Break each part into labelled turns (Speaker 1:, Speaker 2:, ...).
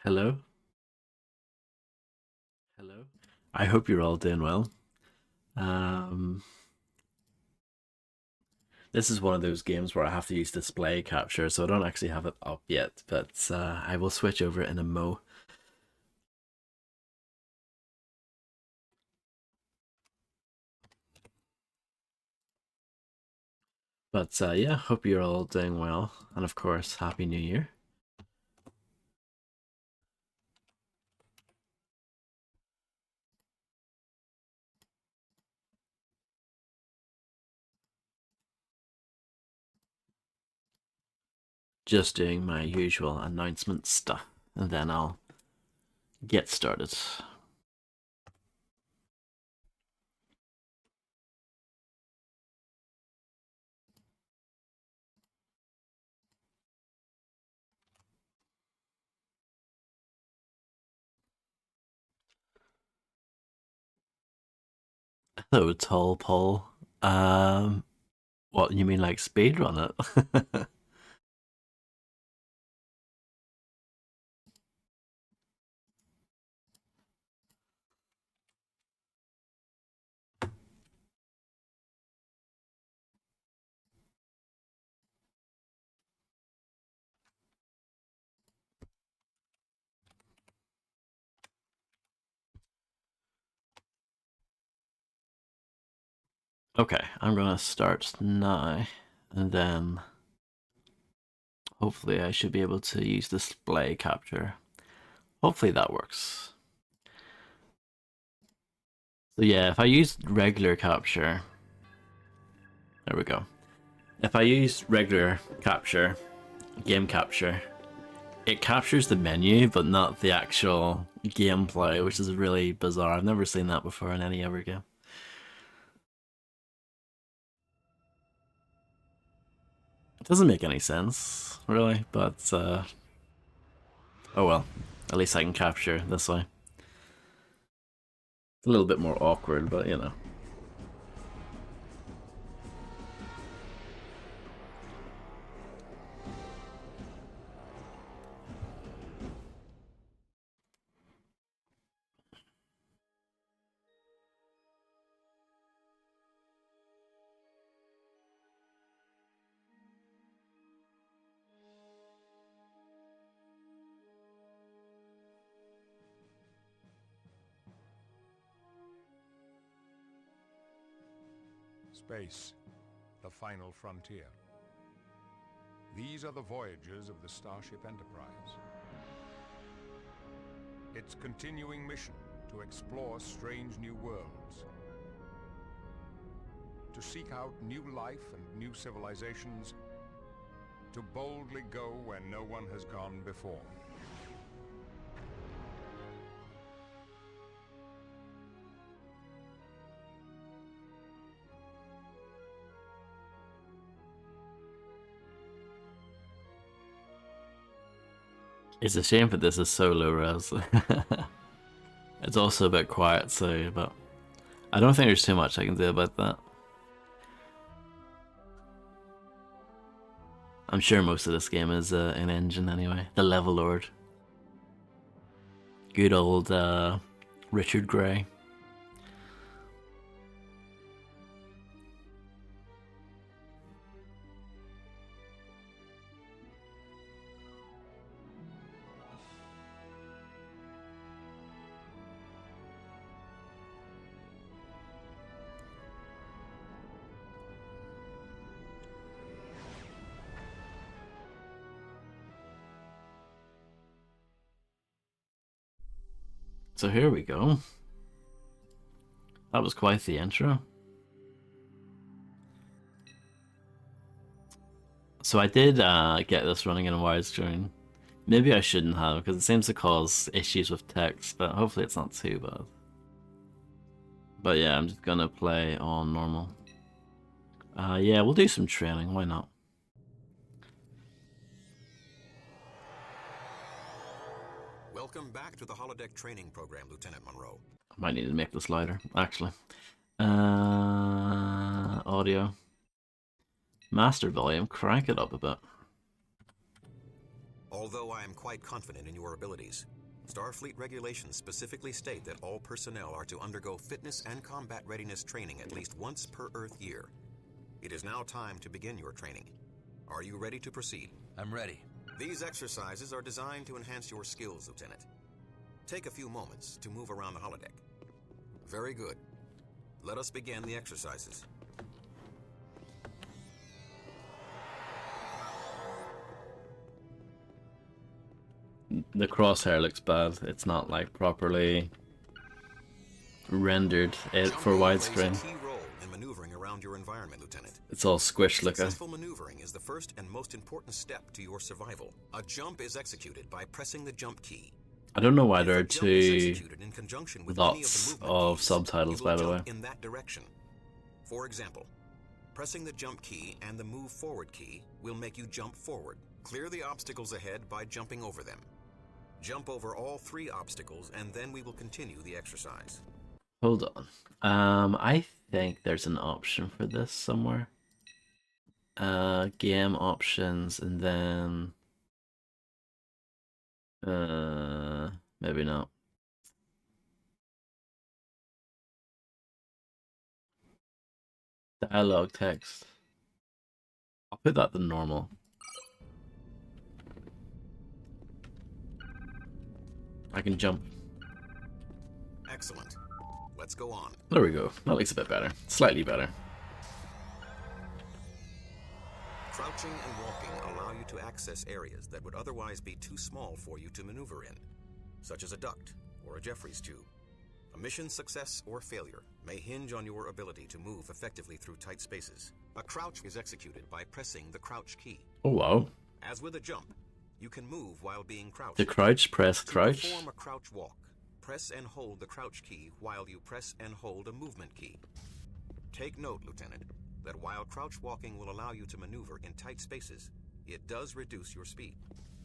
Speaker 1: Hello? Hello? I hope you're all doing well. Um, this is one of those games where I have to use display capture, so I don't actually have it up yet, but I will switch over in a mo. But yeah, hope you're all doing well, and of course, Happy New Year. Just doing my usual announcement stuff, and then I'll get started. Hello, tall Paul. Um, what you mean, like speedrun it? Okay, I'm gonna start now, and then hopefully I should be able to use display capture. Hopefully that works. So yeah, if I use regular capture, there we go. If I use regular capture, game capture, it captures the menu but not the actual gameplay, which is really bizarre. I've never seen that before in any other game. It doesn't make any sense, really, but oh well. At least I can capture this way. It's a little bit more awkward, but you know.
Speaker 2: Space, the final frontier. These are the voyages of the Starship Enterprise. Its continuing mission to explore strange new worlds, to seek out new life and new civilizations, to boldly go where no one has gone before.
Speaker 1: It's a shame that this is so low res. It's also a bit quiet, so but I don't think there's too much I can do about that. I'm sure most of this game is an engine anyway. The Level Lord. Good old Richard Gray. So here we go. That was quite the intro. So I did get this running in a widescreen. Maybe I shouldn't have, because it seems to cause issues with text, but hopefully it's not too bad. But yeah, I'm just gonna play on normal. Yeah, we'll do some training, why not?
Speaker 3: Welcome back to the holodeck training program, Lieutenant Monroe.
Speaker 1: I might need to make this lighter, actually. Audio. Master volume, crank it up a bit.
Speaker 3: Although I am quite confident in your abilities, Starfleet regulations specifically state that all personnel are to undergo fitness and combat readiness training at least once per Earth year. It is now time to begin your training. Are you ready to proceed?
Speaker 4: I'm ready.
Speaker 3: These exercises are designed to enhance your skills, Lieutenant. Take a few moments to move around the holodeck. Very good. Let us begin the exercises.
Speaker 1: The crosshair looks bad. It's not like properly rendered it for widescreen.
Speaker 3: Plays a key role in maneuvering around your environment, Lieutenant.
Speaker 1: It's all squished looking.
Speaker 3: Successful maneuvering is the first and most important step to your survival. A jump is executed by pressing the jump key.
Speaker 1: I don't know why there are
Speaker 3: If the jump is
Speaker 1: two
Speaker 3: executed in conjunction with any
Speaker 1: lots
Speaker 3: of the movement
Speaker 1: of
Speaker 3: keys,
Speaker 1: subtitles,
Speaker 3: you will
Speaker 1: by the way.
Speaker 3: jump in that direction. For example, pressing the jump key and the move forward key will make you jump forward. Clear the obstacles ahead by jumping over them. Jump over all 3 obstacles and then we will continue the exercise.
Speaker 1: Hold on. I think there's an option for this somewhere. Game options and then maybe not. Dialogue text. I'll put that to normal. I can jump.
Speaker 3: Excellent. Let's go on.
Speaker 1: There we go. That looks a bit better. Slightly better.
Speaker 3: Crouching and walking allow you to access areas that would otherwise be too small for you to maneuver in, such as a duct or a Jeffries tube. A mission's success or failure may hinge on your ability to move effectively through tight spaces. A crouch is executed by pressing the crouch key.
Speaker 1: Oh wow.
Speaker 3: As with a jump, you can move while being crouched.
Speaker 1: The crouch, press
Speaker 3: To
Speaker 1: crouch.
Speaker 3: perform a crouch walk, press and hold the crouch key while you press and hold a movement key. Take note, Lieutenant, that while crouch walking will allow you to maneuver in tight spaces, it does reduce your speed.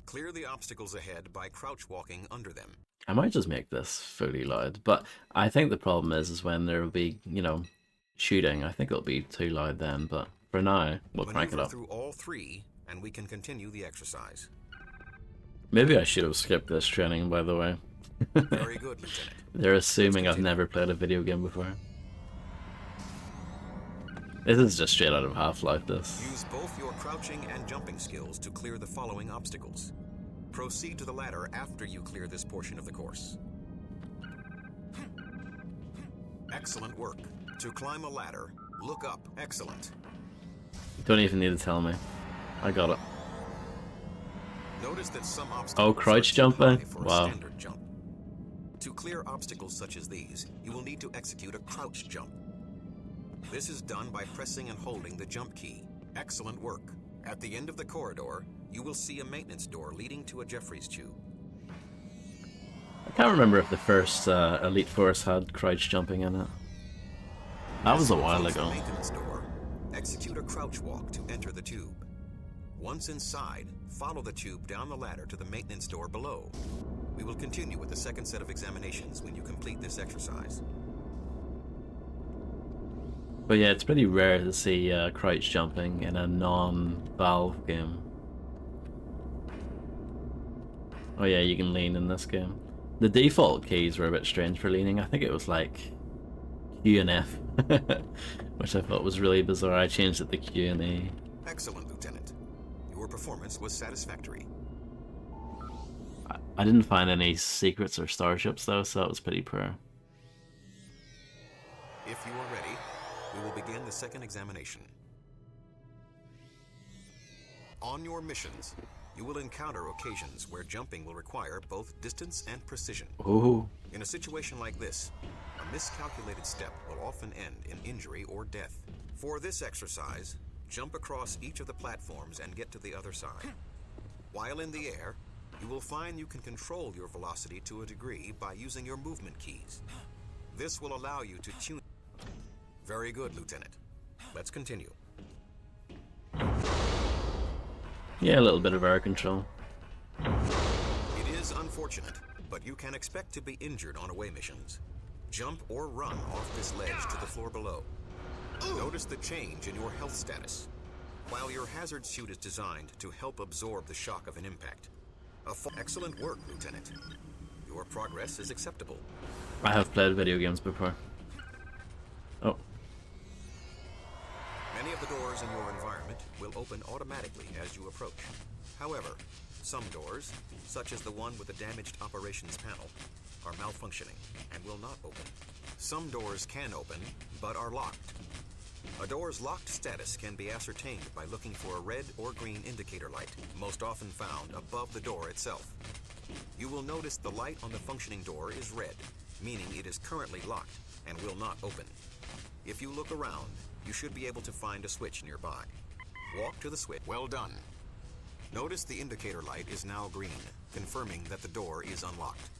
Speaker 3: Clear the obstacles ahead by crouch walking under them.
Speaker 1: I might just make this fully loud, but I think the problem is when there will be, you know, shooting. I think it'll be too loud then, but for now, we'll crank it
Speaker 3: Maneuver
Speaker 1: up.
Speaker 3: through all 3, and we can continue the exercise.
Speaker 1: Maybe I should have skipped this training, by the way.
Speaker 3: Very good, Lieutenant.
Speaker 1: They're assuming I've never played a video game before. This is just straight out of Half-Life, this.
Speaker 3: Use both your crouching and jumping skills to clear the following obstacles. Proceed to the ladder after you clear this portion of the course. Excellent work. To climb a ladder, look up. Excellent.
Speaker 1: You don't even need to tell me. I got it.
Speaker 3: Notice that some obstacles
Speaker 1: crouch
Speaker 3: are too
Speaker 1: jumping?
Speaker 3: high for a
Speaker 1: Wow.
Speaker 3: standard jump. To clear obstacles such as these, you will need to execute a crouch jump. This is done by pressing and holding the jump key. Excellent work. At the end of the corridor, you will see a maintenance door leading to a Jeffries tube.
Speaker 1: I can't remember if the first Elite Force had crouch jumping in it. That was a while
Speaker 3: Close the
Speaker 1: ago.
Speaker 3: maintenance door. Execute a crouch walk to enter the tube. Once inside, follow the tube down the ladder to the maintenance door below. We will continue with the second set of examinations when you complete this exercise.
Speaker 1: But yeah, it's pretty rare to see crouch jumping in a non-Valve game. Oh yeah, you can lean in this game. The default keys were a bit strange for leaning. I think it was like Q and F, which I thought was really bizarre. I changed it to Q and E.
Speaker 3: Excellent, Lieutenant. Your performance was satisfactory.
Speaker 1: I didn't find any secrets or starships though, so that was pretty poor.
Speaker 3: If you are ready, we will begin the second examination. On your missions, you will encounter occasions where jumping will require both distance and precision.
Speaker 1: Ooh.
Speaker 3: In a situation like this, a miscalculated step will often end in injury or death. For this exercise, jump across each of the platforms and get to the other side. While in the air, you will find you can control your velocity to a degree by using your movement keys. This will allow you to tune. Very good, Lieutenant. Let's continue.
Speaker 1: Yeah, a little bit of air control.
Speaker 3: It is unfortunate, but you can expect to be injured on away missions. Jump or run off this ledge to the floor below. Notice the change in your health status. While your hazard suit is designed to help absorb the shock of an impact, Excellent work, Lieutenant. Your progress is acceptable.
Speaker 1: I have played video games before. Oh.
Speaker 3: Many of the doors in your environment will open automatically as you approach. However, some doors, such as the one with the damaged operations panel, are malfunctioning and will not open. Some doors can open, but are locked. A door's locked status can be ascertained by looking for a red or green indicator light, most often found above the door itself. You will notice the light on the functioning door is red, meaning it is currently locked and will not open. If you look around, you should be able to find a switch nearby. Walk to the switch. Well done. Notice the indicator light is now green, confirming that the door is unlocked.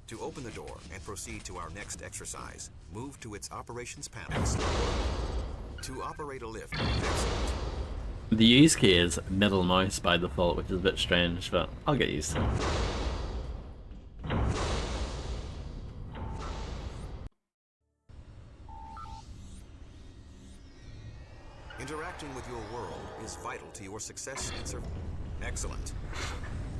Speaker 3: To open the door and proceed to our next exercise, move to its operations panel. To operate a lift, excellent.
Speaker 1: The use key is middle mouse by default, which is a bit strange, but I'll get used to it.
Speaker 3: Interacting with your world is vital to your success and survival. Excellent.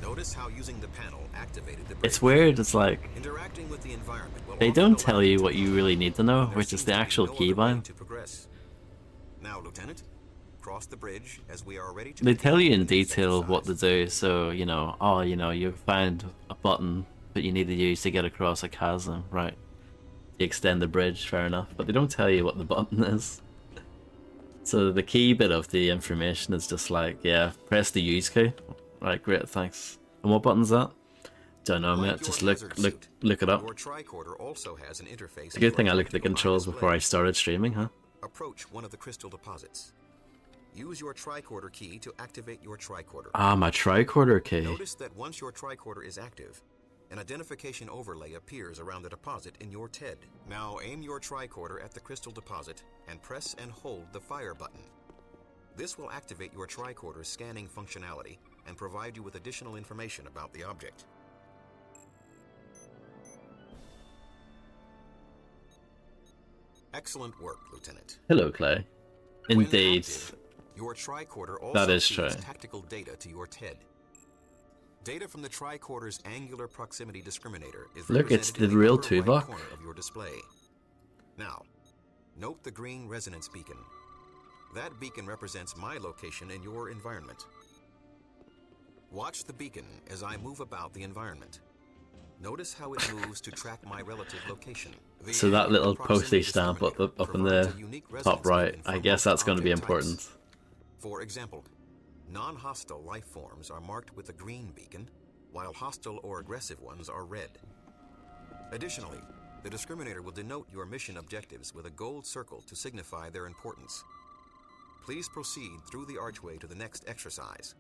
Speaker 3: Notice how using the panel activated the bridge.
Speaker 1: It's weird, it's like
Speaker 3: Interacting with the environment will
Speaker 1: they
Speaker 3: often
Speaker 1: don't
Speaker 3: allow
Speaker 1: tell you
Speaker 3: to
Speaker 1: what you
Speaker 3: progress.
Speaker 1: really need to know,
Speaker 3: There
Speaker 1: which is
Speaker 3: seems
Speaker 1: the
Speaker 3: to be
Speaker 1: actual
Speaker 3: no other way
Speaker 1: keybind.
Speaker 3: to progress. Now, Lieutenant, cross the bridge as we are ready to
Speaker 1: They
Speaker 3: begin
Speaker 1: tell you
Speaker 3: the
Speaker 1: in
Speaker 3: next
Speaker 1: detail what to
Speaker 3: exercise.
Speaker 1: do, so you know, oh, you know, you find a button that you need to use to get across a chasm, right? You extend the bridge, fair enough, but they don't tell you what the button is. So the key bit of the information is just like, yeah, press the use key. Right, great, thanks. And what button's that? Don't know,
Speaker 3: Like
Speaker 1: mate.
Speaker 3: your
Speaker 1: Just
Speaker 3: hazard
Speaker 1: look
Speaker 3: suit,
Speaker 1: it up.
Speaker 3: Your tricorder also has an interface.
Speaker 1: It's a good thing I looked at the controls before I started streaming, huh?
Speaker 3: Approach one of the crystal deposits. Use your tricorder key to activate your tricorder.
Speaker 1: Ah, my tricorder key.
Speaker 3: Notice that once your tricorder is active, an identification overlay appears around the deposit in your TED. Now aim your tricorder at the crystal deposit and press and hold the fire button. This will activate your tricorder's scanning functionality and provide you with additional information about the object. Excellent work, Lieutenant.
Speaker 1: Hello, Clay.
Speaker 3: When
Speaker 1: Indeed.
Speaker 3: active, your tricorder also
Speaker 1: That is
Speaker 3: feeds
Speaker 1: true.
Speaker 3: tactical data to your TED. Data from the tricorder's angular proximity discriminator is
Speaker 1: Look, it's
Speaker 3: represented in
Speaker 1: the real
Speaker 3: upper right
Speaker 1: Tuvok.
Speaker 3: corner of your display. Now, note the green resonance beacon. That beacon represents my location in your environment. Watch the beacon as I move about the environment. Notice how it moves to track my relative location. The
Speaker 1: So that
Speaker 3: angular
Speaker 1: little
Speaker 3: proximity
Speaker 1: postage stamp up in
Speaker 3: provides
Speaker 1: the
Speaker 3: a unique
Speaker 1: top
Speaker 3: resonance
Speaker 1: right,
Speaker 3: beacon
Speaker 1: I
Speaker 3: for
Speaker 1: guess
Speaker 3: most
Speaker 1: that's going to be
Speaker 3: object types.
Speaker 1: important.
Speaker 3: For example, non-hostile life forms are marked with a green beacon, while hostile or aggressive ones are red. Additionally, the discriminator will denote your mission objectives with a gold circle to signify their importance. Please proceed through the archway to the next exercise.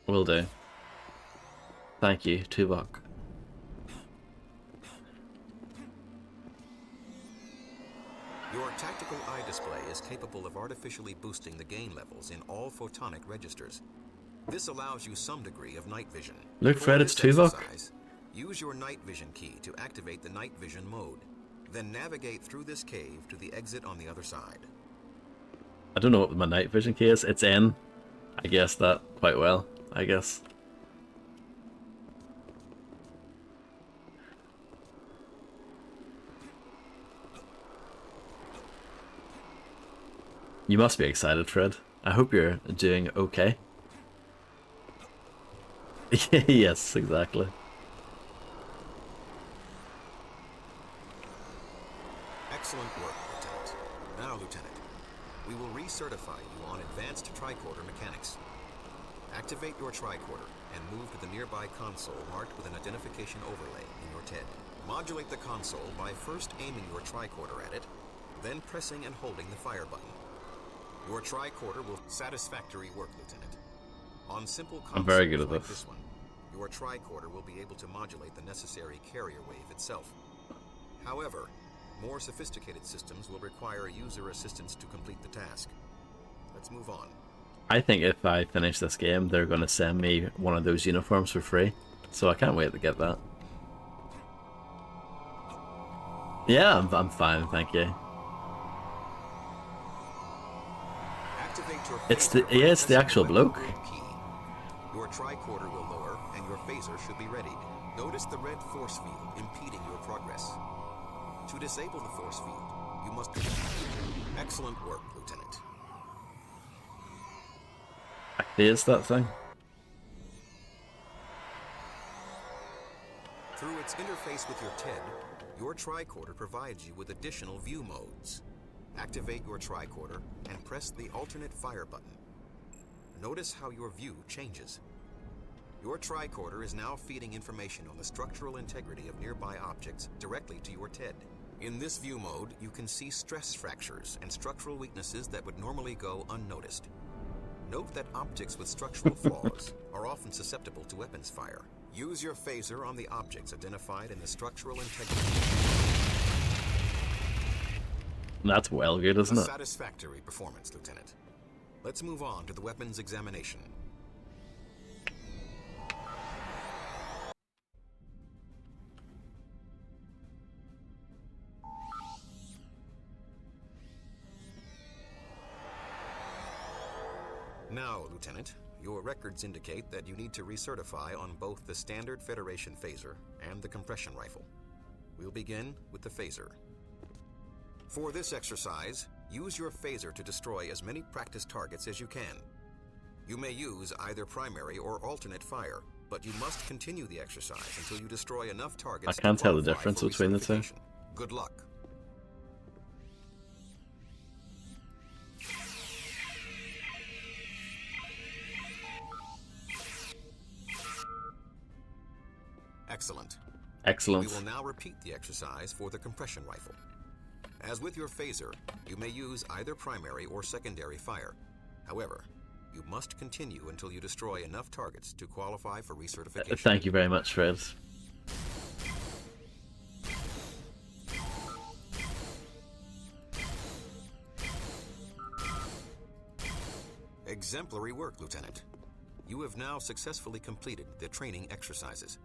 Speaker 1: Will do. Thank you, Tuvok.
Speaker 3: Your tactical eye display is capable of artificially boosting the gain levels in all photonic registers. This allows you some degree of night vision.
Speaker 1: Look,
Speaker 3: For
Speaker 1: Fred, it's
Speaker 3: this
Speaker 1: Tuvok.
Speaker 3: exercise, use your night vision key to activate the night vision mode. Then navigate through this cave to the exit on the other side.
Speaker 1: I don't know what my night vision key is. It's N. I guessed that quite well, I guess. You must be excited, Fred. I hope you're doing okay. Yes, exactly.
Speaker 3: Excellent work, Lieutenant. Now, Lieutenant, we will recertify you on advanced tricorder mechanics. Activate your tricorder and move to the nearby console marked with an identification overlay in your TED. Modulate the console by first aiming your tricorder at it, then pressing and holding the fire button. Your tricorder will satisfactory work, Lieutenant. On simple consoles
Speaker 1: I'm very good at
Speaker 3: like
Speaker 1: this.
Speaker 3: this one, your tricorder will be able to modulate the necessary carrier wave itself. However, more sophisticated systems will require user assistance to complete the task. Let's move on.
Speaker 1: I think if I finish this game, they're going to send me one of those uniforms for free. So I can't wait to get that. Yeah, I'm fine, thank you.
Speaker 3: Activate your
Speaker 1: It's the-
Speaker 3: phaser by
Speaker 1: yeah, it's the
Speaker 3: pressing
Speaker 1: actual
Speaker 3: weapon
Speaker 1: bloke.
Speaker 3: group key. Your tricorder will lower phaser should be readied. Notice the red force field impeding your progress. To disable the force field, you must... Excellent work, Lieutenant.
Speaker 1: There's that thing.
Speaker 3: Through its interface with your TED, your tricorder provides you with additional view modes. Activate your tricorder and press the alternate fire button. Notice how your view changes. Your tricorder is now feeding information on the structural integrity of nearby objects directly to your TED. In this view mode, you can see stress fractures and structural weaknesses that would normally go unnoticed. Note that objects with structural flaws are often susceptible to weapons fire. Use your phaser on the objects identified in the structural integrity.
Speaker 1: That's well good, isn't
Speaker 3: A
Speaker 1: it?
Speaker 3: satisfactory performance, Lieutenant. Let's move on to the weapons examination. Now, Lieutenant, your records indicate that you need to recertify on both the standard Federation phaser and the compression rifle. We'll begin with the phaser. For this exercise, use your phaser to destroy as many practice targets as you can. You may use either primary or alternate fire, but you must continue the exercise until you destroy enough targets.
Speaker 1: I can't
Speaker 3: to
Speaker 1: tell the
Speaker 3: qualify
Speaker 1: difference
Speaker 3: for
Speaker 1: between the two.
Speaker 3: recertification. Good luck. Excellent.
Speaker 1: Excellent.
Speaker 3: We will now repeat the exercise for the compression rifle. As with your phaser, you may use either primary or secondary fire. However, you must continue until you destroy enough targets to qualify for recertification.
Speaker 1: Thank you very much, Fred.
Speaker 3: Exemplary work, Lieutenant. You have now successfully completed the training exercises.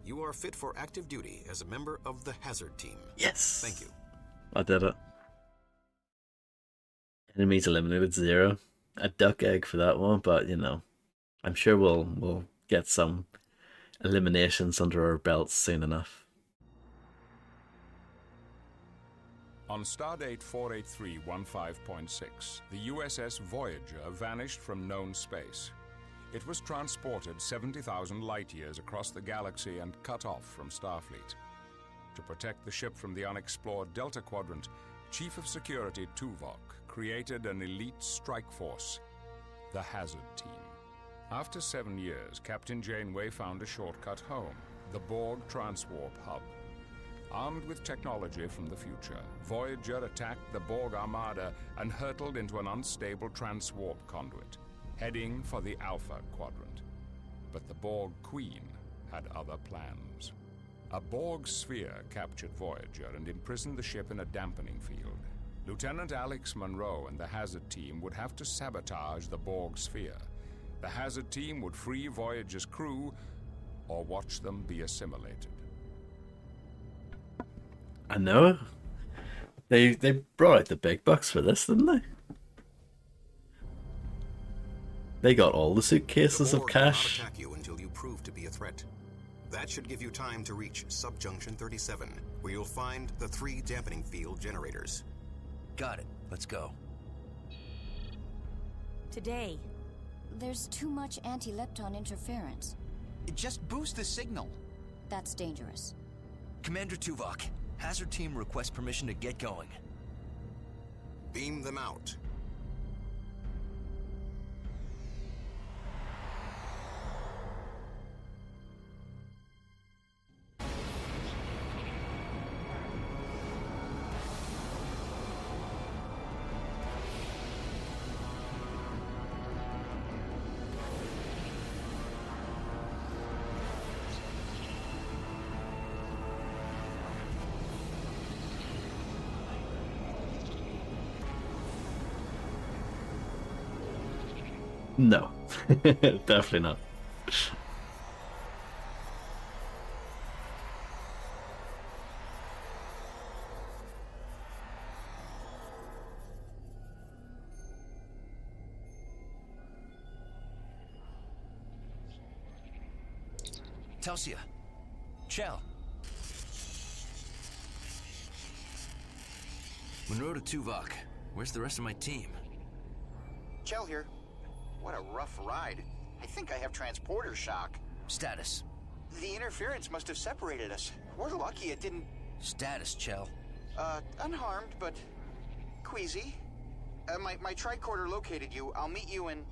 Speaker 3: You are fit for active duty as a member of the Hazard Team.
Speaker 1: Yes.
Speaker 3: Thank you.
Speaker 1: I did it. Enemies eliminated 0. A duck egg for that one, but you know, I'm sure we'll get some eliminations under our belts soon enough.
Speaker 2: On Stardate 48315.6, the USS Voyager vanished from known space. It was transported 70,000 light-years across the galaxy and cut off from Starfleet. To protect the ship from the unexplored Delta Quadrant, Chief of Security Tuvok created an elite strike force, the Hazard Team. After 7 years, Captain Janeway found a shortcut home, the Borg Transwarp Hub. Armed with technology from the future, Voyager attacked the Borg Armada and hurtled into an unstable transwarp conduit, heading for the Alpha Quadrant. But the Borg Queen had other plans. A Borg sphere captured Voyager and imprisoned the ship in a dampening field. Lieutenant Alex Monroe and the Hazard Team would have to sabotage the Borg sphere. The Hazard Team would free Voyager's crew or watch them be assimilated.
Speaker 1: I know. They brought out the big bucks for this, didn't they? They got all the suitcases
Speaker 3: The
Speaker 1: of
Speaker 3: Borg will not
Speaker 1: cash.
Speaker 3: attack you until you prove to be a threat. That should give you time to reach Subjunction 37, where you'll find the 3 dampening field generators.
Speaker 4: Got it. Let's go.
Speaker 5: Today, there's too much anti-lepton interference.
Speaker 4: Just boost the signal.
Speaker 5: That's dangerous.
Speaker 4: Commander Tuvok, Hazard Team requests permission to get going.
Speaker 3: Beam them out.
Speaker 1: No. Definitely not.
Speaker 4: Telsia. Chell. Monroe to Tuvok. Where's the rest of my team?
Speaker 6: Chell here. What a rough ride. I think I have transporter shock.
Speaker 4: Status.
Speaker 6: The interference must have separated us. We're lucky it didn't...
Speaker 4: Status, Chell.
Speaker 6: Unharmed, but... queasy. My tricorder located you. I'll meet you in...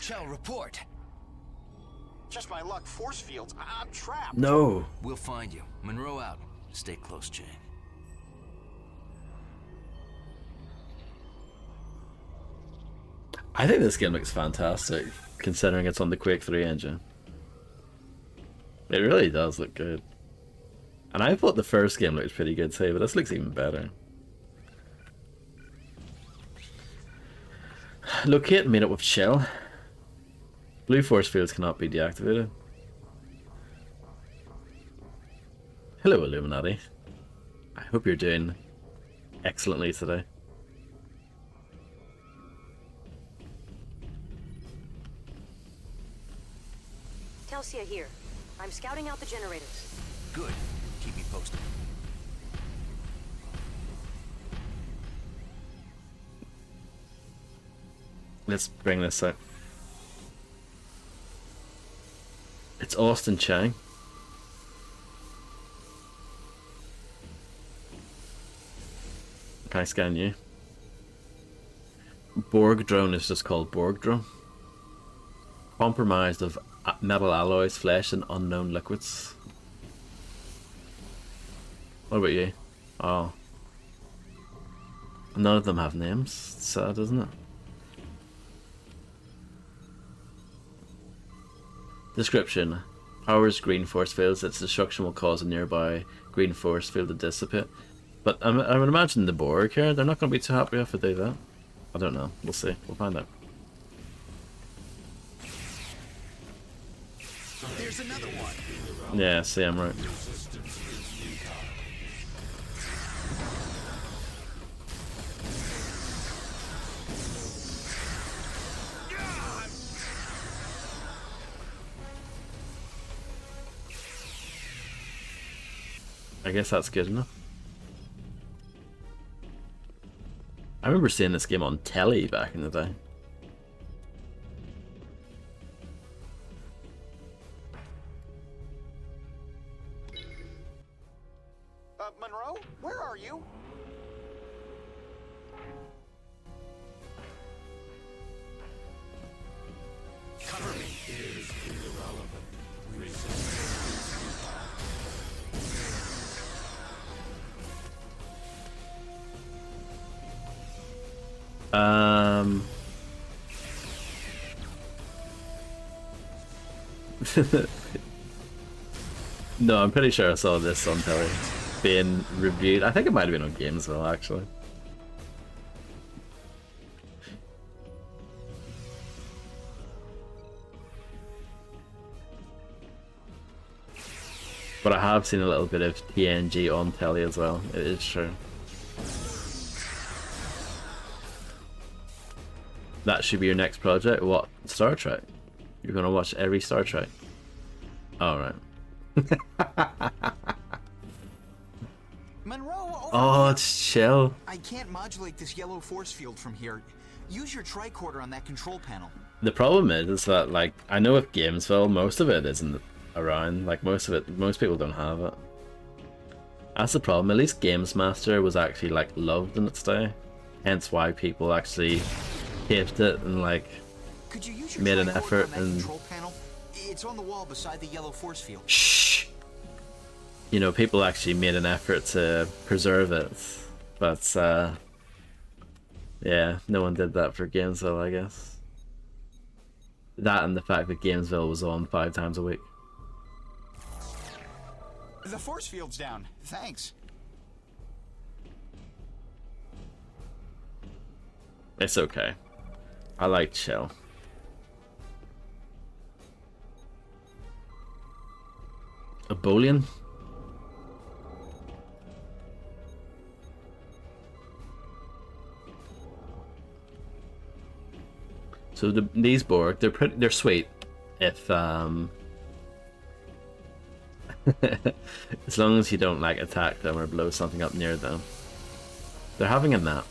Speaker 4: Chell, report!
Speaker 6: Just my luck. Force fields. I'm trapped.
Speaker 1: No.
Speaker 4: We'll find you. Monroe out. Stay close, Jane.
Speaker 1: I think this game looks fantastic, considering it's on the Quake 3 engine. It really does look good. And I thought the first game looked pretty good too, but this looks even better. Locate and meet up with Chell. Blue force fields cannot be deactivated. Hello, Illuminati. I hope you're doing excellently today.
Speaker 7: Telsia here. I'm scouting out the generators.
Speaker 4: Good. Keep me posted.
Speaker 1: Let's bring this out. It's Austin Chang. Can I scan you? Borg drone is just called Borg drone. Compromised of metal alloys, flesh, and unknown liquids. What about you? Oh. None of them have names. It's sad, isn't it? Description. Powers green force fields. Its destruction will cause a nearby green force field to dissipate. But I would imagine the Borg here, they're not going to be too happy if they do that. I don't know. We'll see. We'll find out.
Speaker 6: There's another one.
Speaker 1: Yeah, see, I'm right. I guess that's good enough. I remember seeing this game on telly back in the day.
Speaker 6: Monroe? Where are you?
Speaker 4: Cover me.
Speaker 1: No, I'm pretty sure I saw this on telly being reviewed. I think it might have been on Gamesville, actually. But I have seen a little bit of TNG on telly as well. It is true. That should be your next project. What? Star Trek? You're gonna watch every Star Trek? Alright.
Speaker 6: Monroe, over
Speaker 1: Oh,
Speaker 6: here.
Speaker 1: it's chill.
Speaker 6: I can't modulate this yellow force field from here. Use your tricorder on that control panel.
Speaker 1: The problem is that, like, I know with Gamesville, most of it isn't around. Like, most people don't have it. That's the problem. At least Games Master was actually, like, loved in its day. Hence why people actually taped it and, like,
Speaker 6: Could you use your
Speaker 1: made an
Speaker 6: tricorder
Speaker 1: effort
Speaker 6: on that
Speaker 1: and...
Speaker 6: control panel? It's on the wall beside the yellow force field.
Speaker 1: Shh! You know, people actually made an effort to preserve it. But, yeah, no one did that for Gamesville, I guess. That and the fact that Gamesville was on 5 times a week.
Speaker 6: The force field's down. Thanks.
Speaker 1: It's okay. I like chill. A Boolean? So these Borg, they're sweet if As long as you don't like attack them or blow something up near them. They're having a nap.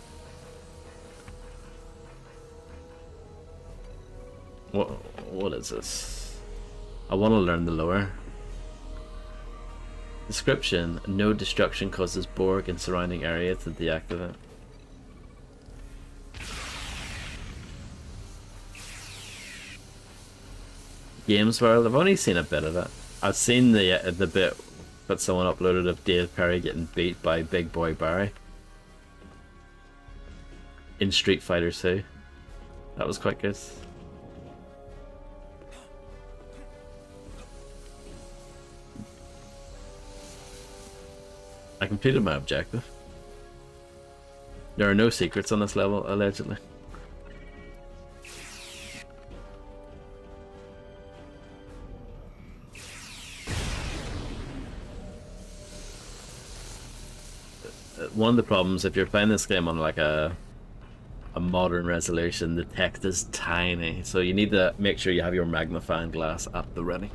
Speaker 1: What is this? I want to learn the lore. Description: no destruction causes Borg in surrounding area to deactivate. Games World, I've only seen a bit of it. I've seen the bit that someone uploaded of Dave Perry getting beat by Big Boy Barry in Street Fighter 2. That was quite good. I completed my objective. There are no secrets on this level, allegedly. One of the problems if you're playing this game on like a modern resolution, the text is tiny, so you need to make sure you have your magnifying glass at the ready,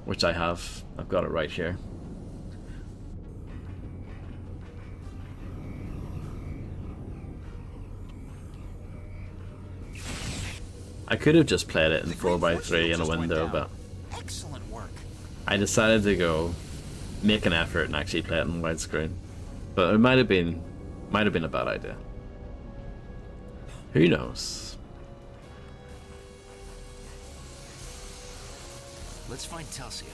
Speaker 1: which I have. I've got it right here. I could have just played it in 4x3 in a window, but
Speaker 4: Excellent work.
Speaker 1: I decided to go make an effort and actually play it in widescreen. But it might have been a bad idea. Who knows?
Speaker 4: Let's find Telsia.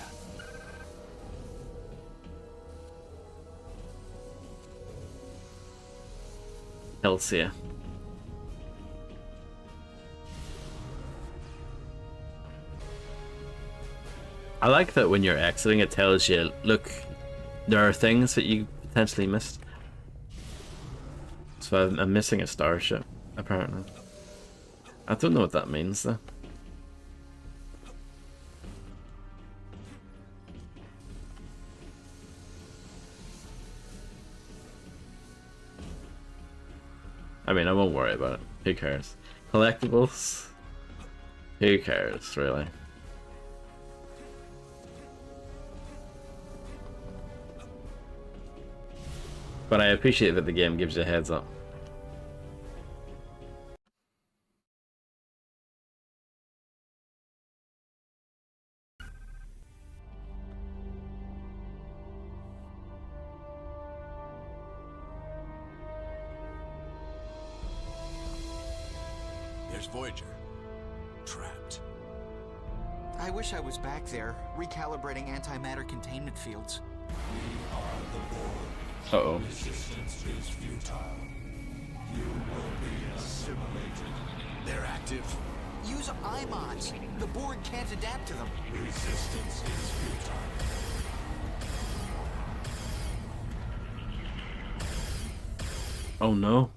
Speaker 1: Telsia. I like that when you're exiting, it tells you, look, there are things that you potentially missed. So I'm missing a starship, apparently. I don't know what that means, though. I mean, I won't worry about it. Who cares? Collectibles? Who cares, really? But I appreciate that the game gives you a heads up.
Speaker 8: There's Voyager. Trapped.
Speaker 6: I wish I was back there, recalibrating antimatter containment fields.
Speaker 1: Uh-oh.
Speaker 8: They're active.
Speaker 6: Use IMODs. The Borg can't adapt to them.
Speaker 1: Oh no.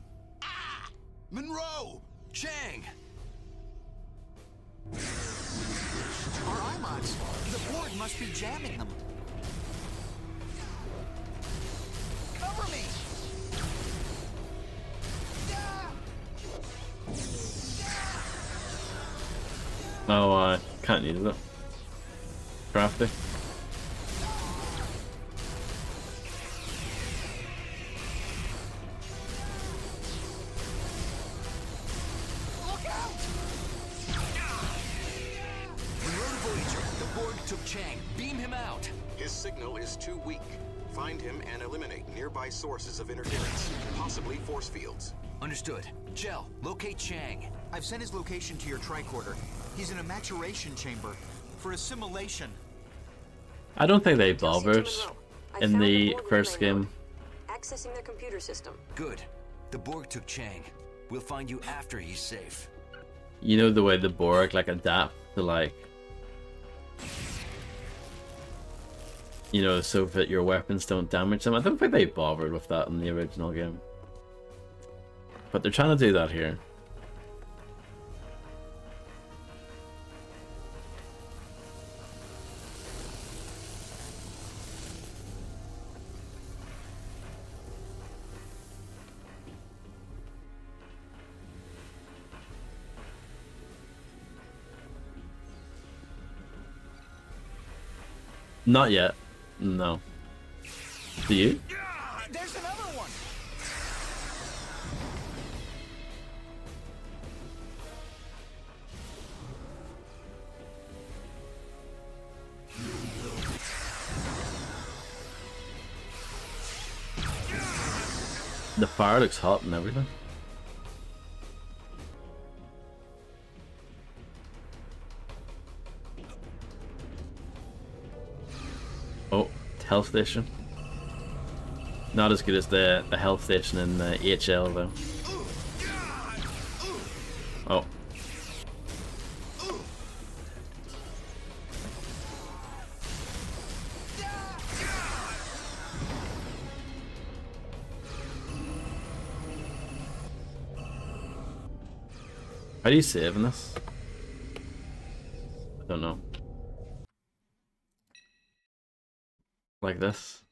Speaker 8: Monroe! Chang!
Speaker 6: Our IMODs. The Borg must be jamming them. Cover me!
Speaker 1: Oh, I can't use it. Crafty.
Speaker 6: Look out!
Speaker 4: Monroe to Voyager. The Borg took Chang. Beam him out.
Speaker 3: His signal is too weak. Find him and eliminate nearby sources of interference, possibly force fields.
Speaker 4: Understood. Gel, locate Chang.
Speaker 6: I've sent his location to your tricorder. He's in a maturation chamber for assimilation.
Speaker 1: I don't think they
Speaker 7: Telsia to
Speaker 1: bothered
Speaker 7: Monroe. I
Speaker 1: in
Speaker 7: found
Speaker 1: the
Speaker 7: Borg
Speaker 1: first
Speaker 7: relay node.
Speaker 1: game.
Speaker 7: Accessing their computer system.
Speaker 4: Good. The Borg took Chang. We'll find you after he's safe.
Speaker 1: You know the way the Borg like adapt to like, you know, so that your weapons don't damage them. I don't think they bothered with that in the original game. But they're trying to do that here. Not yet. No. Do you?
Speaker 6: There's another one!
Speaker 1: The fire looks hot and everything. Oh, health station. Not as good as the health station in the HL though. Oh. How do you save in this? I don't know. Like this?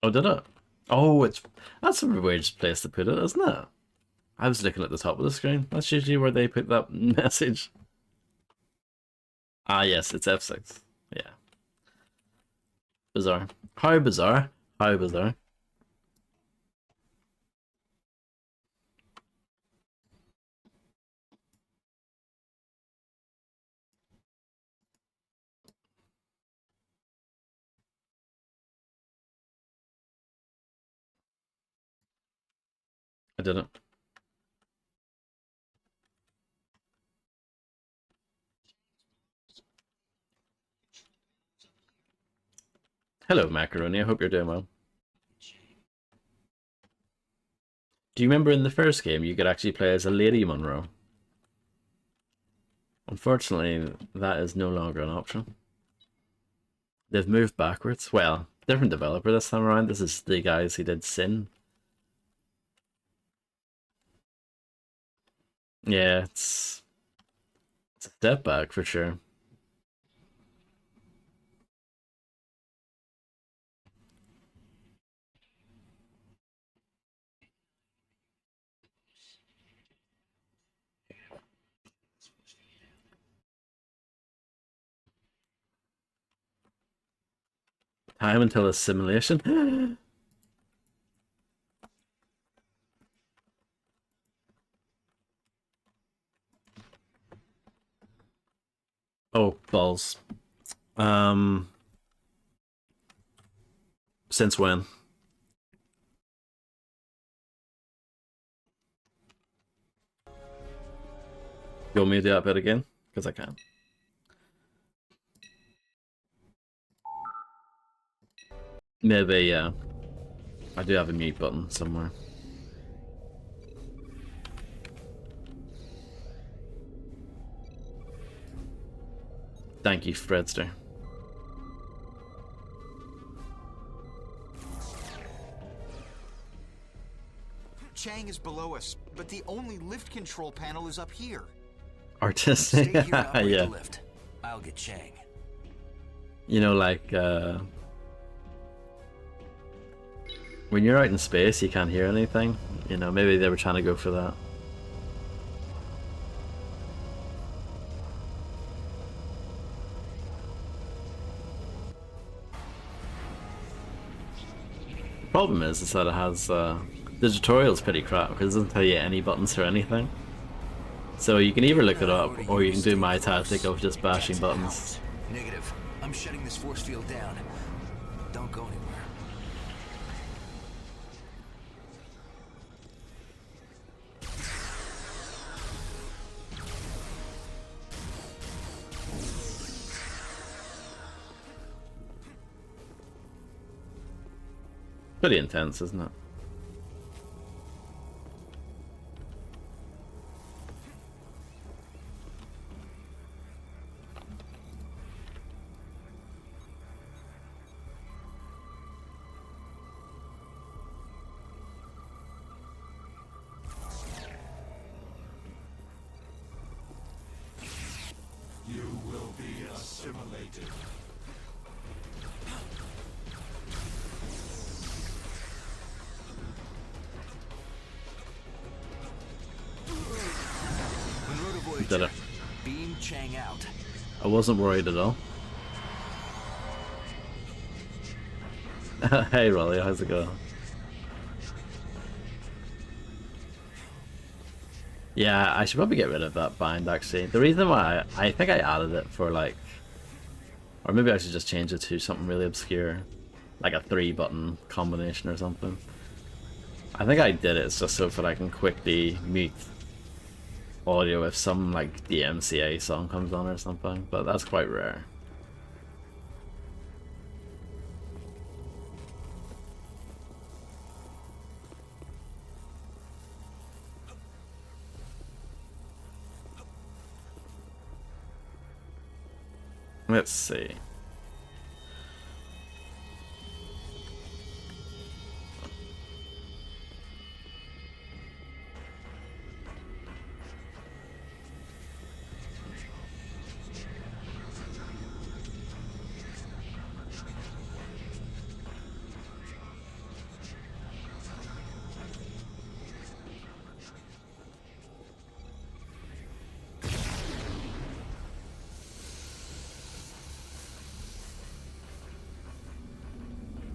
Speaker 1: Oh, did it? Oh, that's a weird place to put it, isn't it? I was looking at the top of the screen. That's usually where they put that message. Ah, yes, it's F6. Yeah. Bizarre. How bizarre? How bizarre? I didn't. Hello, Macaroni. I hope you're doing well. Do you remember in the first game you could actually play as a Lady Monroe? Unfortunately, that is no longer an option. They've moved backwards. Well, different developer this time around. This is the guys who did Sin. Yeah, it's a step back for sure. Time until assimilation. Oh, balls. Since when? You want me to do that bit again? Because I can. Maybe, yeah. I do have a mute button somewhere. Thank you, Fredster.
Speaker 6: Chang is below us, but the only lift control panel is up here.
Speaker 1: Artistic.
Speaker 4: Stay here and operate
Speaker 1: Yeah.
Speaker 4: the lift. I'll get Chang.
Speaker 1: You know, like, when you're out in space, you can't hear anything. You know, maybe they were trying to go for that. The problem is that it has, the tutorial's pretty crap because it doesn't tell you any buttons or anything. So you can either look it up, or you can do my tactic of just bashing buttons.
Speaker 4: Negative. I'm shutting this force field down. Don't go anywhere.
Speaker 1: Pretty intense, isn't it?
Speaker 8: You will be assimilated.
Speaker 1: We did it.
Speaker 4: Beam Chang out.
Speaker 1: I wasn't worried at all. Hey Rolly, how's it going? Yeah, I should probably get rid of that bind actually. The reason why I think I added it for like, or maybe I should just change it to something really obscure, like a 3-button combination or something. I think I did it just so that I can quickly mute audio if some like DMCA song comes on or something, but that's quite rare. Let's see.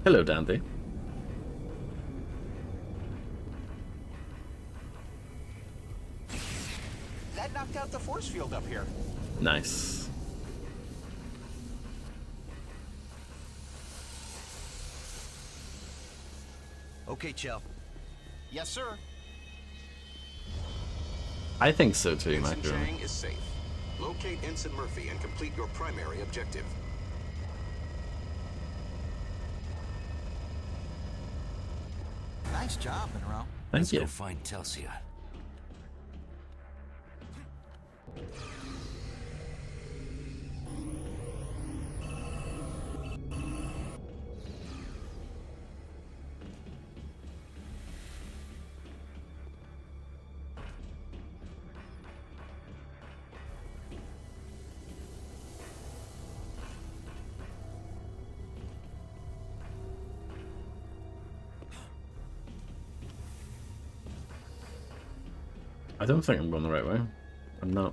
Speaker 1: Hello, Dandy.
Speaker 6: That knocked out the force field up here.
Speaker 1: Nice.
Speaker 4: Okay, Chell.
Speaker 6: Yes, sir.
Speaker 1: I think so too,
Speaker 3: Ensign
Speaker 1: Macaroni.
Speaker 3: Chang is safe. Locate Ensign Murphy and complete your primary objective.
Speaker 6: Nice job, Monroe.
Speaker 1: Thank
Speaker 4: Let's
Speaker 1: you.
Speaker 4: go find Telsia.
Speaker 1: I don't think I'm going the right way. I'm not.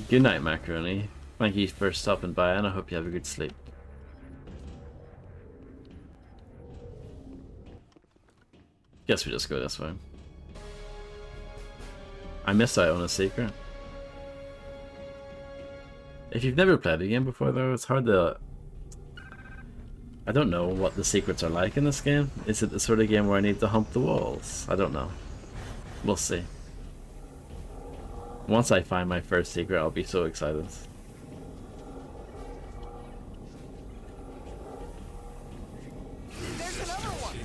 Speaker 1: Good night, Macaroni. Thank you for stopping by, and I hope you have a good sleep. Guess we just go this way. I missed out on a secret. If you've never played the game before though, it's hard to... I don't know what the secrets are like in this game. Is it the sort of game where I need to hump the walls? I don't know. We'll see. Once I find my first secret, I'll be so excited.
Speaker 6: There's another one.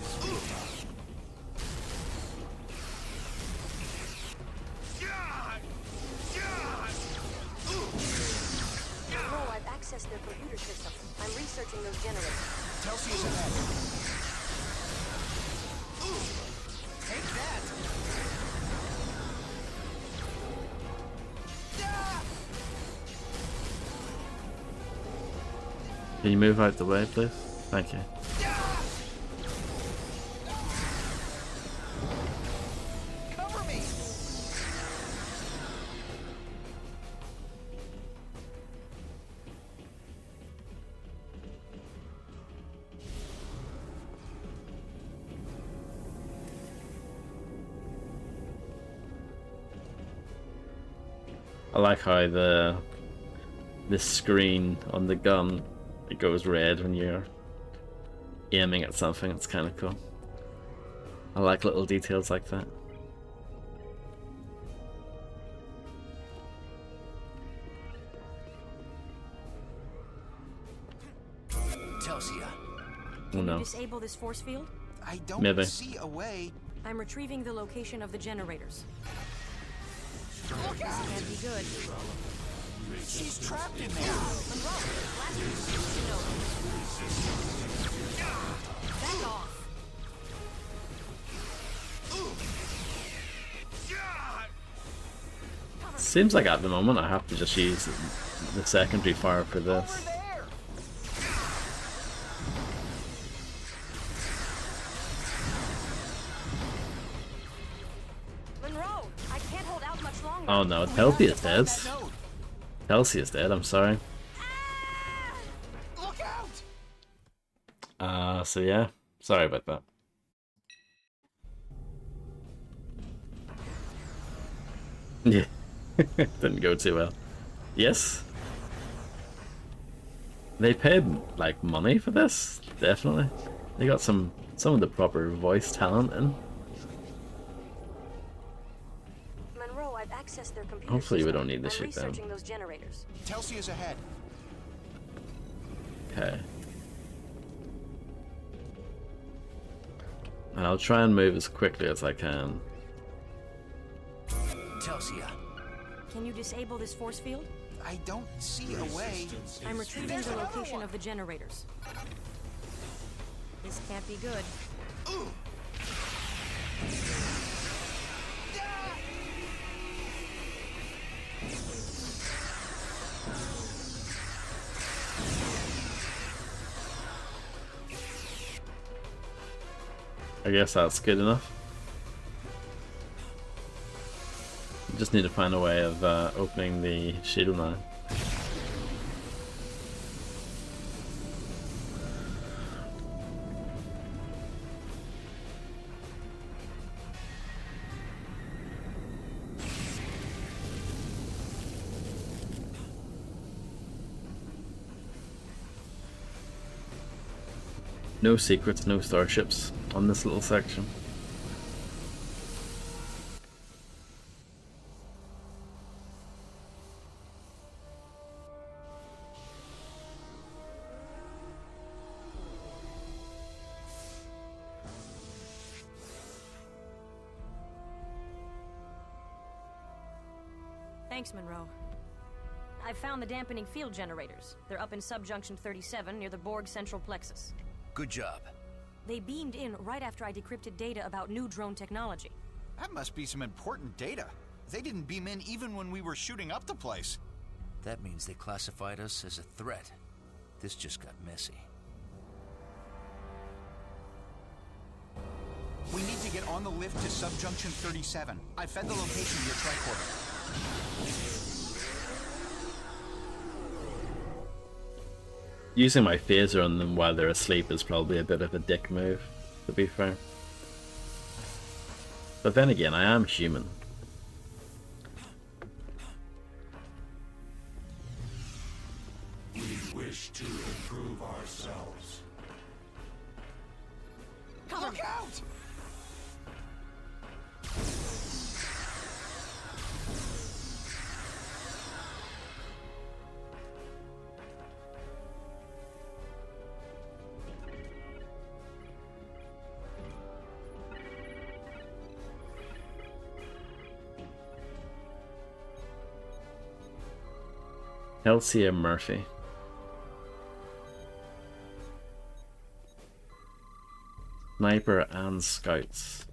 Speaker 7: No, I've accessed their computer system. I'm researching those generators.
Speaker 6: Telsia's ahead. Take that.
Speaker 1: Can you move out the way, please? Thank you.
Speaker 6: Cover me.
Speaker 1: I like how the screen on the gun, it goes red when you're aiming at something. It's kind of cool. I like little details like that.
Speaker 4: Telsia.
Speaker 1: Oh
Speaker 7: Can
Speaker 1: no.
Speaker 7: you disable this force field?
Speaker 6: I don't
Speaker 1: Maybe.
Speaker 6: see a way.
Speaker 7: I'm retrieving the location of the generators.
Speaker 6: Look out!
Speaker 7: Can't be good.
Speaker 6: She's trapped in there.
Speaker 7: Back off.
Speaker 1: Seems like at the moment I have to just use the secondary fire for this.
Speaker 6: There!
Speaker 7: Monroe, I can't hold out much longer.
Speaker 1: Oh no,
Speaker 6: We
Speaker 1: Telsi
Speaker 6: have
Speaker 1: is
Speaker 6: to
Speaker 1: dead.
Speaker 6: find that node.
Speaker 1: Telsi is dead, I'm sorry.
Speaker 6: Look out!
Speaker 1: So yeah, sorry about that. Yeah, didn't go too well. Yes, they paid like money for this. Definitely, they got some of the proper voice talent in.
Speaker 7: Monroe, I've accessed their computer
Speaker 1: Hopefully we
Speaker 7: system.
Speaker 1: don't need this
Speaker 7: I'm
Speaker 1: shit down.
Speaker 7: researching those generators.
Speaker 6: Telsi is ahead.
Speaker 1: Okay. And I'll try and move as quickly as I can.
Speaker 4: Telsia.
Speaker 7: Can you disable this force field?
Speaker 6: I don't see a way.
Speaker 7: I'm retrieving the location of the generators. This can't be good.
Speaker 1: I guess that's good enough. Just need to find a way of opening the shield now. No secrets, no starships on this little section.
Speaker 7: Thanks, Monroe. I found the dampening field generators. They're up in subjunction 37 near the Borg central plexus.
Speaker 4: Good job.
Speaker 7: They beamed in right after I decrypted data about new drone technology.
Speaker 6: That must be some important data. They didn't beam in even when we were shooting up the place.
Speaker 4: That means they classified us as a threat. This just got messy.
Speaker 6: We need to get on the lift to subjunction 37. I fed the location to your tricorder.
Speaker 1: Using my phaser on them while they're asleep is probably a bit of a dick move, to be fair. But then again, I am human.
Speaker 8: We wish to improve ourselves.
Speaker 6: Look out!
Speaker 1: Elsia Murphy. Sniper and scouts.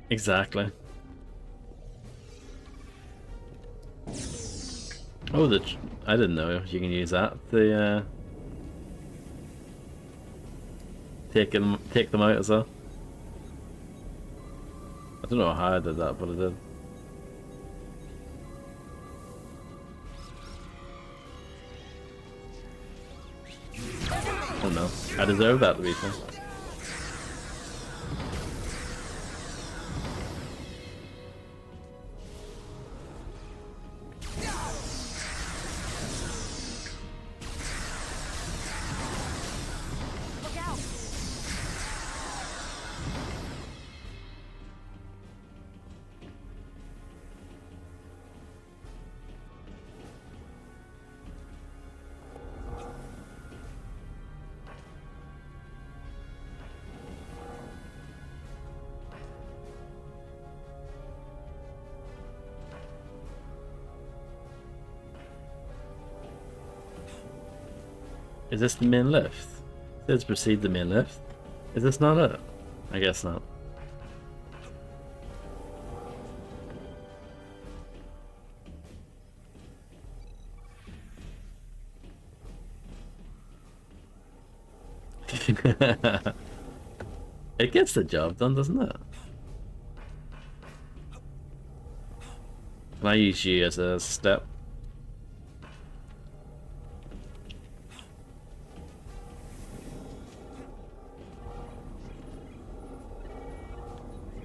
Speaker 1: Exactly. Oh, I didn't know you can use that. The take them out as well. I don't know how I did that, but I did. Oh no, I deserve that to be fair.
Speaker 7: Look out!
Speaker 1: Is this the main lift? It says proceed the main lift. Is this not it? I guess not. It gets the job done, doesn't it? Can I use you as a step?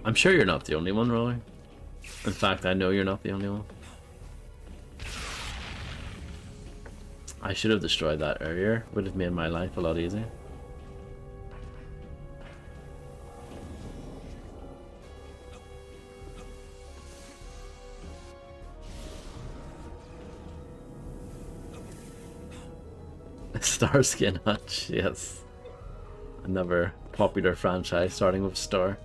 Speaker 1: I'm sure you're not the only one, Rolly. In fact, I know you're not the only one. I should have destroyed that earlier. Would have made my life a lot easier. Starsky and Hutch, yes. Another popular franchise starting with Star.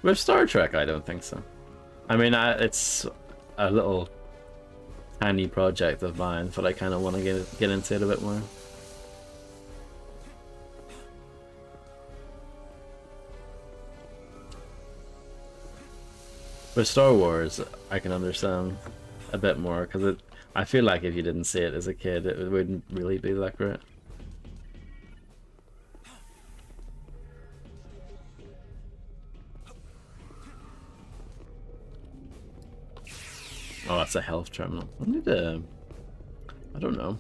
Speaker 1: With Star Trek, I don't think so. I mean, it's a little tiny project of mine, but I kind of want to get into it a bit more. With Star Wars, I can understand a bit more because I feel like if you didn't see it as a kid, it wouldn't really be that great. Oh, that's a health terminal. I need to... I don't know.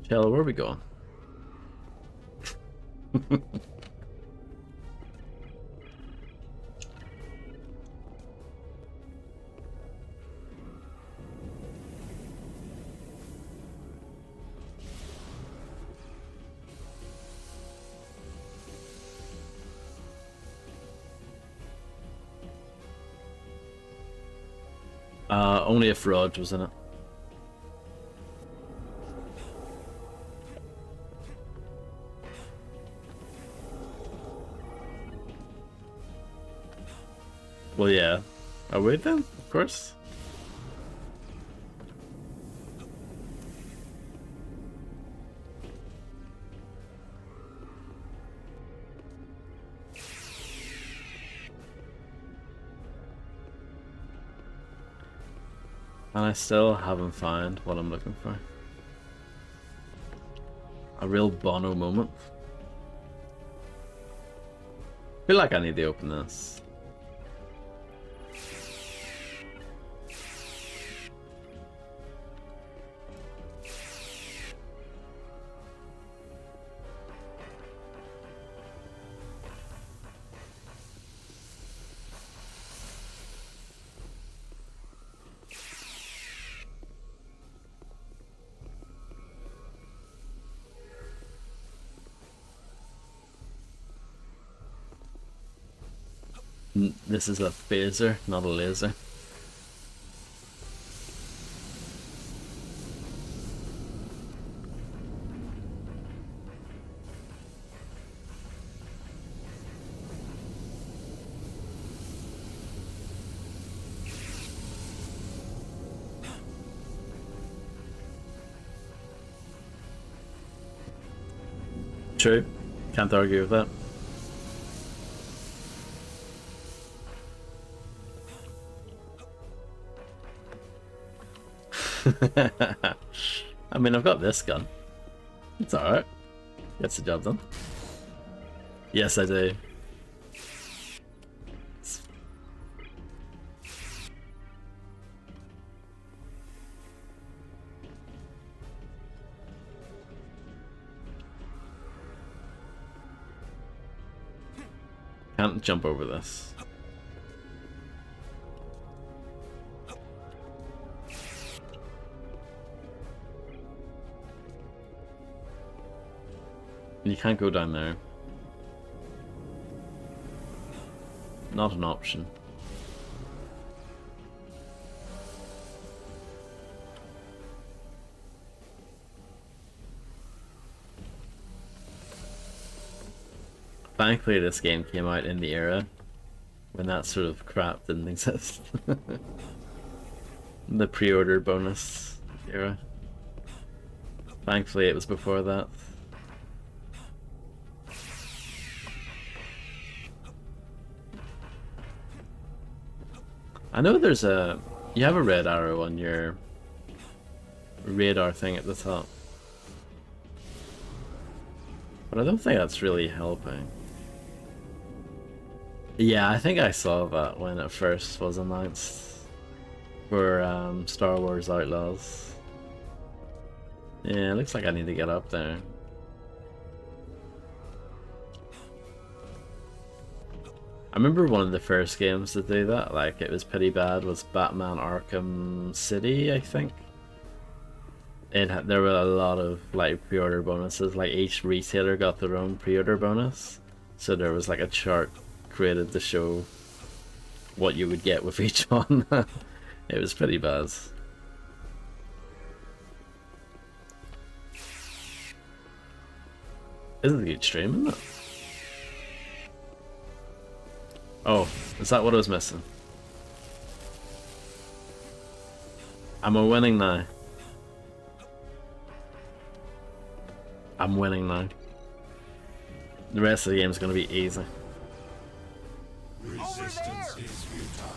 Speaker 1: Shell, where are we going? Only if Rod was in it. Well, yeah. Oh, wait then? Of course. And I still haven't found what I'm looking for. A real Bono moment. I feel like I need to open this. This is a phaser, not a laser. True. Can't argue with that. I mean, I've got this gun. It's alright. Gets the job done. Yes, I do. Can't jump over this. You can't go down there. Not an option. Thankfully, this game came out in the era when that sort of crap didn't exist. The pre-order bonus era. Thankfully, it was before that. I know there's a... You have a red arrow on your radar thing at the top. But I don't think that's really helping. Yeah, I think I saw that when it first was announced for Star Wars Outlaws. Yeah, it looks like I need to get up there. I remember one of the first games to do that, like it was pretty bad, was Batman Arkham City, I think. There were a lot of like pre-order bonuses, like each retailer got their own pre-order bonus. So there was like a chart created to show what you would get with each one. It was pretty bad. Isn't it good streaming that? Oh, is that what I was missing? Am I winning now? I'm winning now. The rest of the game is going to be easy.
Speaker 8: Resistance is futile.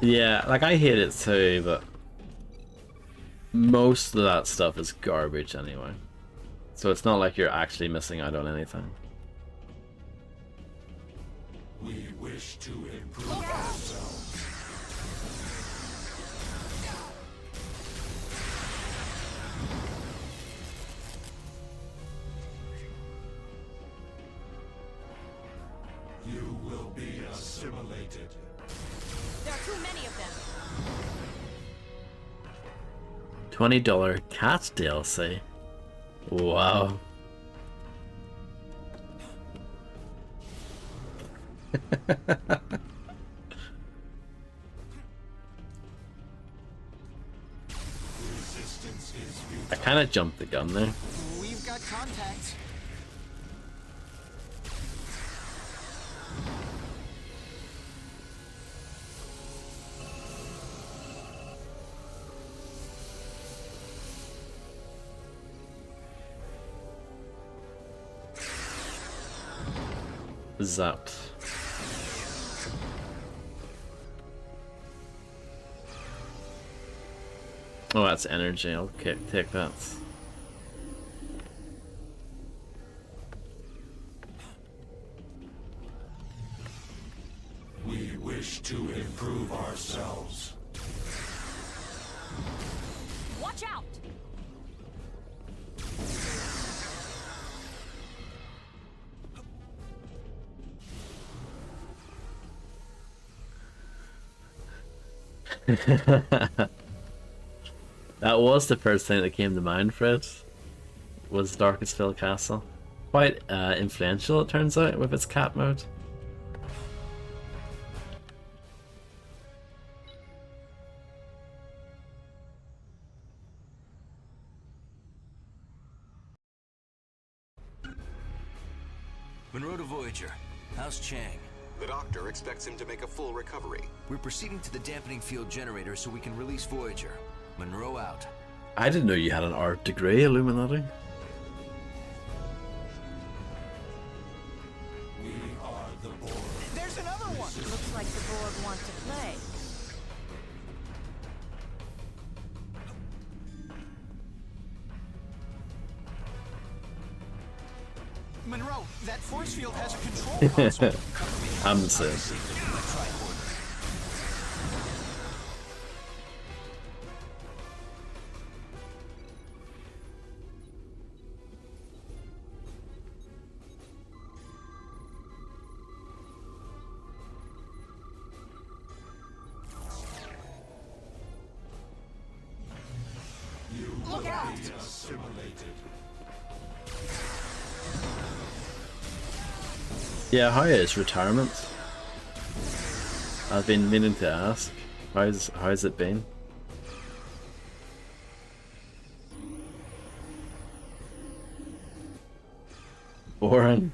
Speaker 1: Yeah, like I hate it too, but most of that stuff is garbage anyway. So it's not like you're actually missing out on anything.
Speaker 8: We wish to improve ourselves. You will be assimilated.
Speaker 7: There are too many of them.
Speaker 1: $20 Cats DLC. Wow.
Speaker 8: Resistance is futile.
Speaker 1: I kind of jumped the gun there.
Speaker 6: We've got contacts.
Speaker 1: Zapped. Oh, that's energy. I'll take that.
Speaker 8: We wish to improve ourselves.
Speaker 7: Watch out!
Speaker 1: That was the first thing that came to mind, Fred. Was Darkestfell Castle. Quite influential, it turns out, with its cat mode.
Speaker 4: Monroe to Voyager. How's Chang?
Speaker 3: The doctor expects him to make a full recovery.
Speaker 4: We're proceeding to the dampening field generator so we can release Voyager. Monroe out.
Speaker 1: I didn't know you had an art degree, Illuminati.
Speaker 8: We are the Borg.
Speaker 6: There's another one.
Speaker 7: Looks like the Borg want to play.
Speaker 6: Monroe, that force field has a control console. Cover me.
Speaker 1: I'm the same.
Speaker 4: My tricorder.
Speaker 6: Look out!
Speaker 8: Be assimilated.
Speaker 1: Yeah, how is retirement? I've been meaning to ask. How's it been? Boring.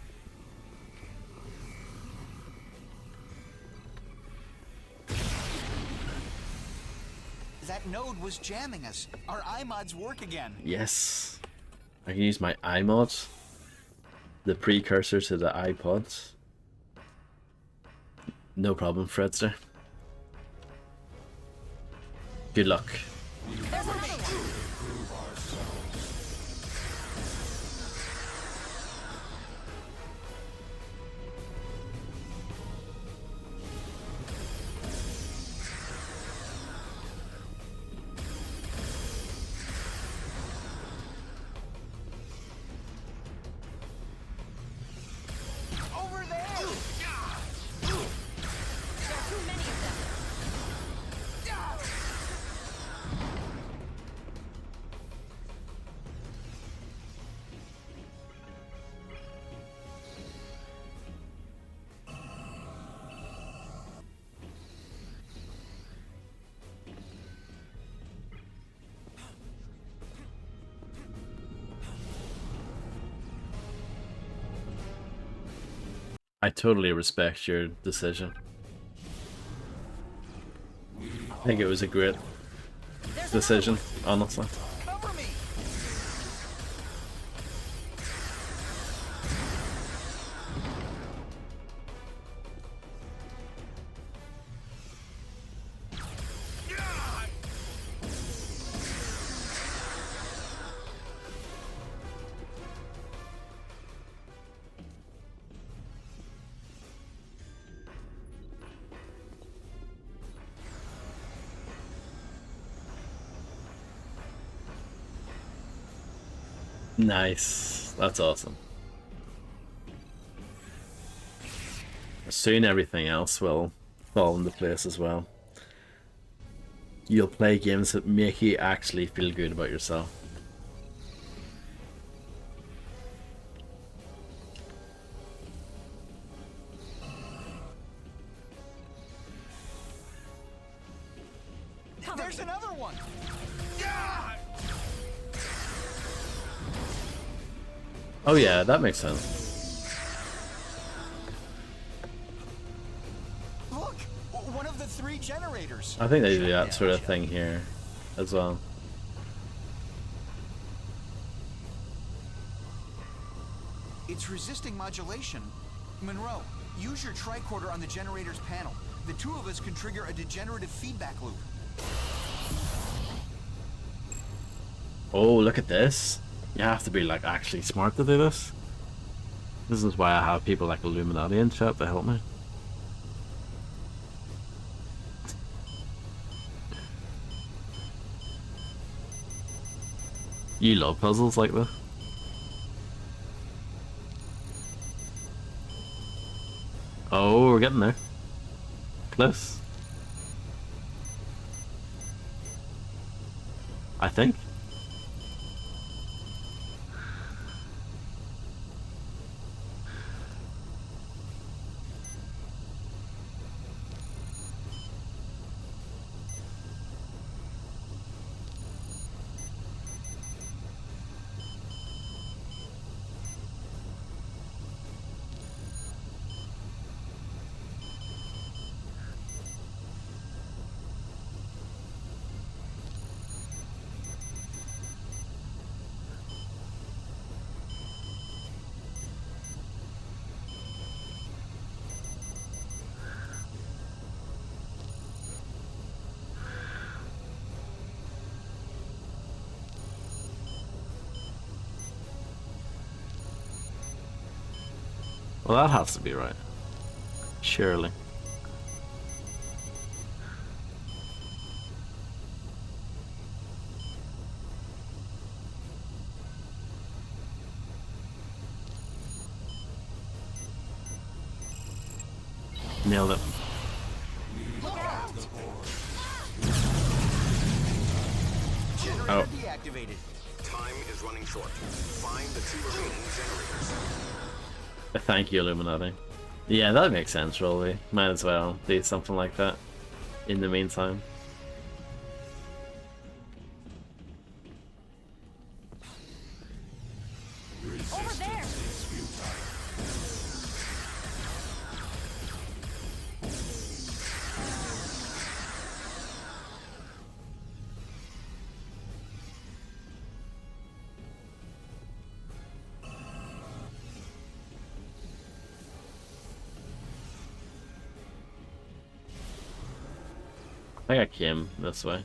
Speaker 6: That node was jamming us. Our iMods work again.
Speaker 1: Yes. I can use my iMods. The precursor to the iPods. No problem, Fredster. Good luck.
Speaker 6: Over there!
Speaker 7: There are too many of them.
Speaker 1: I totally respect your decision. I think it was a great decision, honestly.
Speaker 6: Cover me!
Speaker 1: Nice. That's awesome. Soon everything else will fall into place as well. You'll play games that make you actually feel good about yourself.
Speaker 6: There's another one!
Speaker 1: Oh yeah, that makes sense.
Speaker 6: Look! One of the 3 generators.
Speaker 1: I think they do that sort of thing here as well.
Speaker 6: It's resisting modulation. Monroe, use your tricorder on the generator's panel. The 2 of us can trigger a degenerative feedback loop.
Speaker 1: Oh, look at this. You have to be like actually smart to do this. This is why I have people like Illuminati and shit to help me. You love puzzles like this. Oh, we're getting there. Close. I think. Well, that has to be right. Surely. Nailed it.
Speaker 6: Generator deactivated.
Speaker 3: Time is running short. Find the 2 remaining generators.
Speaker 1: Thank you, Illuminati. Yeah, that makes sense, really. Might as well do something like that in the meantime.
Speaker 7: Over there!
Speaker 1: I got Kim this way.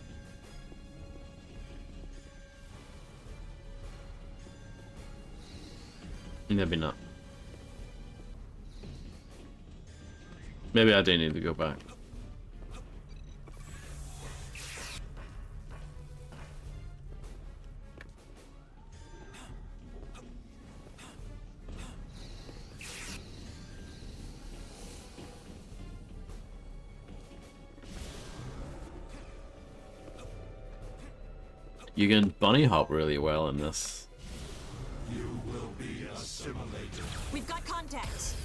Speaker 1: Maybe not. Maybe I do need to go back. You can bunny hop really well in this.
Speaker 8: You will be assimilated.
Speaker 7: We've got contacts!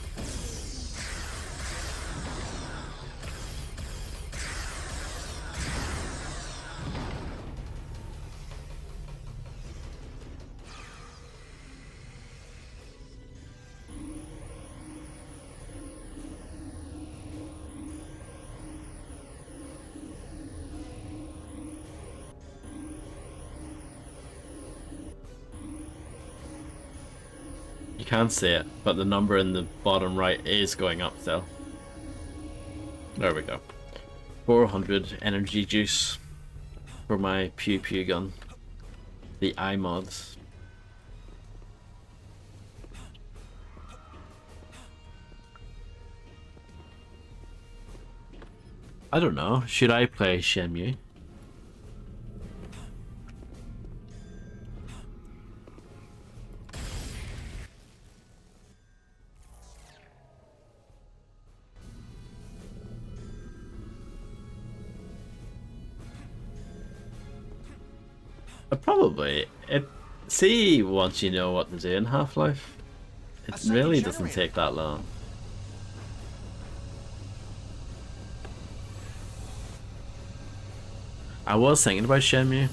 Speaker 1: You can't see it, but the number in the bottom right is going up still. There we go. 400 energy juice for my pew pew gun. The iMods. I don't know. Should I play Shenmue? Probably. See, once you know what to do in Half-Life, it really doesn't take that long. I was thinking about Shenmue.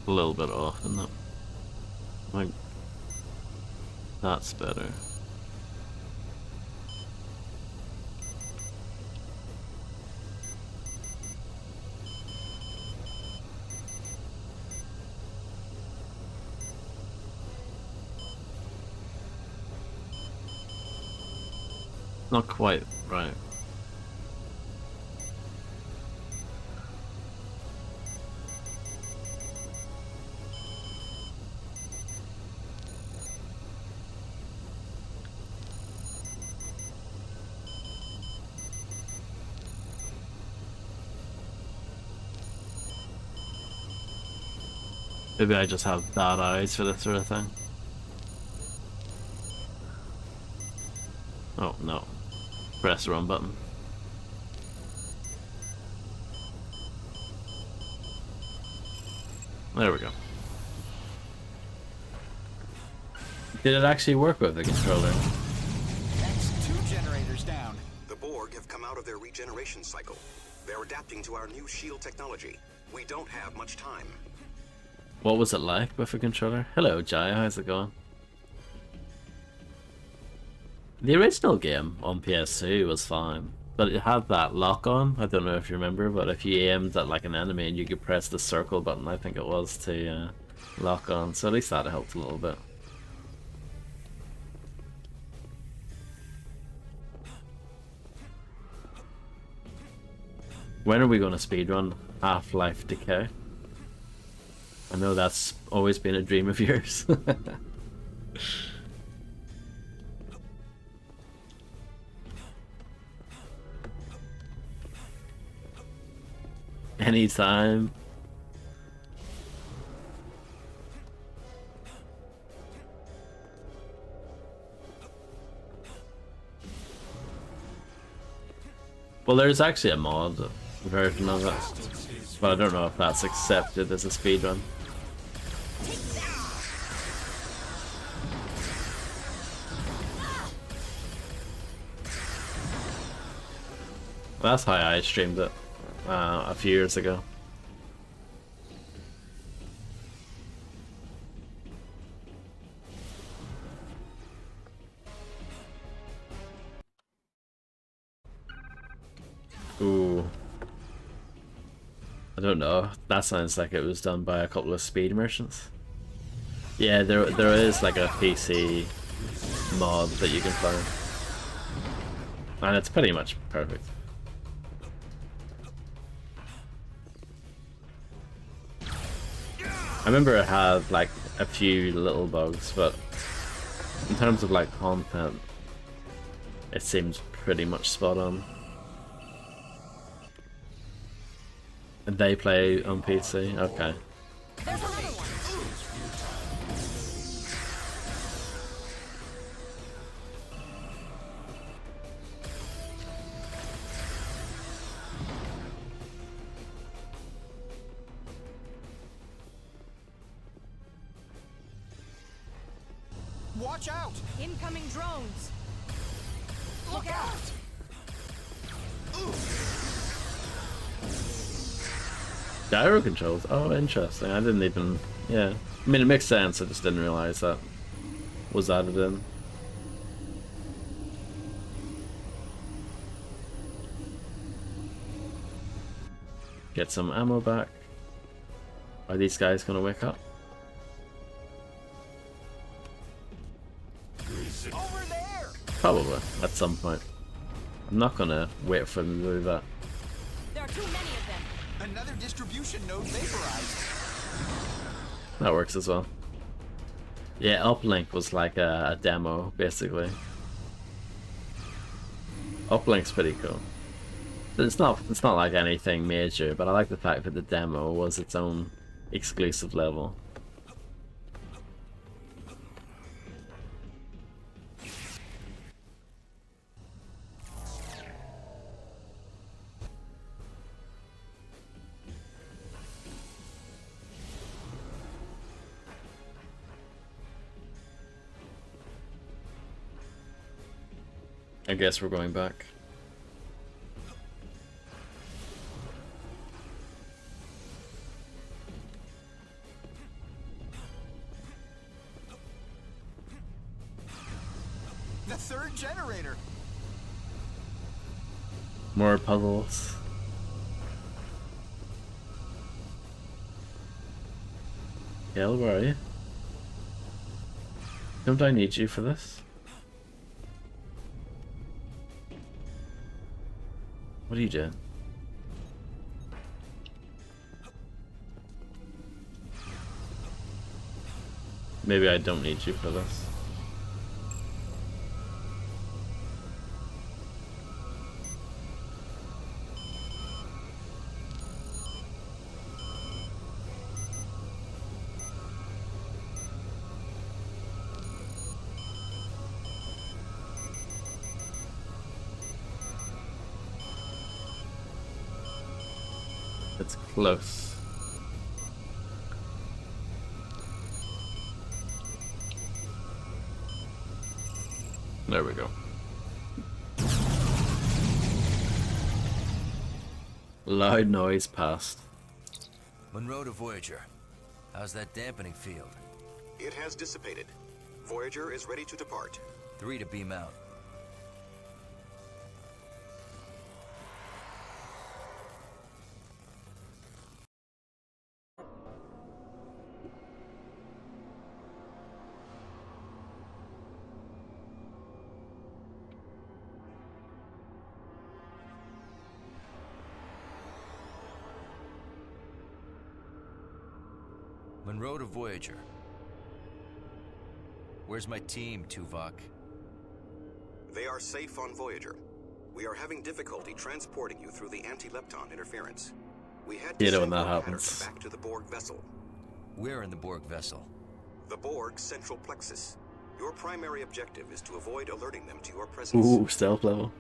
Speaker 1: A little bit off, isn't it? Like, that's better. Not quite right. Maybe I just have bad eyes for this sort of thing. Oh no. Press the wrong button. There we go. Did it actually work with the controller?
Speaker 6: That's 2 generators down.
Speaker 3: The Borg have come out of their regeneration cycle. They're adapting to our new shield technology. We don't have much time.
Speaker 1: What was it like with a controller? Hello, Jaya, how's it going? The original game on PS2 was fine, but it had that lock-on. I don't know if you remember, but if you aimed at like an enemy and you could press the circle button, I think it was, to lock on. So at least that helped a little bit. When are we going to speedrun Half-Life Decay? I know that's always been a dream of yours. Anytime. Well, there's actually a mod version of it, but I don't know if that's accepted as a speedrun. That's how I streamed it a few years ago. Ooh. I don't know. That sounds like it was done by a couple of speed merchants. Yeah, there is like a PC mod that you can play. And it's pretty much perfect. I remember it had like a few little bugs, but in terms of like content, it seems pretty much spot on. And they play on PC? Okay.
Speaker 7: There's another one.
Speaker 6: Watch out!
Speaker 7: Incoming drones. Look out!
Speaker 1: Gyro controls? Oh, interesting. I didn't even... Yeah. I mean, it makes sense, I just didn't realize that was added in. Get some ammo back. Are these guys gonna wake up?
Speaker 6: Over there!
Speaker 1: Probably, at some point. I'm not gonna wait for them to do that.
Speaker 7: There are too many of them.
Speaker 6: Another distribution node vaporized.
Speaker 1: That works as well. Yeah, Uplink was like a demo, basically. Uplink's pretty cool. It's not like anything major, but I like the fact that the demo was its own exclusive level. I guess we're going back.
Speaker 6: The third generator.
Speaker 1: More puzzles. Hell, where are you? Don't I need you for this? What are you doing? Maybe I don't need you for this. It's close. There we go. Loud noise passed.
Speaker 4: Monroe to Voyager. How's that dampening field?
Speaker 3: It has dissipated. Voyager is ready to depart.
Speaker 4: 3 to beam out. Monroe to Voyager. Where's my team, Tuvok?
Speaker 3: They are safe on Voyager. We are having difficulty transporting you through the anti-lepton interference. We had to
Speaker 1: You know when
Speaker 3: send
Speaker 1: that
Speaker 3: your
Speaker 1: happens.
Speaker 3: pattern back to the Borg vessel.
Speaker 4: Where in the Borg vessel?
Speaker 3: The Borg's central plexus. Your primary objective is to avoid alerting them to your presence.
Speaker 1: Ooh, stealth level.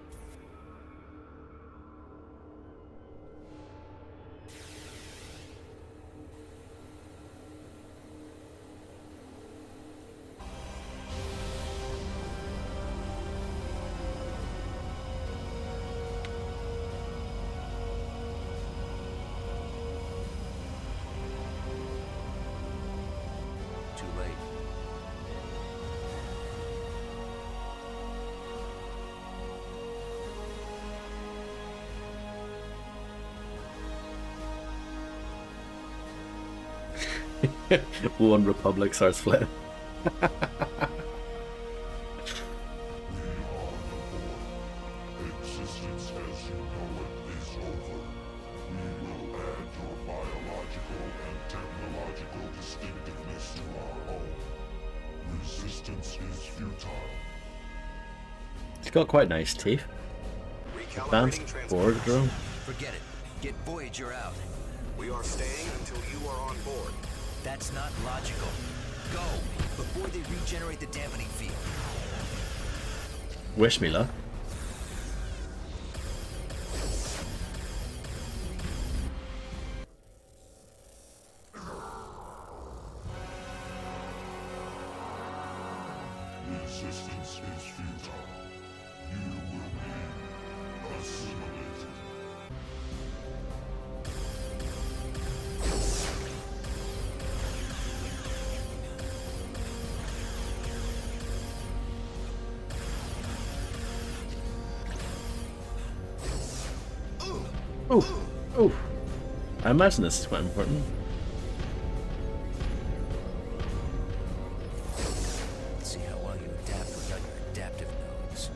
Speaker 1: One Republic starts flipping.
Speaker 8: Existence as you know it is over. We will add your biological and technological distinctiveness to our own. Resistance is futile.
Speaker 1: It's got quite nice teeth. Advanced board drone.
Speaker 4: Forget it. Get Voyager out.
Speaker 3: We are staying until you are on board.
Speaker 4: That's not logical. Go, before they regenerate the dampening field.
Speaker 1: Wish me luck.
Speaker 8: Resistance is futile. You will be assimilated.
Speaker 1: Ooh, ooh. I imagine this is quite important.
Speaker 4: Let's see how well you adapt without your adaptive nodes.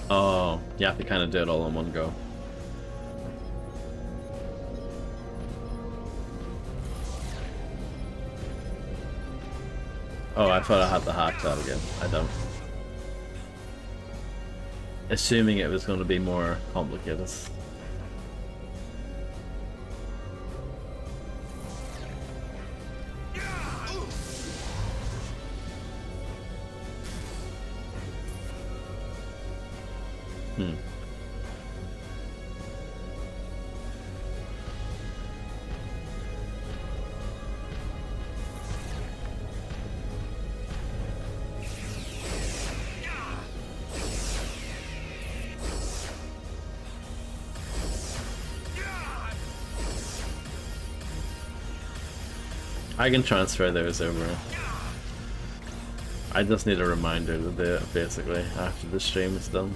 Speaker 1: Oh, you have to kind of do it all in one go. Oh, I thought I had to hack that again. I don't. Assuming it was going to be more complicated. Hmm. I can transfer those over. I just need a reminder to do it, basically, after the stream is done.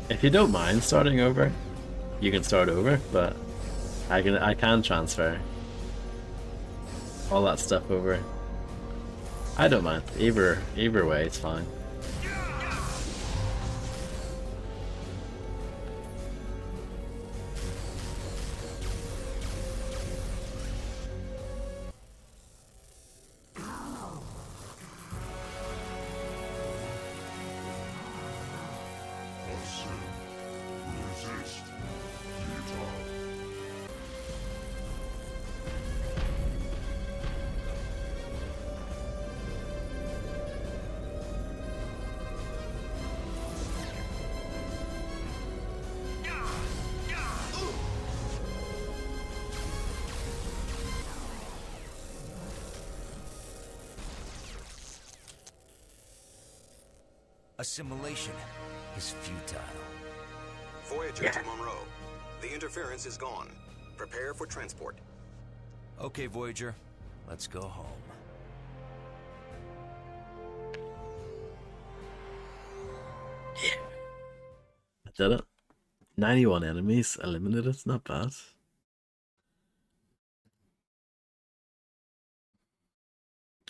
Speaker 1: If you don't mind starting over, you can start over, but I can transfer all that stuff over. I don't mind. Either way, it's fine.
Speaker 4: Assimilation is futile.
Speaker 3: Voyager to Monroe. The interference is gone. Prepare for transport.
Speaker 4: Okay, Voyager, let's go home.
Speaker 1: I did it. 91 enemies eliminated, not bad.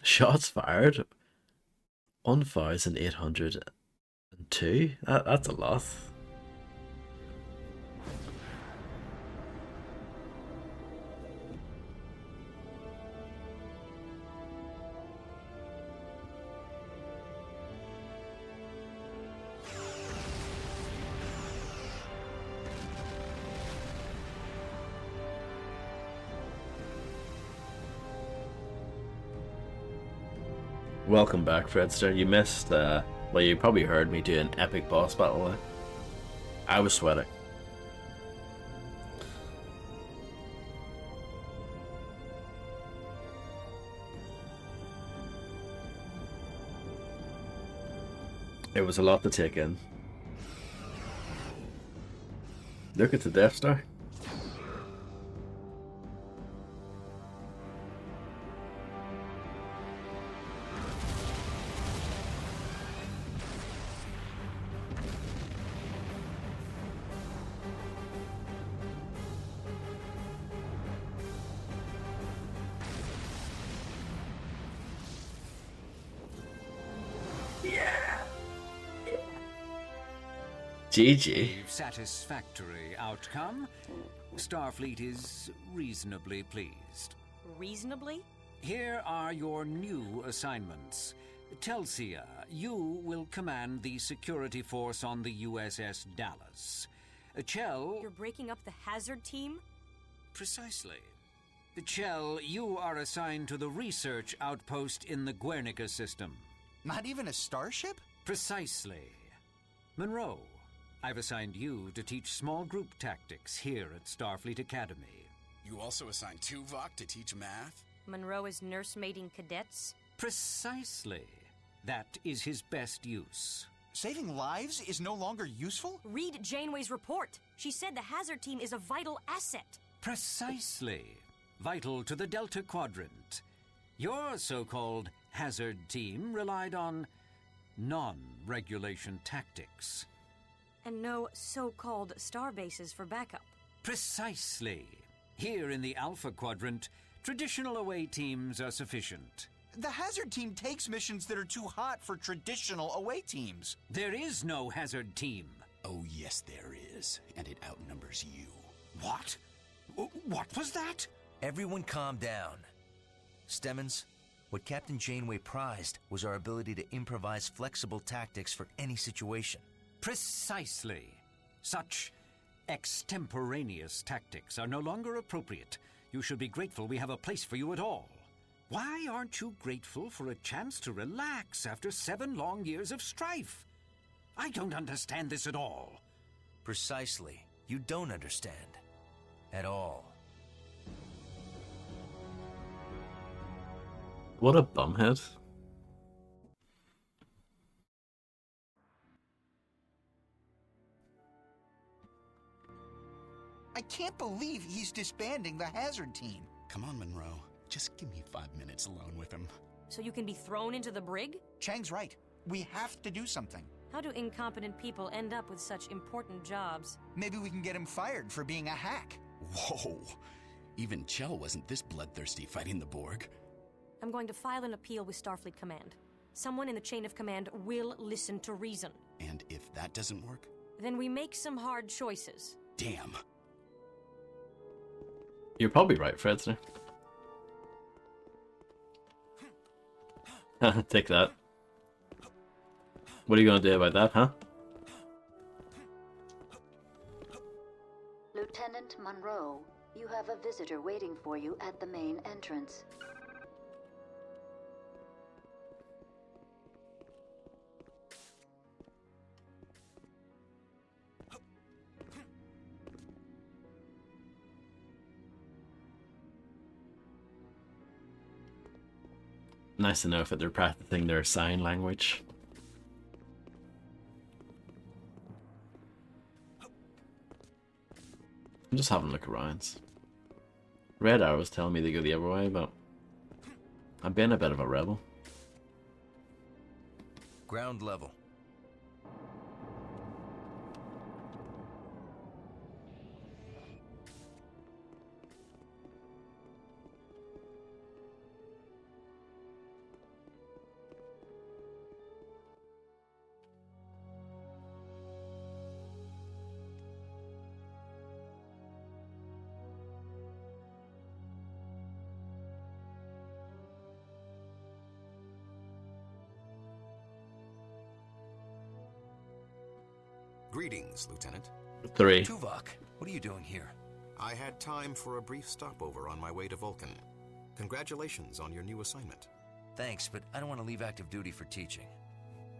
Speaker 1: Shots fired. 1,802? That's a lot. Welcome back, Fredster. You missed, well, you probably heard me do an epic boss battle there. I was sweating. It was a lot to take in. Look at the Death Star. GG.
Speaker 9: Satisfactory outcome. Starfleet is reasonably pleased.
Speaker 7: Reasonably?
Speaker 9: Here are your new assignments. Telsia, you will command the security force on the USS Dallas. Chell...
Speaker 7: You're breaking up the Hazard team?
Speaker 9: Precisely. Chell, you are assigned to the research outpost in the Guernica system.
Speaker 6: Not even a starship?
Speaker 9: Precisely. Monroe, I've assigned you to teach small group tactics here at Starfleet Academy.
Speaker 10: You also assigned Tuvok to teach math?
Speaker 7: Monroe is nursemaiding cadets?
Speaker 9: Precisely. That is his best use.
Speaker 6: Saving lives is no longer useful?
Speaker 7: Read Janeway's report. She said the Hazard team is a vital asset.
Speaker 9: Precisely. Vital to the Delta Quadrant. Your so-called Hazard team relied on non-regulation tactics.
Speaker 7: And no so-called star bases for backup.
Speaker 9: Precisely. Here in the Alpha Quadrant, traditional away teams are sufficient.
Speaker 6: The Hazard team takes missions that are too hot for traditional away teams.
Speaker 9: There is no Hazard team.
Speaker 10: Oh, yes, there is. And it outnumbers you.
Speaker 9: What? What was that?
Speaker 4: Everyone calm down. Stemmons, what Captain Janeway prized was our ability to improvise flexible tactics for any situation.
Speaker 9: Precisely. Such extemporaneous tactics are no longer appropriate. You should be grateful we have a place for you at all. Why aren't you grateful for a chance to relax after 7 long years of strife? I don't understand this at all.
Speaker 4: Precisely. You don't understand. At all.
Speaker 1: What a bumhead.
Speaker 6: I can't believe he's disbanding the Hazard team.
Speaker 10: Come on, Monroe. Just give me 5 minutes alone with him.
Speaker 7: So you can be thrown into the brig?
Speaker 6: Chang's right. We have to do something.
Speaker 7: How do incompetent people end up with such important jobs?
Speaker 6: Maybe we can get him fired for being a hack.
Speaker 10: Whoa. Even Chell wasn't this bloodthirsty fighting the Borg.
Speaker 7: I'm going to file an appeal with Starfleet Command. Someone in the chain of command will listen to reason.
Speaker 10: And if that doesn't work?
Speaker 7: Then we make some hard choices.
Speaker 10: Damn.
Speaker 1: You're probably right, Fredster. Take that. What are you going to do about that, huh?
Speaker 5: Lieutenant Monroe, you have a visitor waiting for you at the main entrance.
Speaker 1: Nice to know that they're practicing their sign language. I'm just having a look around. Red Arrow's telling me to go the other way, but I've been a bit of a rebel.
Speaker 4: Ground level.
Speaker 3: Greetings, Lieutenant.
Speaker 1: 3.
Speaker 4: Tuvok, what are you doing here?
Speaker 3: I had time for a brief stopover on my way to Vulcan. Congratulations on your new assignment.
Speaker 4: Thanks, but I don't want to leave active duty for teaching.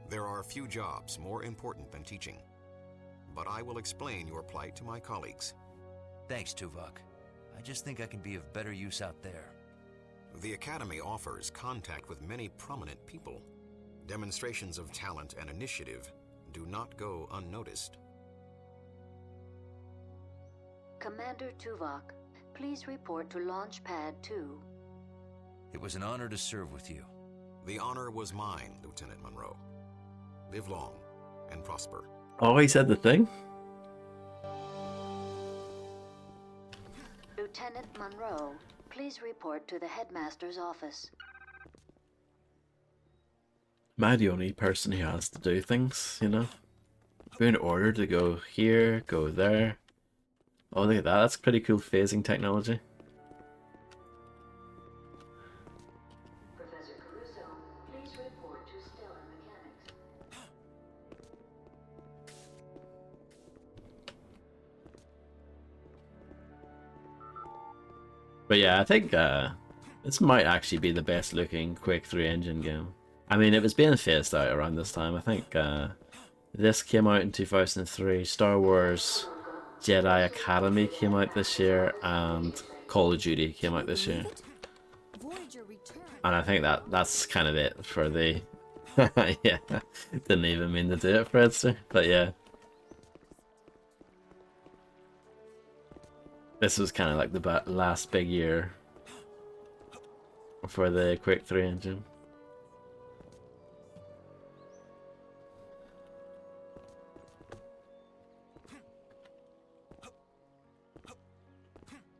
Speaker 3: There are few jobs more important than teaching. But I will explain your plight to my colleagues.
Speaker 4: Thanks, Tuvok. I just think I can be of better use out there.
Speaker 3: The Academy offers contact with many prominent people. Demonstrations of talent and initiative do not go unnoticed.
Speaker 5: Commander Tuvok, please report to Launch Pad 2.
Speaker 4: It was an honor to serve with you.
Speaker 3: The honor was mine, Lieutenant Monroe. Live long and prosper.
Speaker 1: Oh, he said the thing?
Speaker 5: Lieutenant Monroe, please report to the headmaster's office.
Speaker 1: Am I the only person who has to do things, you know? Being ordered to go here, go there. Oh, look at that. That's pretty cool phasing technology.
Speaker 5: Professor Caruso, please report to Stellar Mechanics.
Speaker 1: But yeah, I think this might actually be the best looking Quake 3 engine game. I mean, it was being phased out around this time. I think this came out in 2003. Star Wars Jedi Academy came out this year, and Call of Duty came out this year. And I think that's kind of it for the... yeah, didn't even mean to do it, Fredster, but yeah. This was kind of like the last big year for the Quake 3 engine.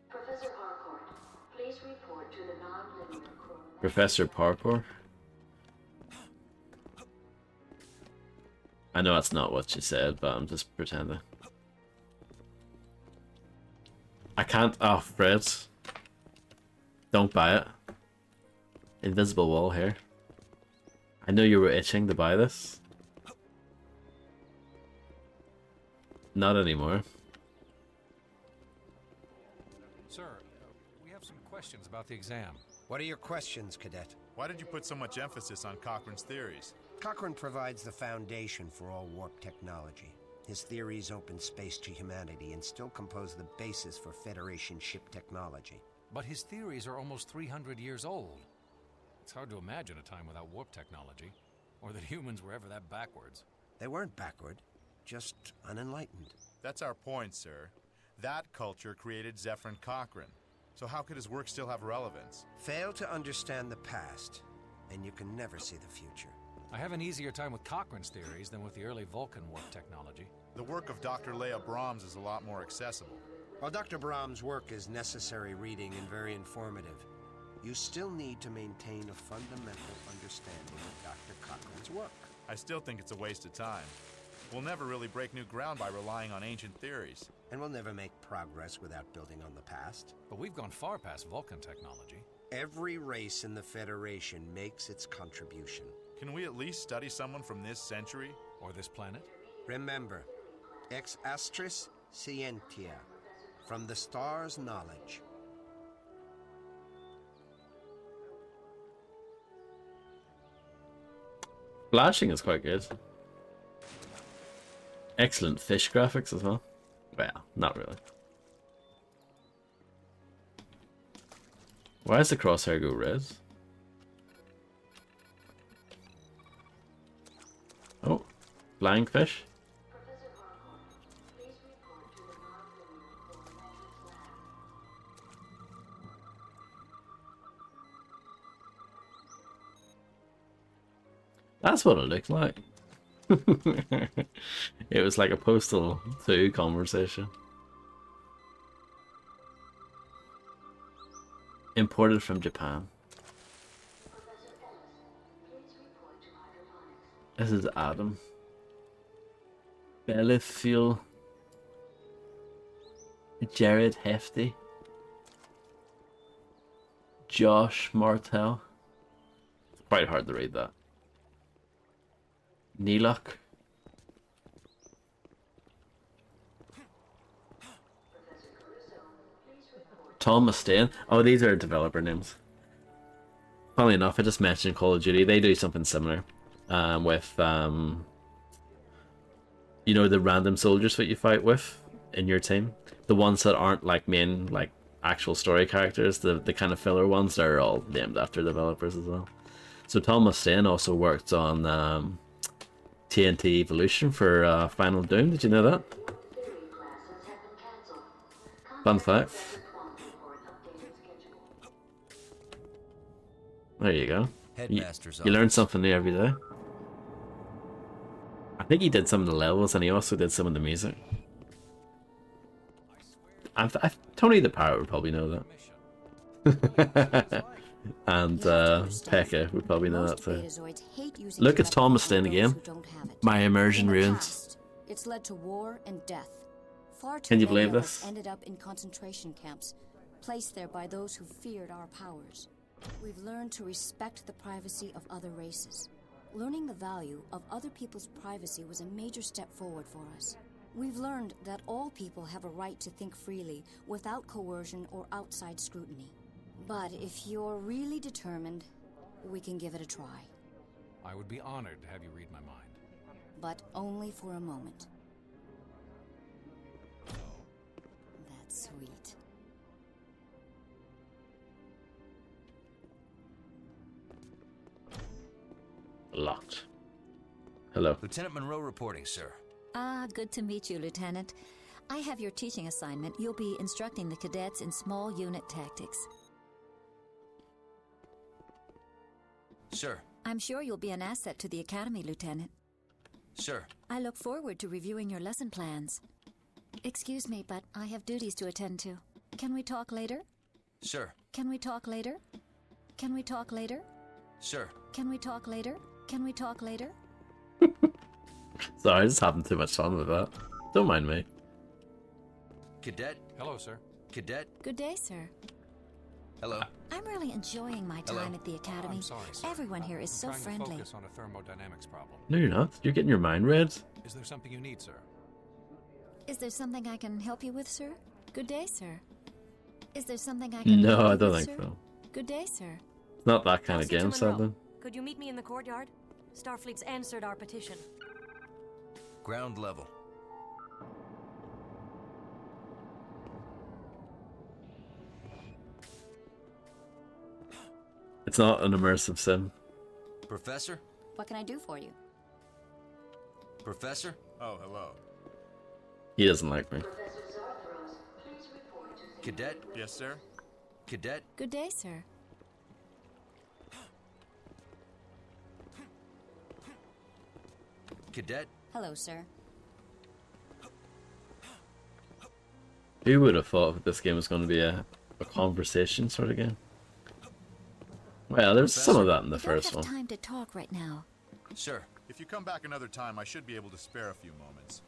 Speaker 5: Professor Harcourt, please report to the non-linear chronometric.
Speaker 1: Professor Parkour? I know that's not what she said, but I'm just pretending. I can't. Oh, Fred. Don't buy it. Invisible wall here. I know you were itching to buy this. Not anymore.
Speaker 11: Sir, we have some questions about the exam.
Speaker 12: What are your questions, Cadet?
Speaker 13: Why did you put so much emphasis on Cochrane's theories?
Speaker 12: Cochrane provides the foundation for all warp technology. His theories open space to humanity and still compose the basis for Federation ship technology.
Speaker 11: But his theories are almost 300 years old. It's hard to imagine a time without warp technology, or that humans were ever that backwards.
Speaker 12: They weren't backward, just unenlightened.
Speaker 13: That's our point, sir. That culture created Zefram Cochrane. So how could his work still have relevance?
Speaker 12: Fail to understand the past, and you can never see the future.
Speaker 11: I have an easier time with Cochrane's theories than with the early Vulcan warp technology.
Speaker 13: The work of Dr. Leia Brahms is a lot more accessible.
Speaker 12: While Dr. Brahms' work is necessary reading and very informative, you still need to maintain a fundamental understanding of Dr. Cochrane's work.
Speaker 13: I still think it's a waste of time. We'll never really break new ground by relying on ancient theories.
Speaker 12: And we'll never make progress without building on the past.
Speaker 11: But we've gone far past Vulcan technology.
Speaker 12: Every race in the Federation makes its contribution.
Speaker 13: Can we at least study someone from this century?
Speaker 11: Or this planet?
Speaker 12: Remember, ex astris scientia, from the stars' knowledge.
Speaker 1: Flashing is quite good. Excellent fish graphics as well. Well, not really. Why does the crosshair go red? Oh, flying fish. That's what it looked like. It was like a Postal 2 conversation. Imported from Japan. This is Adam. Bellefield. Jared Hefty. Josh Martel. It's quite hard to read that. Neelok. Tom Mustaine. Oh, these are developer names. Funnily enough, I just mentioned Call of Duty. They do something similar with, you know, the random soldiers that you fight with in your team. The ones that aren't like main, like actual story characters, the kind of filler ones, they're all named after developers as well. So Tom Mustaine also worked on TNT Evolution for Final Doom. Did you know that? Fun fact. There you go. You learn something new every day. I think he did some of the levels and he also did some of the music. Tony the Pirate would probably know that. And Pekka would probably know that too. Look, it's Tom Mustaine again. My immersion ruins.
Speaker 14: It's led to war and death. Far too
Speaker 1: Can you
Speaker 14: many
Speaker 1: believe
Speaker 14: of us
Speaker 1: this?
Speaker 14: ended up in concentration camps, placed there by those who feared our powers. We've learned to respect the privacy of other races. Learning the value of other people's privacy was a major step forward for us. We've learned that all people have a right to think freely without coercion or outside scrutiny. But if you're really determined, we can give it a try.
Speaker 11: I would be honored to have you read my mind.
Speaker 14: But only for a moment. That's sweet.
Speaker 1: Locked. Hello.
Speaker 4: Lieutenant Monroe reporting, sir.
Speaker 15: Ah, good to meet you, Lieutenant. I have your teaching assignment. You'll be instructing the cadets in small unit tactics.
Speaker 4: Sir.
Speaker 15: I'm sure you'll be an asset to the Academy, Lieutenant.
Speaker 4: Sir.
Speaker 15: I look forward to reviewing your lesson plans. Excuse me, but I have duties to attend to. Can we talk later?
Speaker 4: Sir.
Speaker 15: Can we talk later? Can we talk later?
Speaker 4: Sir.
Speaker 15: Can we talk later? Can we talk later?
Speaker 1: Sorry, I just having too much fun with that. Don't mind me.
Speaker 4: Cadet.
Speaker 11: Hello, sir.
Speaker 4: Cadet.
Speaker 15: Good day, sir.
Speaker 4: Hello.
Speaker 15: I'm really enjoying my time at the Academy.
Speaker 11: I'm sorry, sir.
Speaker 15: Everyone here is so
Speaker 11: I'm trying
Speaker 15: friendly.
Speaker 11: to focus on a thermodynamics problem.
Speaker 1: No, you're not. You're getting your mind read.
Speaker 11: Is there something you need, sir?
Speaker 15: Is there something I can help you with, sir? Good day, sir. Is there something I can
Speaker 1: No,
Speaker 15: help
Speaker 1: I
Speaker 15: you
Speaker 1: don't
Speaker 15: with,
Speaker 1: think
Speaker 15: sir?
Speaker 1: so.
Speaker 15: Good day, sir.
Speaker 1: It's not that kind of
Speaker 7: Elsie to
Speaker 1: game,
Speaker 7: Monroe.
Speaker 1: sadly.
Speaker 7: Could you meet me in the courtyard? Starfleet's answered our petition.
Speaker 4: Ground level.
Speaker 1: It's not an immersive sim.
Speaker 4: Professor?
Speaker 14: What can I do for you?
Speaker 4: Professor?
Speaker 13: Oh, hello.
Speaker 1: He doesn't like me.
Speaker 4: Cadet?
Speaker 13: Yes, sir?
Speaker 4: Cadet?
Speaker 15: Good day, sir.
Speaker 4: Cadet?
Speaker 14: Hello, sir.
Speaker 1: Who would have thought that this game was going to be a conversation sort of game? Well, there's some of that in the first one.
Speaker 15: Time to talk right now.
Speaker 4: Sir.
Speaker 13: If you come back another time, I should be able to spare a few moments.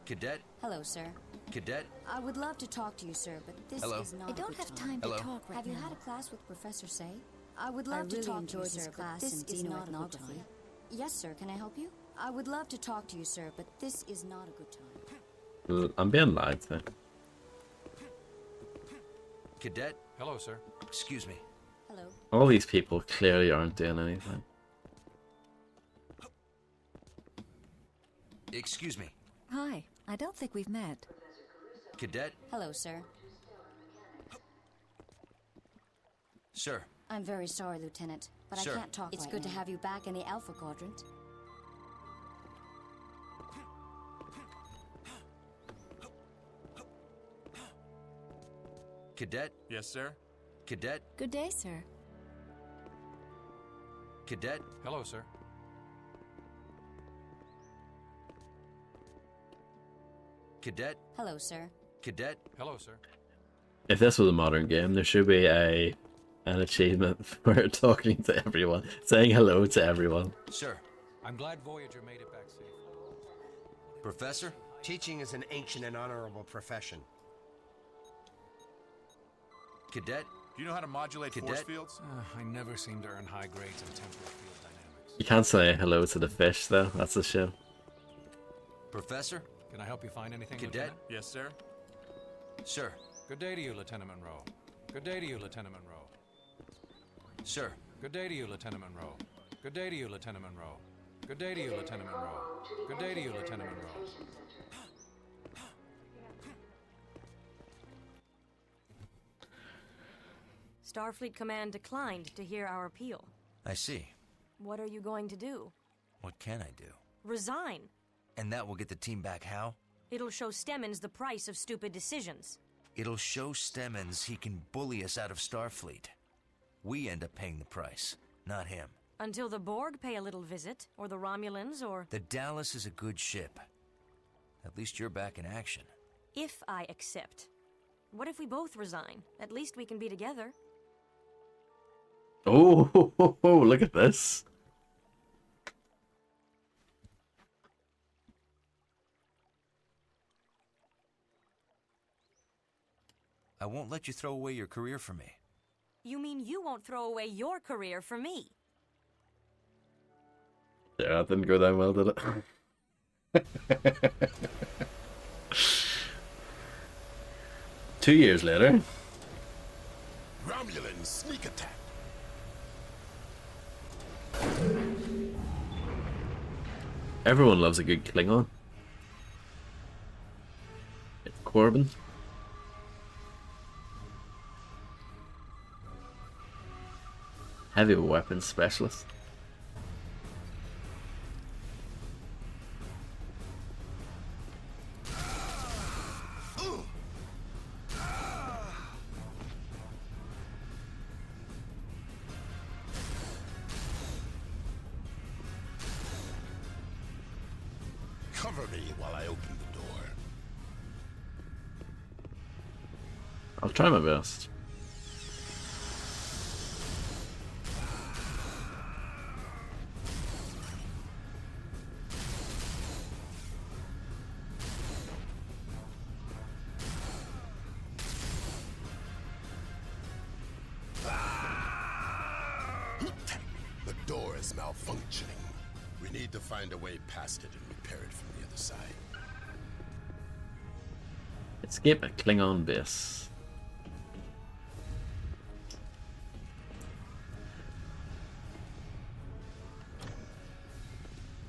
Speaker 4: Cadet?
Speaker 14: Hello, sir.
Speaker 4: Cadet?
Speaker 14: I would love to talk to you, sir, but this
Speaker 4: Hello?
Speaker 14: is not
Speaker 15: I don't
Speaker 14: a good
Speaker 15: have time
Speaker 4: Hello?
Speaker 15: to talk right
Speaker 14: Have
Speaker 15: now.
Speaker 14: you had a class with Professor Say? I would love to
Speaker 15: really
Speaker 14: talk to you,
Speaker 15: enjoyed his
Speaker 14: sir, but
Speaker 15: class
Speaker 14: this
Speaker 15: in
Speaker 14: is not a good
Speaker 15: xenoethnography.
Speaker 14: time. Yes, sir. Can I help you? I would love to talk to you, sir, but this is not a good time.
Speaker 1: I'm being lied to.
Speaker 4: Cadet?
Speaker 11: Hello, sir.
Speaker 4: Excuse me.
Speaker 14: Hello.
Speaker 1: All these people clearly aren't doing anything.
Speaker 4: Excuse me.
Speaker 15: Hi. I don't think we've met.
Speaker 4: Cadet?
Speaker 14: Hello, sir.
Speaker 4: Sir.
Speaker 14: I'm very sorry, Lieutenant, but
Speaker 4: Sir.
Speaker 14: I can't talk It's
Speaker 15: right
Speaker 14: good to
Speaker 15: now.
Speaker 14: have you back in the Alpha Quadrant.
Speaker 4: Cadet?
Speaker 13: Yes, sir?
Speaker 4: Cadet?
Speaker 15: Good day, sir.
Speaker 4: Cadet?
Speaker 11: Hello, sir.
Speaker 4: Cadet?
Speaker 14: Hello, sir.
Speaker 4: Cadet?
Speaker 11: Hello, sir.
Speaker 1: If this was a modern game, there should be an achievement for talking to everyone, saying hello to everyone.
Speaker 4: Sir.
Speaker 11: I'm glad Voyager made it back safe.
Speaker 4: Professor?
Speaker 12: Teaching is an ancient and honorable profession.
Speaker 4: Cadet?
Speaker 13: Do you know how to modulate force
Speaker 4: Cadet?
Speaker 13: fields?
Speaker 11: I never seem to earn high grades in temporal field dynamics.
Speaker 1: You can't say hello to the fish, though. That's a shame.
Speaker 4: Professor?
Speaker 11: Can I help you find anything,
Speaker 4: Cadet?
Speaker 11: Lieutenant?
Speaker 13: Yes, sir?
Speaker 4: Sir.
Speaker 11: Good day to you, Lieutenant Monroe. Good day to you, Lieutenant Monroe.
Speaker 4: Sir.
Speaker 11: Good day to you, Lieutenant Monroe. Good day to you, Lieutenant Monroe. Good day to you, Lieutenant Monroe. Good day to you, Lieutenant Monroe.
Speaker 7: Starfleet Command declined to hear our appeal.
Speaker 4: I see.
Speaker 7: What are you going to do?
Speaker 4: What can I do?
Speaker 7: Resign.
Speaker 4: And that will get the team back how?
Speaker 7: It'll show Stemmons the price of stupid decisions.
Speaker 4: It'll show Stemmons he can bully us out of Starfleet. We end up paying the price, not him.
Speaker 7: Until the Borg pay a little visit, or the Romulans, or...
Speaker 4: The Dallas is a good ship. At least you're back in action.
Speaker 7: If I accept. What if we both resign? At least we can be together.
Speaker 1: Oh, look at this.
Speaker 4: I won't let you throw away your career for me.
Speaker 7: You mean you won't throw away your career for me?
Speaker 1: Yeah, that didn't go down well, did it? 2 years later.
Speaker 8: Romulan sneak attack.
Speaker 1: Everyone loves a good Klingon. It's Corbin. Heavy weapons specialist.
Speaker 8: Cover me while I open the door.
Speaker 1: I'll try my best.
Speaker 8: The door is malfunctioning. We need to find a way past it and repair it from the other side.
Speaker 1: Escape a Klingon base.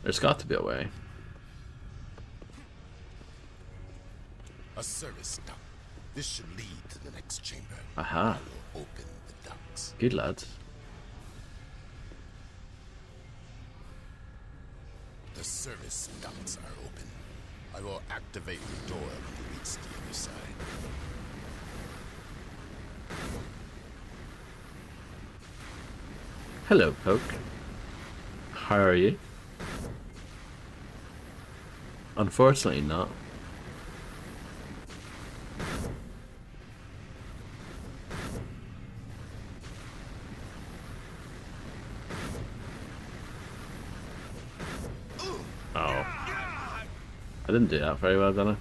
Speaker 1: There's got to be a way.
Speaker 8: A service duct. This should lead to the next chamber.
Speaker 1: Aha.
Speaker 8: I will open the ducts.
Speaker 1: Good lads.
Speaker 8: The service ducts are open. I will activate the door when it reaches the other side.
Speaker 1: Hello, Poke. How are you? Unfortunately not. Oh. I didn't do that very well, did I?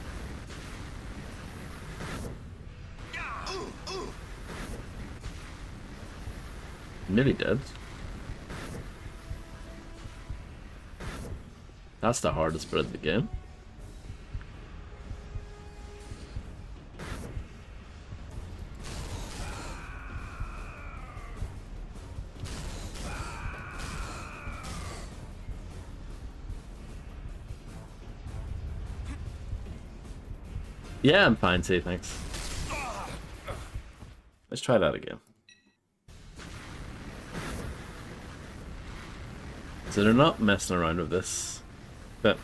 Speaker 1: Nearly dead. That's the hardest bit of the game. Yeah, I'm fine too, thanks. Let's try that again. So they're not messing around with this, but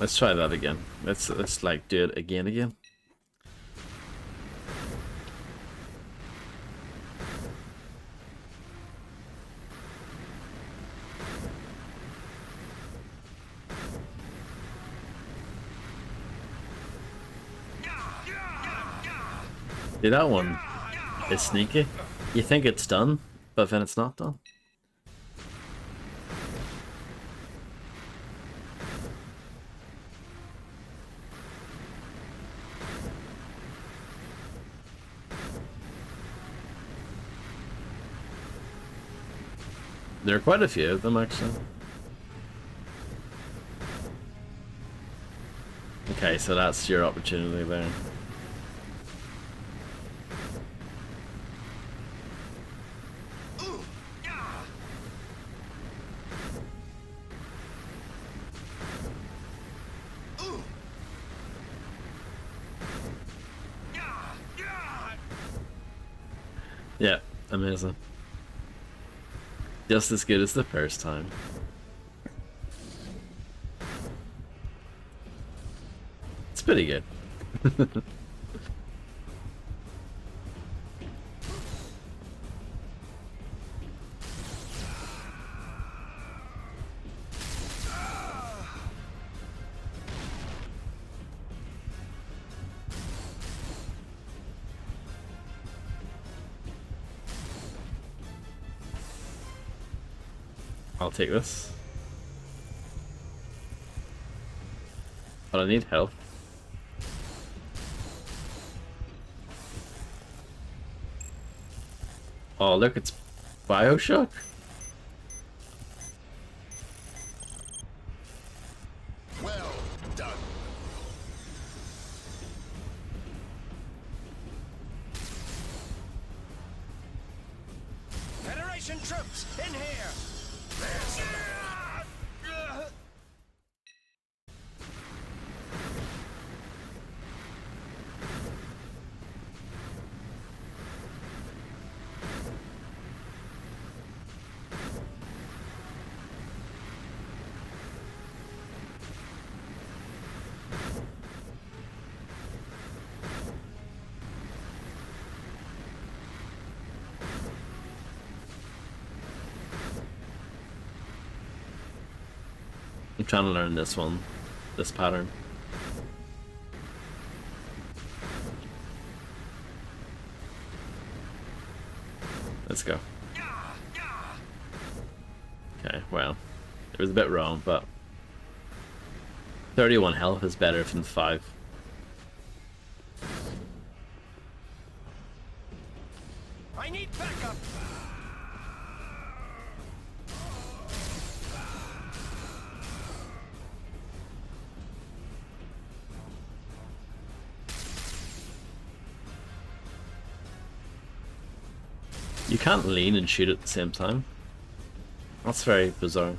Speaker 1: let's try that again. Let's like do it again. See, that one is sneaky. You think it's done, but then it's not done. There are quite a few of them, actually. Okay, so that's your opportunity there. Yeah, amazing. Just as good as the first time. It's pretty good. I'll take this. But I need help. Oh, look, it's BioShock.
Speaker 8: Well done.
Speaker 12: Federation troops, in here!
Speaker 1: I'm trying to learn this one, this pattern. Let's go. Okay, well, it was a bit wrong, but 31 health is better than 5.
Speaker 12: I need backup!
Speaker 1: You can't lean and shoot at the same time. That's very bizarre.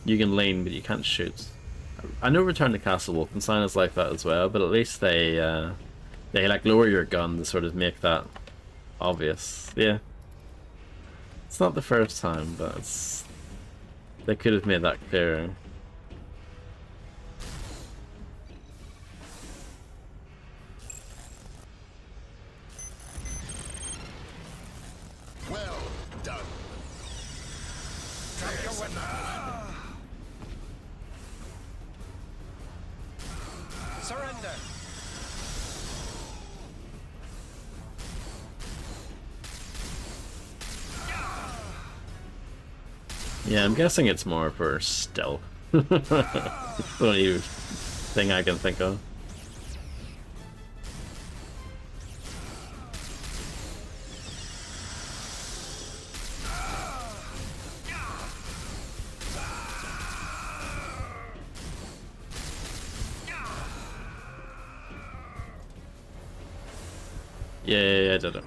Speaker 1: You can lean, but you can't shoot. I know Return to Castle Wolfenstein is like that as well, but at least they like lower your gun to sort of make that obvious. Yeah. It's not the first time, but they could have made that clearer.
Speaker 8: Well done.
Speaker 12: Drop your weapon. Surrender.
Speaker 1: Yeah, I'm guessing it's more for stealth. The only thing I can think of. Yeah, I did it.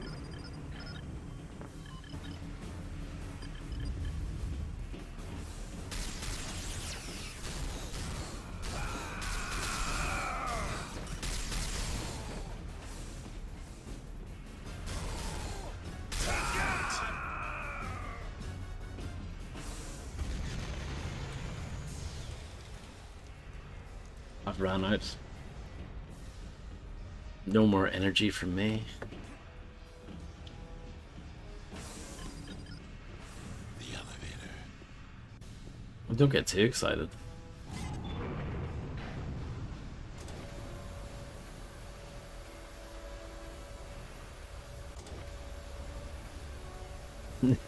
Speaker 1: I've run out. No more energy from me.
Speaker 8: The elevator.
Speaker 1: Don't get too excited.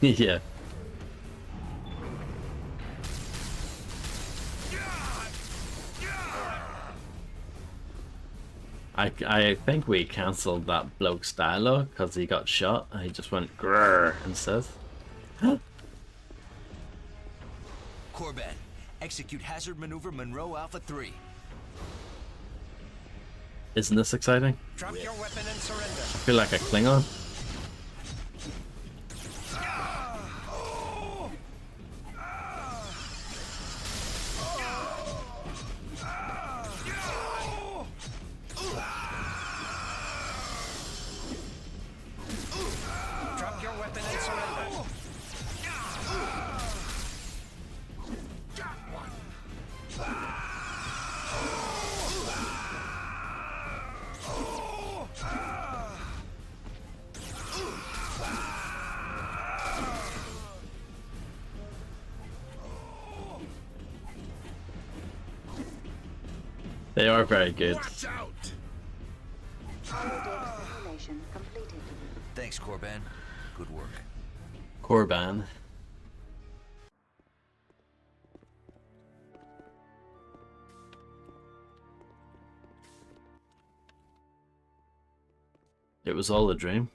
Speaker 1: Yeah. I think we cancelled that bloke's dialogue because he got shot and he just went grrr instead.
Speaker 4: Korben, execute hazard maneuver Monroe Alpha 3.
Speaker 1: Isn't this exciting?
Speaker 12: Drop your weapon and surrender.
Speaker 1: I feel like a Klingon.
Speaker 12: Drop your weapon and surrender.
Speaker 1: They are very good.
Speaker 5: Simulation completed.
Speaker 4: Thanks, Korban. Good work.
Speaker 1: Korban. It was all a dream.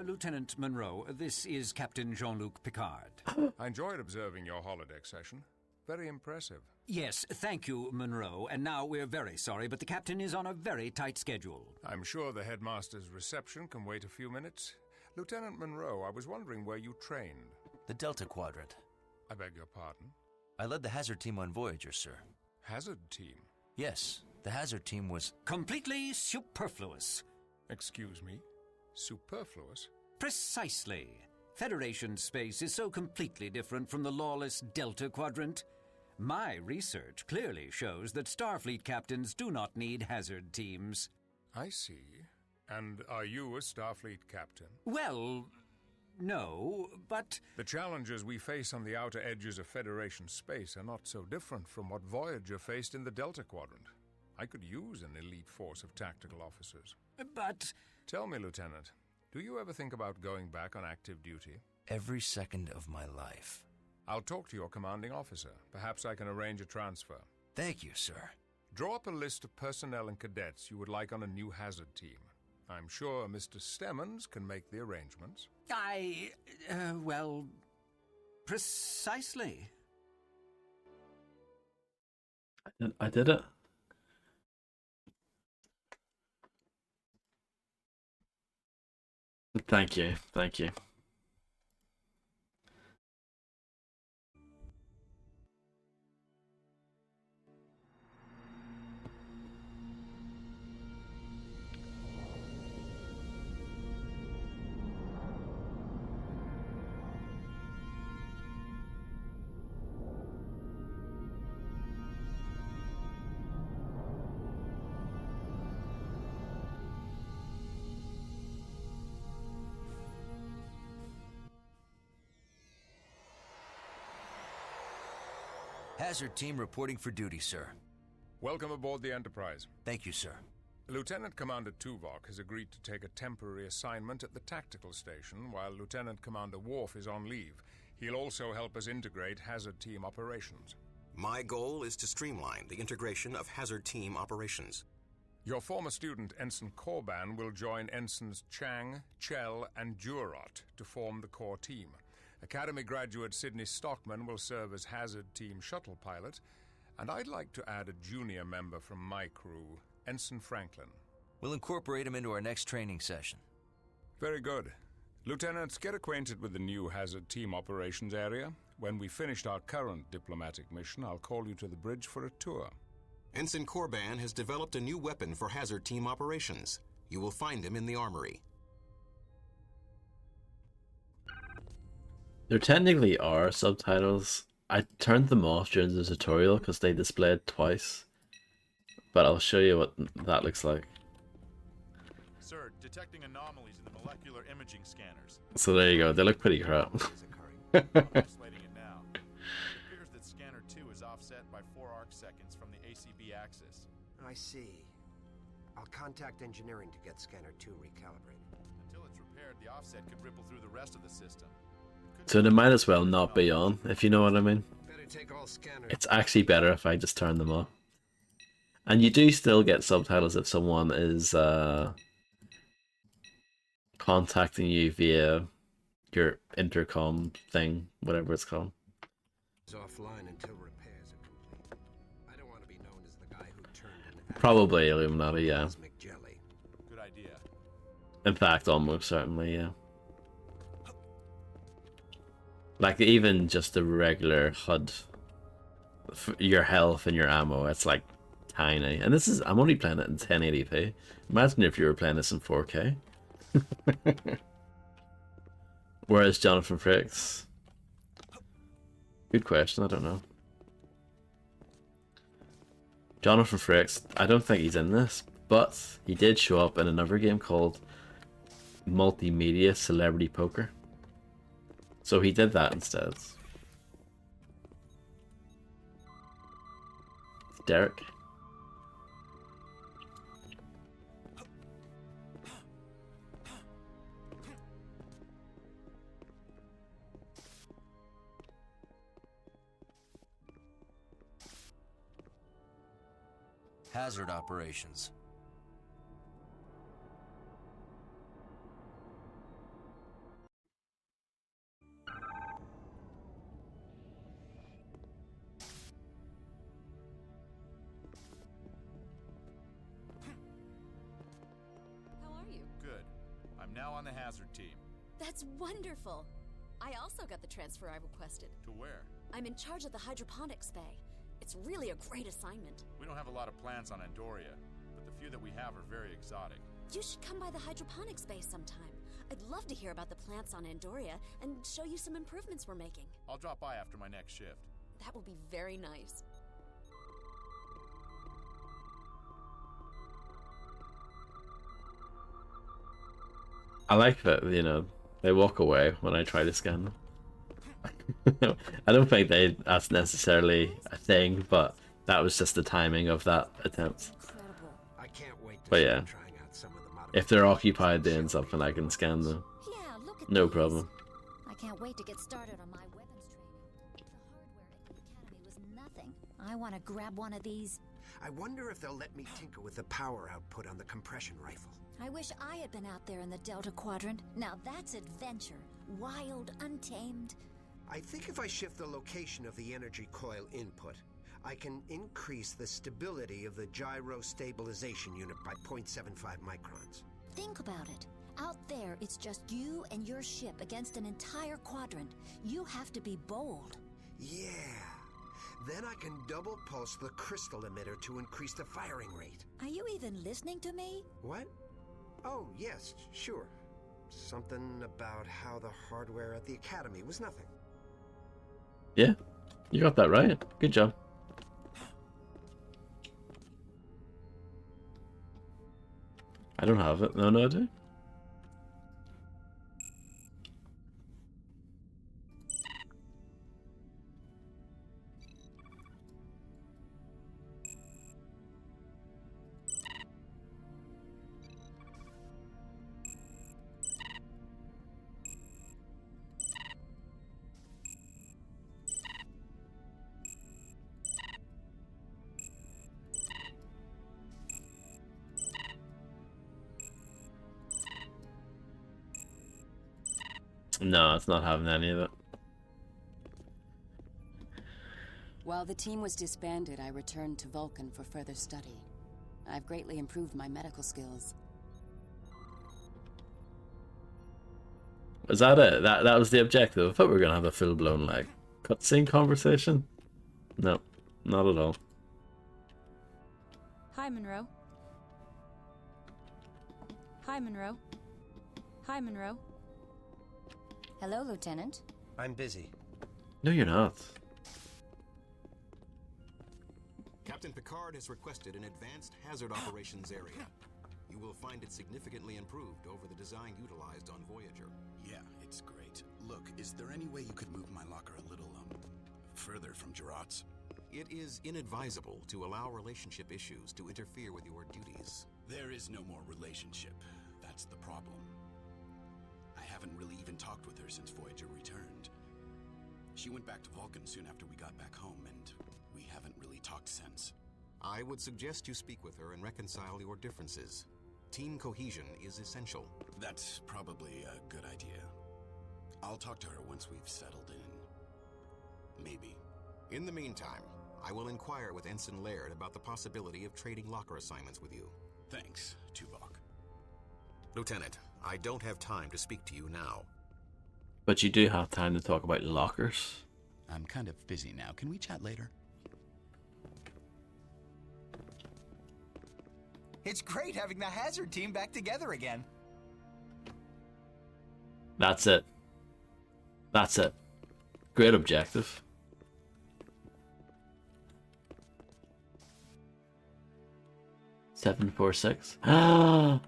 Speaker 9: Lieutenant Monroe, this is Captain Jean-Luc Picard.
Speaker 2: I enjoyed observing your holodeck session. Very impressive.
Speaker 9: Yes, thank you, Monroe. And now we're very sorry, but the captain is on a very tight schedule.
Speaker 2: I'm sure the headmaster's reception can wait a few minutes. Lieutenant Monroe, I was wondering where you trained.
Speaker 4: The Delta Quadrant.
Speaker 2: I beg your pardon?
Speaker 4: I led the Hazard team on Voyager, sir.
Speaker 2: Hazard team?
Speaker 4: Yes, the Hazard team was...
Speaker 9: completely superfluous.
Speaker 2: Excuse me? Superfluous?
Speaker 9: Precisely. Federation space is so completely different from the lawless Delta Quadrant. My research clearly shows that Starfleet captains do not need hazard teams.
Speaker 2: I see. And are you a Starfleet captain?
Speaker 9: Well, no, but...
Speaker 2: The challenges we face on the outer edges of Federation space are not so different from what Voyager faced in the Delta Quadrant. I could use an elite force of tactical officers.
Speaker 9: But...
Speaker 2: Tell me, Lieutenant, do you ever think about going back on active duty?
Speaker 4: Every second of my life.
Speaker 2: I'll talk to your commanding officer. Perhaps I can arrange a transfer.
Speaker 4: Thank you, sir.
Speaker 2: Draw up a list of personnel and cadets you would like on a new hazard team. I'm sure Mr. Stemmons can make the arrangements.
Speaker 9: Well, precisely.
Speaker 1: I did it. Thank you. Thank you.
Speaker 4: Hazard team reporting for duty, sir.
Speaker 2: Welcome aboard the Enterprise.
Speaker 4: Thank you, sir.
Speaker 2: Lieutenant Commander Tuvok has agreed to take a temporary assignment at the tactical station while Lieutenant Commander Worf is on leave. He'll also help us integrate hazard team operations.
Speaker 3: My goal is to streamline the integration of hazard team operations.
Speaker 2: Your former student, Ensign Korban, will join Ensigns Chang, Chell, and Jurot to form the core team. Academy graduate Sidney Stockman will serve as hazard team shuttle pilot, and I'd like to add a junior member from my crew, Ensign Franklin.
Speaker 4: We'll incorporate him into our next training session.
Speaker 2: Very good. Lieutenants, get acquainted with the new hazard team operations area. When we finished our current diplomatic mission, I'll call you to the bridge for a tour.
Speaker 3: Ensign Korban has developed a new weapon for hazard team operations. You will find him in the armory.
Speaker 1: There technically are subtitles. I turned them off during the tutorial because they displayed twice. But I'll show you what that looks like.
Speaker 13: Sir, detecting anomalies in the molecular imaging scanners.
Speaker 1: So there you go. They look pretty crap.
Speaker 13: Translating it now. It appears that scanner 2 is offset by 4 arc seconds from the ACB axis.
Speaker 12: I see. I'll contact engineering to get scanner 2 recalibrated.
Speaker 13: Until it's repaired, the offset could ripple through the rest of the system.
Speaker 1: So they might as well not be on, if you know what I mean.
Speaker 12: Better take all scanners.
Speaker 1: It's actually better if I just turn them off. And you do still get subtitles if someone is contacting you via your intercom thing, whatever it's called.
Speaker 12: It's offline until repairs are complete. I don't want to be known as the guy who turned an
Speaker 1: Probably Illuminati, yeah.
Speaker 12: cosmic jelly.
Speaker 13: Good idea.
Speaker 1: In fact, almost certainly, yeah. Like, even just the regular HUD, your health and your ammo, it's like tiny. And this is, I'm only playing it in 1080p. Imagine if you were playing this in 4K. Whereas Jonathan Frakes? Good question, I don't know. Jonathan Frakes, I don't think he's in this, but he did show up in another game called Multimedia Celebrity Poker. So he did that instead. Derek.
Speaker 4: Hazard operations.
Speaker 16: How are you?
Speaker 13: Good. I'm now on the hazard team.
Speaker 16: That's wonderful. I also got the transfer I requested.
Speaker 13: To where?
Speaker 16: I'm in charge of the hydroponics bay. It's really a great assignment.
Speaker 13: We don't have a lot of plants on Andoria, but the few that we have are very exotic.
Speaker 16: You should come by the hydroponics bay sometime. I'd love to hear about the plants on Andoria and show you some improvements we're making.
Speaker 13: I'll drop by after my next shift.
Speaker 16: That will be very nice.
Speaker 1: I like that, you know, they walk away when I try to scan them. I don't think that's necessarily a thing, but that was just the timing of that attempt.
Speaker 12: I can't wait to
Speaker 1: But yeah,
Speaker 12: trying out some of the
Speaker 1: if they're occupied doing something, I can scan them.
Speaker 15: Yeah, look at
Speaker 1: No
Speaker 15: these.
Speaker 1: problem.
Speaker 15: I can't wait to get started on my weapons training. The hardware at the academy was nothing. I want to grab one of these.
Speaker 12: I wonder if they'll let me tinker with the power output on the compression rifle.
Speaker 15: I wish I had been out there in the Delta Quadrant. Now that's adventure. Wild, untamed.
Speaker 12: I think if I shift the location of the energy coil input, I can increase the stability of the gyro stabilization unit by 0.75 microns.
Speaker 15: Think about it. Out there, it's just you and your ship against an entire quadrant. You have to be bold.
Speaker 12: Yeah. Then I can double pulse the crystal emitter to increase the firing rate.
Speaker 15: Are you even listening to me?
Speaker 12: What? Oh, yes, sure. Something about how the hardware at the academy was nothing.
Speaker 1: Yeah, you got that right. Good job. I don't have it. No, I do. No, it's not having any of it.
Speaker 17: While the team was disbanded, I returned to Vulcan for further study. I've greatly improved my medical skills.
Speaker 1: Was that it? That was the objective? I thought we were gonna have a full-blown like cutscene conversation. No, not at all.
Speaker 18: Hi, Monroe. Hi, Monroe. Hi, Monroe.
Speaker 14: Hello, Lieutenant.
Speaker 12: I'm busy.
Speaker 1: No, you're not.
Speaker 3: Captain Picard has requested an advanced hazard operations area. You will find it significantly improved over the design utilized on Voyager.
Speaker 10: Yeah, it's great. Look, is there any way you could move my locker a little, further from Gerard's?
Speaker 3: It is inadvisable to allow relationship issues to interfere with your duties.
Speaker 10: There is no more relationship. That's the problem. I haven't really even talked with her since Voyager returned. She went back to Vulcan soon after we got back home, and we haven't really talked since.
Speaker 3: I would suggest you speak with her and reconcile your differences. Team cohesion is essential.
Speaker 10: That's probably a good idea. I'll talk to her once we've settled in. Maybe.
Speaker 3: In the meantime, I will inquire with Ensign Laird about the possibility of trading locker assignments with you.
Speaker 10: Thanks, Tuvok.
Speaker 3: Lieutenant, I don't have time to speak to you now.
Speaker 1: But you do have time to talk about lockers.
Speaker 10: I'm kind of busy now. Can we chat later?
Speaker 6: It's great having the Hazard team back together again.
Speaker 1: That's it. That's it. Great objective. Seven, 4, 6. Ah.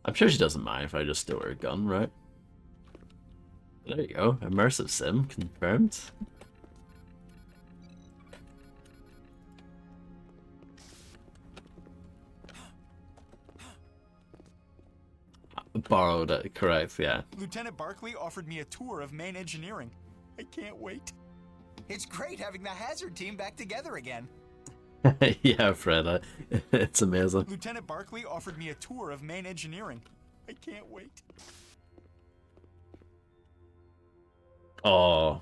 Speaker 1: I'm sure she doesn't mind if I just steal her gun, right? There you go. Immersive sim confirmed. Borrowed it, correct, yeah.
Speaker 6: Lieutenant Barkley offered me a tour of main engineering. I can't wait. It's great having the Hazard team back together again.
Speaker 1: Yeah, Fred, it's amazing.
Speaker 6: Lieutenant Barkley offered me a tour of main engineering. I can't wait.
Speaker 1: Oh.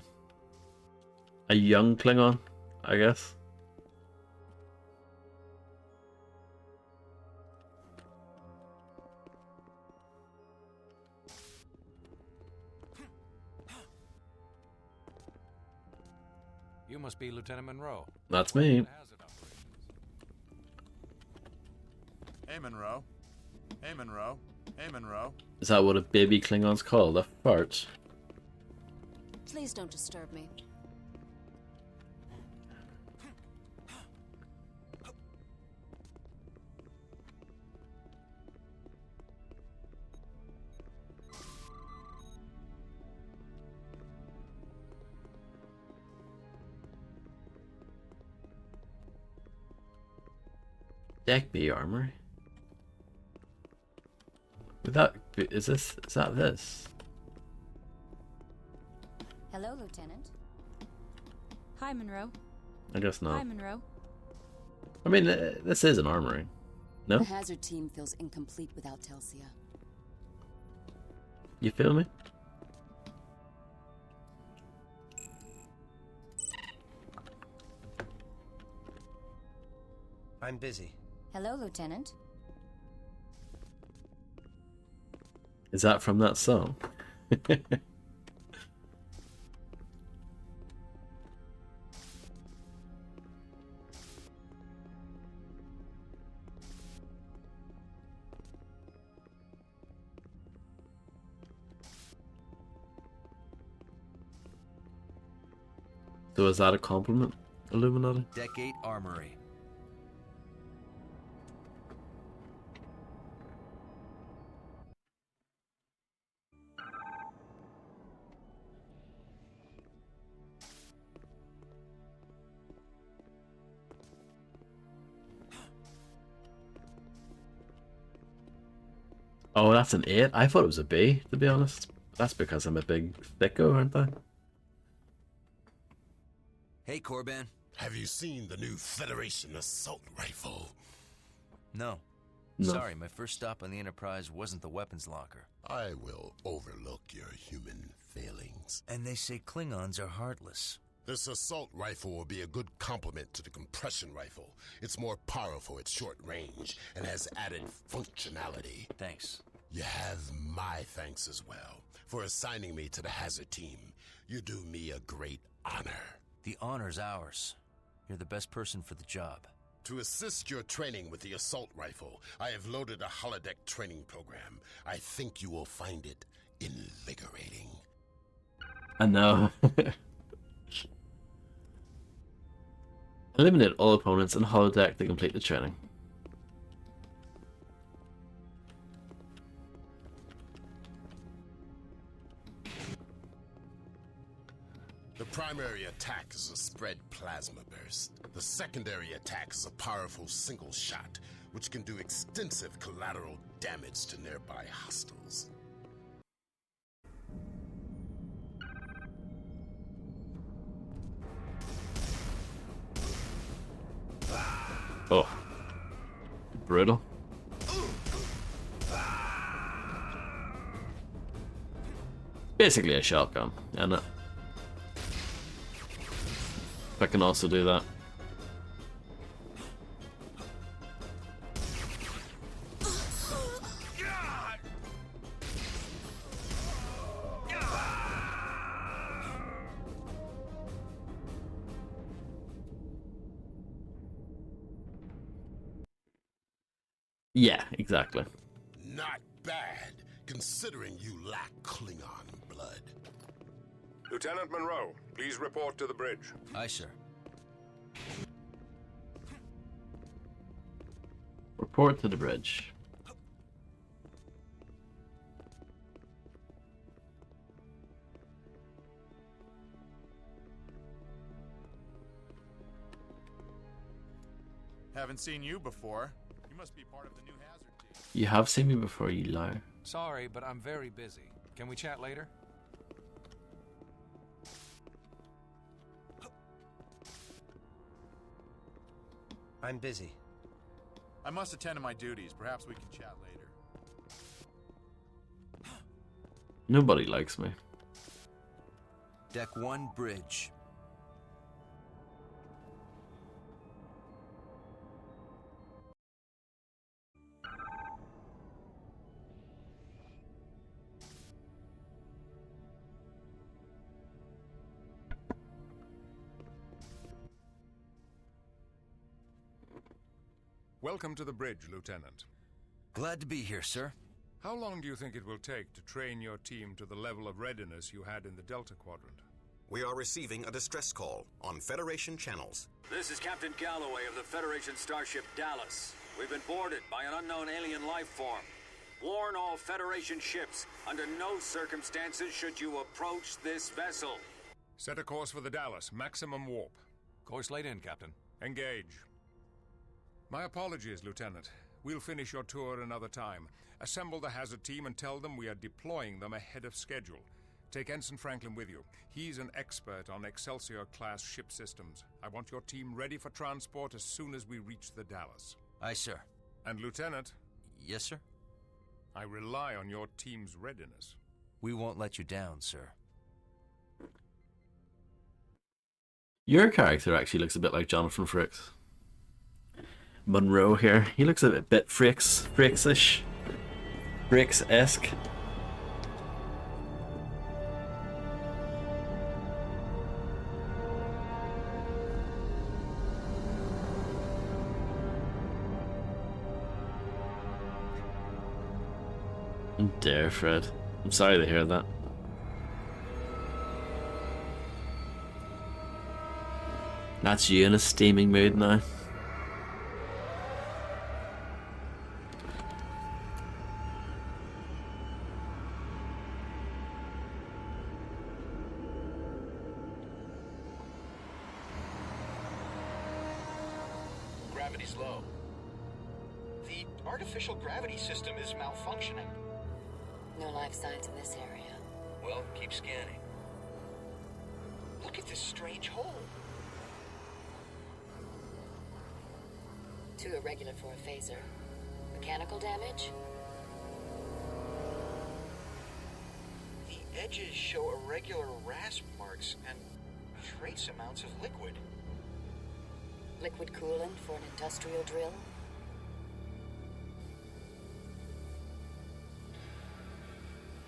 Speaker 1: A young Klingon, I guess.
Speaker 11: You must be Lieutenant Monroe.
Speaker 1: That's me.
Speaker 13: Hey, Monroe. Hey, Monroe. Hey, Monroe.
Speaker 1: Is that what a baby Klingon's called? A fart?
Speaker 16: Please don't disturb me.
Speaker 1: Deck B armor. Would that is that this?
Speaker 14: Hello, Lieutenant.
Speaker 18: Hi, Monroe.
Speaker 1: I guess not.
Speaker 18: Hi, Monroe.
Speaker 1: I mean, this is an armory. No?
Speaker 17: The Hazard team feels incomplete without Telsia.
Speaker 1: You feel me?
Speaker 12: I'm busy.
Speaker 14: Hello, Lieutenant.
Speaker 1: Is that from that song? So is that a compliment, Illuminati?
Speaker 4: Deck 8 Armory.
Speaker 1: Oh, that's an 8? I thought it was a B, to be honest. That's because I'm a big thicko, aren't I?
Speaker 4: Hey, Korban.
Speaker 8: Have you seen the new Federation assault rifle?
Speaker 4: No.
Speaker 1: No.
Speaker 4: Sorry, my first stop on the Enterprise wasn't the weapons locker.
Speaker 8: I will overlook your human failings.
Speaker 4: And they say Klingons are heartless.
Speaker 8: This assault rifle will be a good complement to the compression rifle. It's more powerful at short range and has added functionality.
Speaker 4: Thanks.
Speaker 8: You have my thanks as well for assigning me to the Hazard team. You do me a great honor.
Speaker 4: The honor's ours. You're the best person for the job.
Speaker 8: To assist your training with the assault rifle, I have loaded a holodeck training program. I think you will find it invigorating.
Speaker 1: I know. Eliminate all opponents in holodeck to complete the training.
Speaker 19: The primary attack is a spread plasma burst. The secondary attack is a powerful single shot, which can do extensive collateral damage to nearby hostiles.
Speaker 1: Oh. Brutal. Basically a shotgun, isn't it? I can also do that. Yeah, exactly.
Speaker 19: Not bad, considering you lack Klingon blood.
Speaker 2: Lieutenant Monroe, please report to the bridge.
Speaker 4: Aye, sir.
Speaker 1: Report to the bridge.
Speaker 13: Haven't seen you before. You must be part of the new hazard team.
Speaker 1: You have seen me before, you liar.
Speaker 11: Sorry, but I'm very busy. Can we chat later?
Speaker 12: I'm busy.
Speaker 13: I must attend to my duties. Perhaps we can chat later.
Speaker 1: Nobody likes me.
Speaker 4: Deck 1, bridge.
Speaker 2: Welcome to the bridge, Lieutenant.
Speaker 4: Glad to be here, sir.
Speaker 2: How long do you think it will take to train your team to the level of readiness you had in the Delta Quadrant?
Speaker 3: We are receiving a distress call on Federation channels.
Speaker 20: This is Captain Galloway of the Federation starship Dallas. We've been boarded by an unknown alien life form. Warn all Federation ships, under no circumstances should you approach this vessel.
Speaker 2: Set a course for the Dallas, maximum warp.
Speaker 11: Course laid in, Captain.
Speaker 2: Engage. My apologies, Lieutenant. We'll finish your tour another time. Assemble the hazard team and tell them we are deploying them ahead of schedule. Take Ensign Franklin with you. He's an expert on Excelsior-class ship systems. I want your team ready for transport as soon as we reach the Dallas.
Speaker 4: Aye, sir.
Speaker 2: And Lieutenant?
Speaker 4: Yes, sir?
Speaker 2: I rely on your team's readiness.
Speaker 4: We won't let you down, sir.
Speaker 1: Your character actually looks a bit like Jonathan Frakes. Monroe here. He looks a bit Frakes-ish. Frakes-esque. Oh dear, Fred. I'm sorry to hear that. That's you in a steaming mood now.
Speaker 21: Gravity's low. The artificial gravity system is malfunctioning.
Speaker 17: No life signs in this area.
Speaker 21: Well, keep scanning. Look at this strange hole.
Speaker 17: Too irregular for a phaser. Mechanical damage?
Speaker 21: The edges show irregular rasp marks and trace amounts of liquid.
Speaker 17: Liquid coolant for an industrial drill?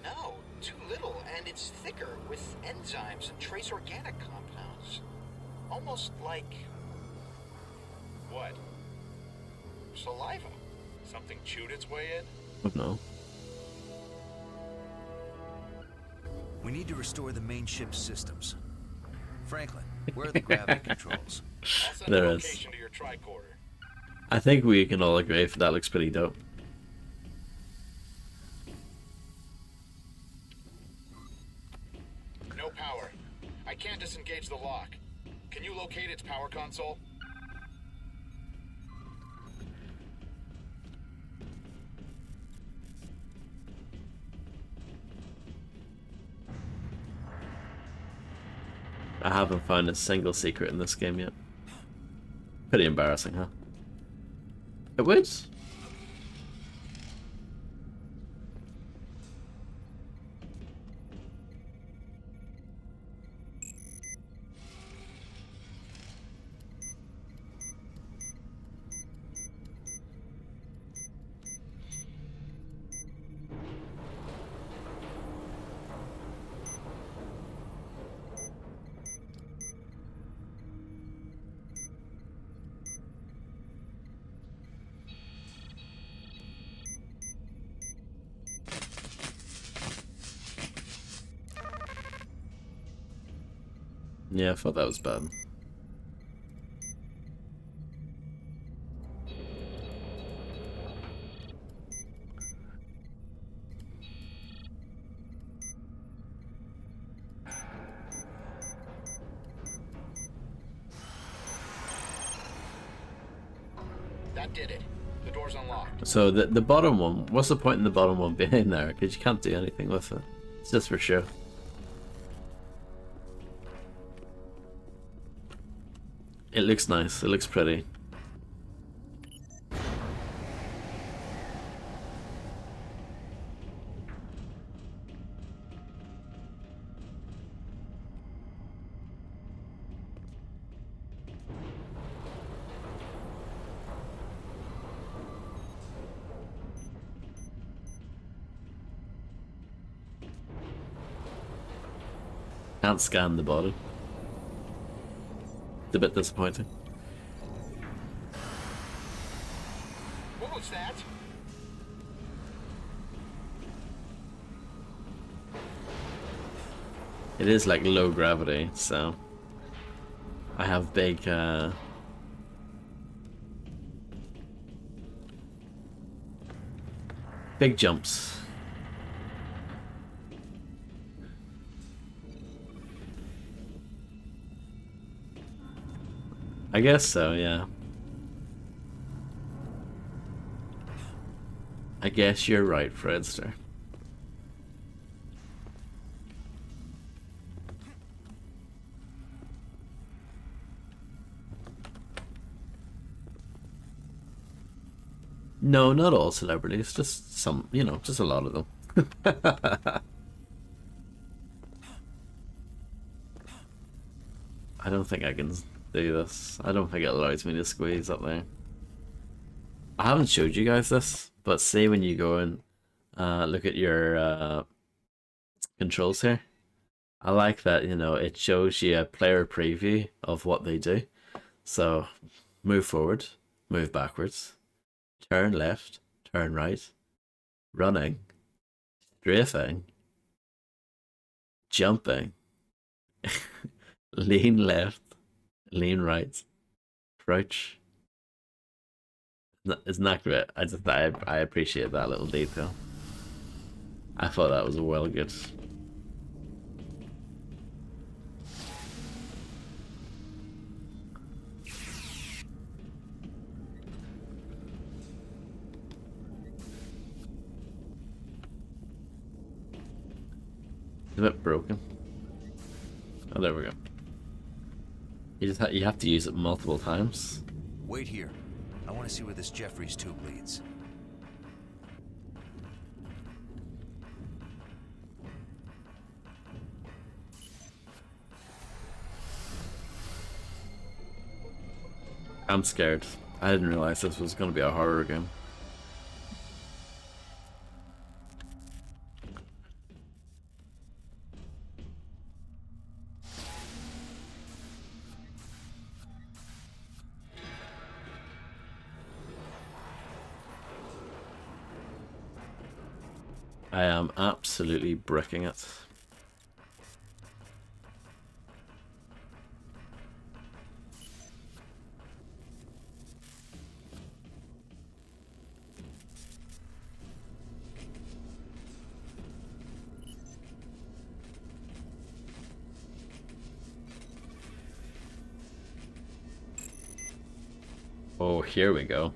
Speaker 21: No, too little, and it's thicker with enzymes and trace organic compounds. Almost like... what? Saliva. Something chewed its way in?
Speaker 1: Oh no.
Speaker 4: We need to restore the main ship's systems. Franklin, where are the gravity controls?
Speaker 1: There is. I think we can all agree that looks pretty dope.
Speaker 21: No power. I can't disengage the lock. Can you locate its power console?
Speaker 1: I haven't found a single secret in this game yet. Pretty embarrassing, huh? It would. Yeah, I thought that was bad.
Speaker 21: That did it. The door's unlocked.
Speaker 1: So the bottom one, what's the point in the bottom one being in there? Because you can't do anything with it. It's just for show. It looks nice. It looks pretty. Can't scan the body. It's a bit disappointing.
Speaker 21: What was that?
Speaker 1: It is like low gravity, so I have big big jumps. I guess so, yeah. I guess you're right, Fredster. No, not all celebrities, just some, you know, just a lot of them. I don't think I can do this. I don't think it allows me to squeeze up there. I haven't showed you guys this, but see when you go and look at your controls here. I like that, you know, it shows you a player preview of what they do. So move forward, move backwards, turn left, turn right, running, strafing, jumping, lean left, lean right, crouch. Isn't that great? I appreciate that little detail. I thought that was well good. It's a bit broken. Oh, there we go. You have to use it multiple times.
Speaker 4: Wait here. I want to see where this Jeffries tube leads.
Speaker 1: I'm scared. I didn't realize this was going to be a horror game. I am absolutely bricking it. Oh, here we go.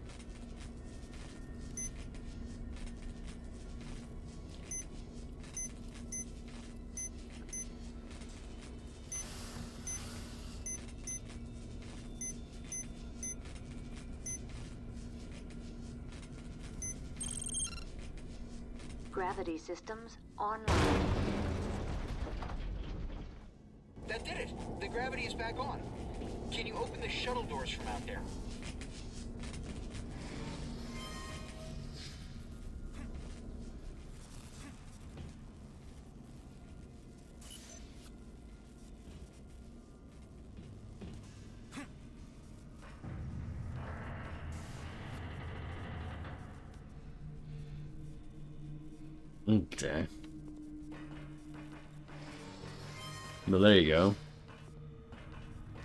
Speaker 5: Gravity systems online.
Speaker 21: That did it! The gravity is back on. Can you open the shuttle doors from out there?
Speaker 1: Okay. Well, there you go.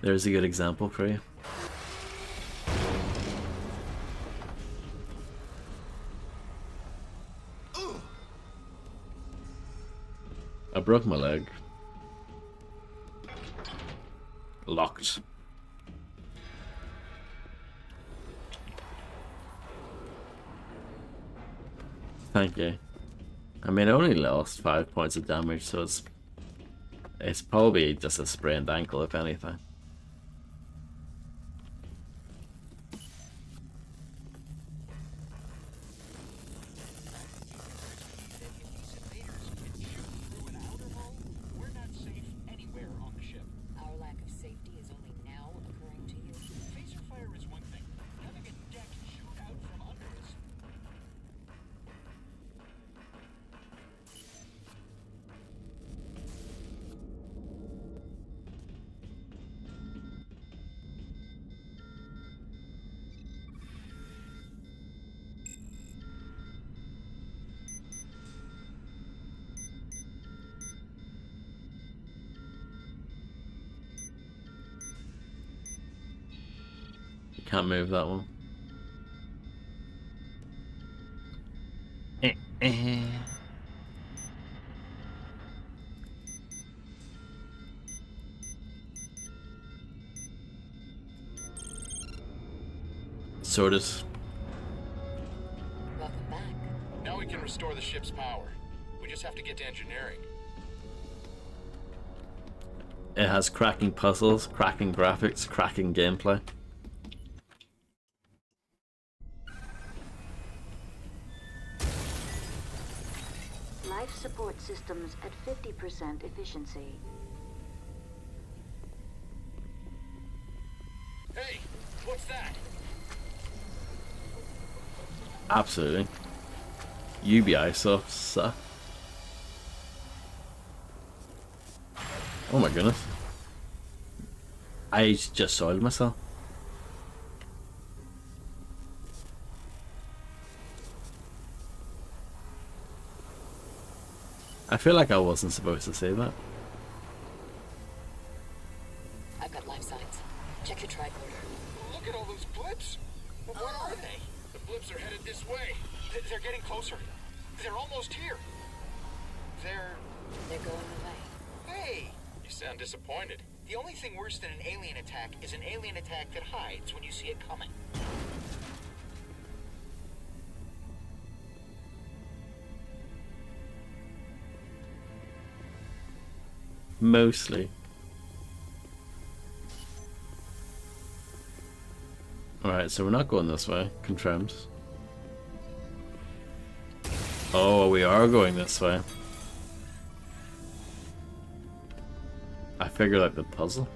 Speaker 1: There's a good example for you. I broke my leg. Locked. Thank you. I mean, I only lost 5 points of damage, so it's probably just a sprained ankle, if anything. Can't move that one. Sorted.
Speaker 21: Welcome back. Now we can restore the ship's power. We just have to get to engineering.
Speaker 1: It has cracking puzzles, cracking graphics, cracking gameplay.
Speaker 5: Life support systems at 50% efficiency.
Speaker 21: Hey, what's that?
Speaker 1: Absolutely. UBI sucks. Oh my goodness. I just soiled myself. I feel like I wasn't supposed to say that.
Speaker 17: I've got life signs. Check your tricorder.
Speaker 21: Look at all those blips. What are they? The blips are headed this way. They're getting closer. They're almost here. They're
Speaker 17: going away.
Speaker 21: Hey! You sound disappointed. The only thing worse than an alien attack is an alien attack that hides when you see it coming.
Speaker 1: Mostly. Alright, so we're not going this way. Confirmed. Oh, we are going this way. I figured out the puzzle.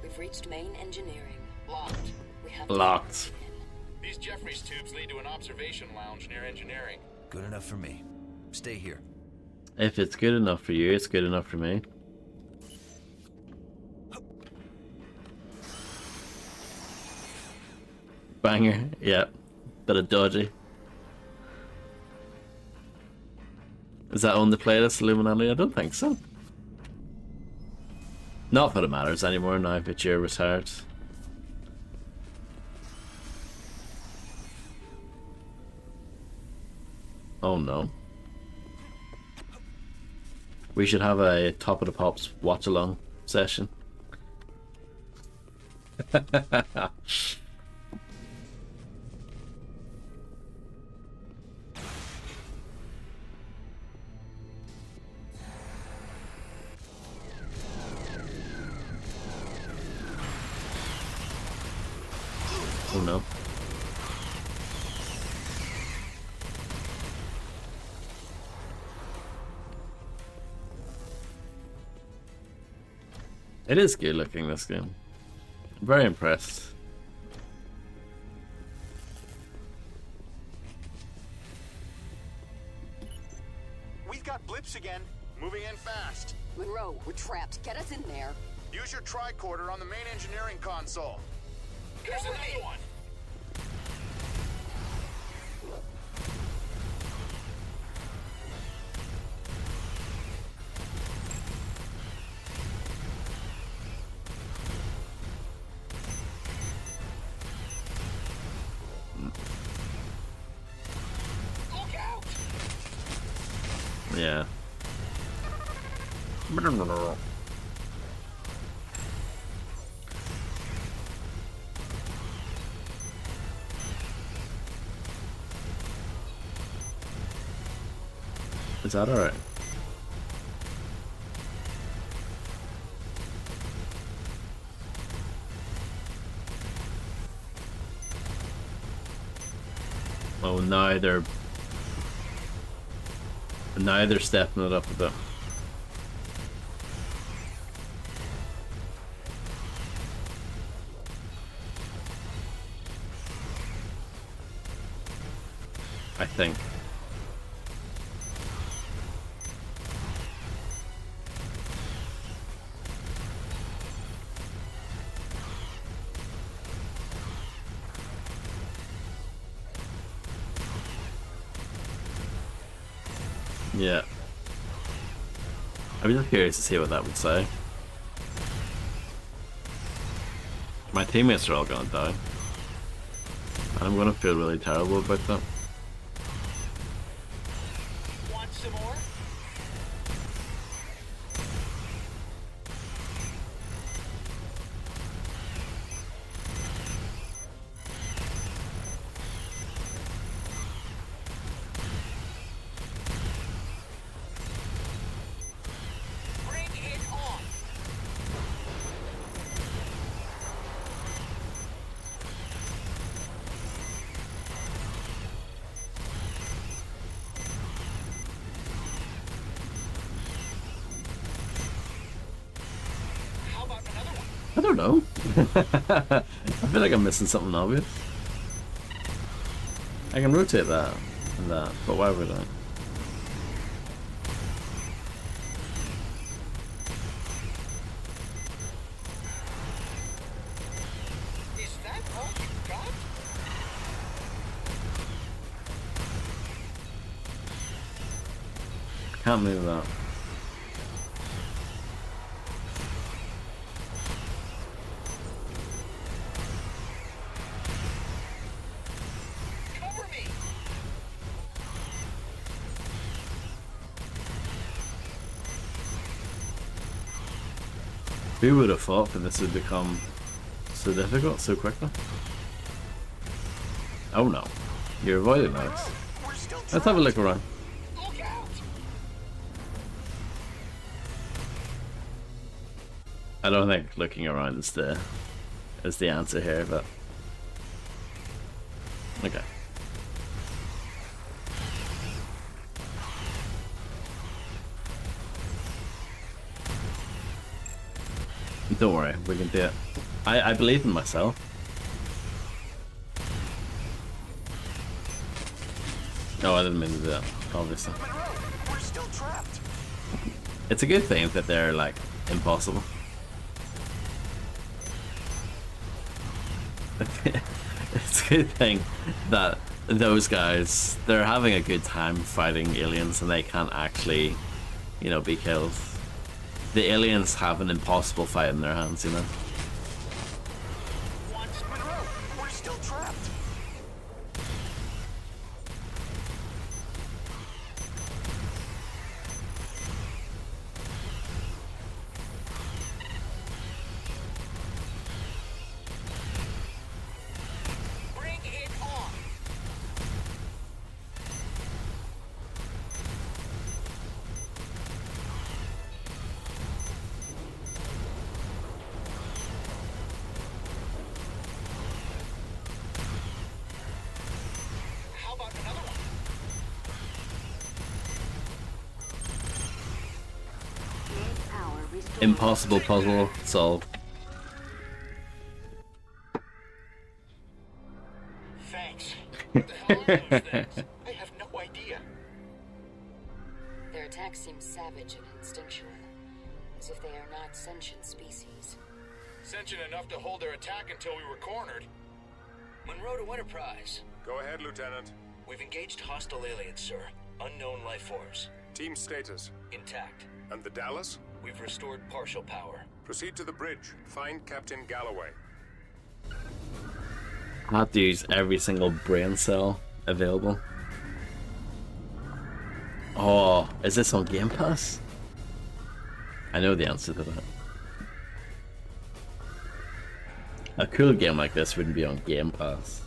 Speaker 17: We've reached main engineering.
Speaker 21: Locked.
Speaker 17: We have
Speaker 1: Locked.
Speaker 21: These Jeffries tubes lead to an observation lounge near engineering.
Speaker 4: Good enough for me. Stay here.
Speaker 1: If it's good enough for you, it's good enough for me. Banger, yeah. Bit of dodgy. Is that on the playlist, Illuminati? I don't think so. Not that it matters anymore now that you're retired. Oh no. We should have a Top of the Pops watch along session. Oh no. It is good looking, this game. I'm very impressed.
Speaker 13: We've got blips again. Moving in fast.
Speaker 17: Monroe, we're trapped. Get us in there.
Speaker 13: Use your tricorder on the main engineering console. Here's another one. Look out!
Speaker 1: Yeah. Is that alright? Oh, now they're stepping it up a bit. I think. Yeah. I'm just curious to see what that would say. My teammates are all gonna die. I'm gonna feel really terrible about that.
Speaker 21: Want some more? Bring it on. How about another one?
Speaker 1: I don't know. I feel like I'm missing something obvious. I can rotate that and that, but why would I?
Speaker 21: Is that all you got?
Speaker 1: Can't move that.
Speaker 21: Cover me.
Speaker 1: Who would have thought that this would become so difficult so quickly? Oh no. You're avoiding those. Let's have a look around.
Speaker 21: Look out.
Speaker 1: I don't think looking around is the answer here, but okay. Don't worry, we can do it. I believe in myself. No, I didn't mean to do that, obviously.
Speaker 13: We're still trapped.
Speaker 1: It's a good thing that they're like impossible. It's a good thing that those guys, they're having a good time fighting aliens and they can't actually, you know, be killed. The aliens have an impossible fight in their hands, you know.
Speaker 13: Monroe, we're still trapped.
Speaker 1: Impossible puzzle solved.
Speaker 21: Thanks. What the hell are those things? I have no idea.
Speaker 17: Their attacks seem savage and instinctual, as if they are not sentient species.
Speaker 21: Sentient enough to hold their attack until we were cornered. Monroe to Enterprise.
Speaker 2: Go ahead, Lieutenant.
Speaker 21: We've engaged hostile aliens, sir. Unknown life forms.
Speaker 2: Team status.
Speaker 21: Intact.
Speaker 2: And the Dallas?
Speaker 21: We've restored partial power.
Speaker 2: Proceed to the bridge. Find Captain Galloway.
Speaker 1: I have to use every single brain cell available. Oh, is this on Game Pass? I know the answer to that. A cool game like this wouldn't be on Game Pass.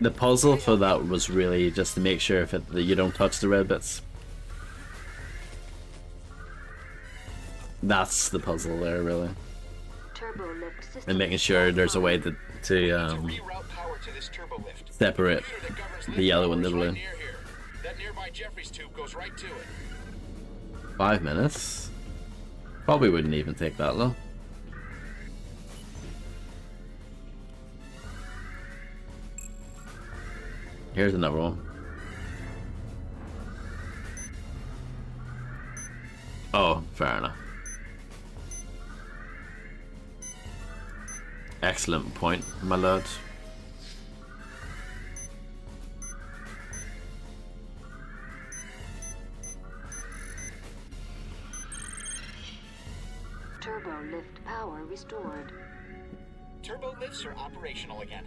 Speaker 1: The puzzle for that was really just to make sure that you don't touch the red bits. That's the puzzle there, really. And making sure there's a way to separate the yellow and the blue.
Speaker 21: That nearby Jeffries tube goes right to it.
Speaker 1: 5 minutes? Probably wouldn't even take that long. Here's another one. Oh, fair enough. Excellent point, my lord.
Speaker 5: Turbo lift power restored.
Speaker 21: Turbo lifts are operational again.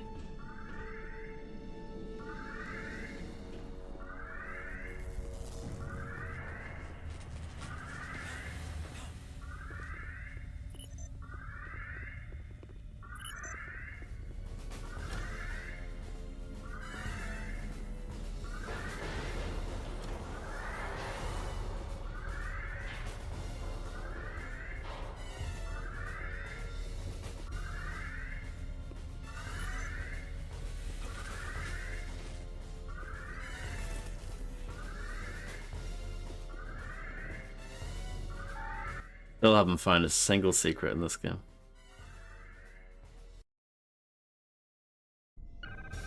Speaker 1: Still haven't found a single secret in this game.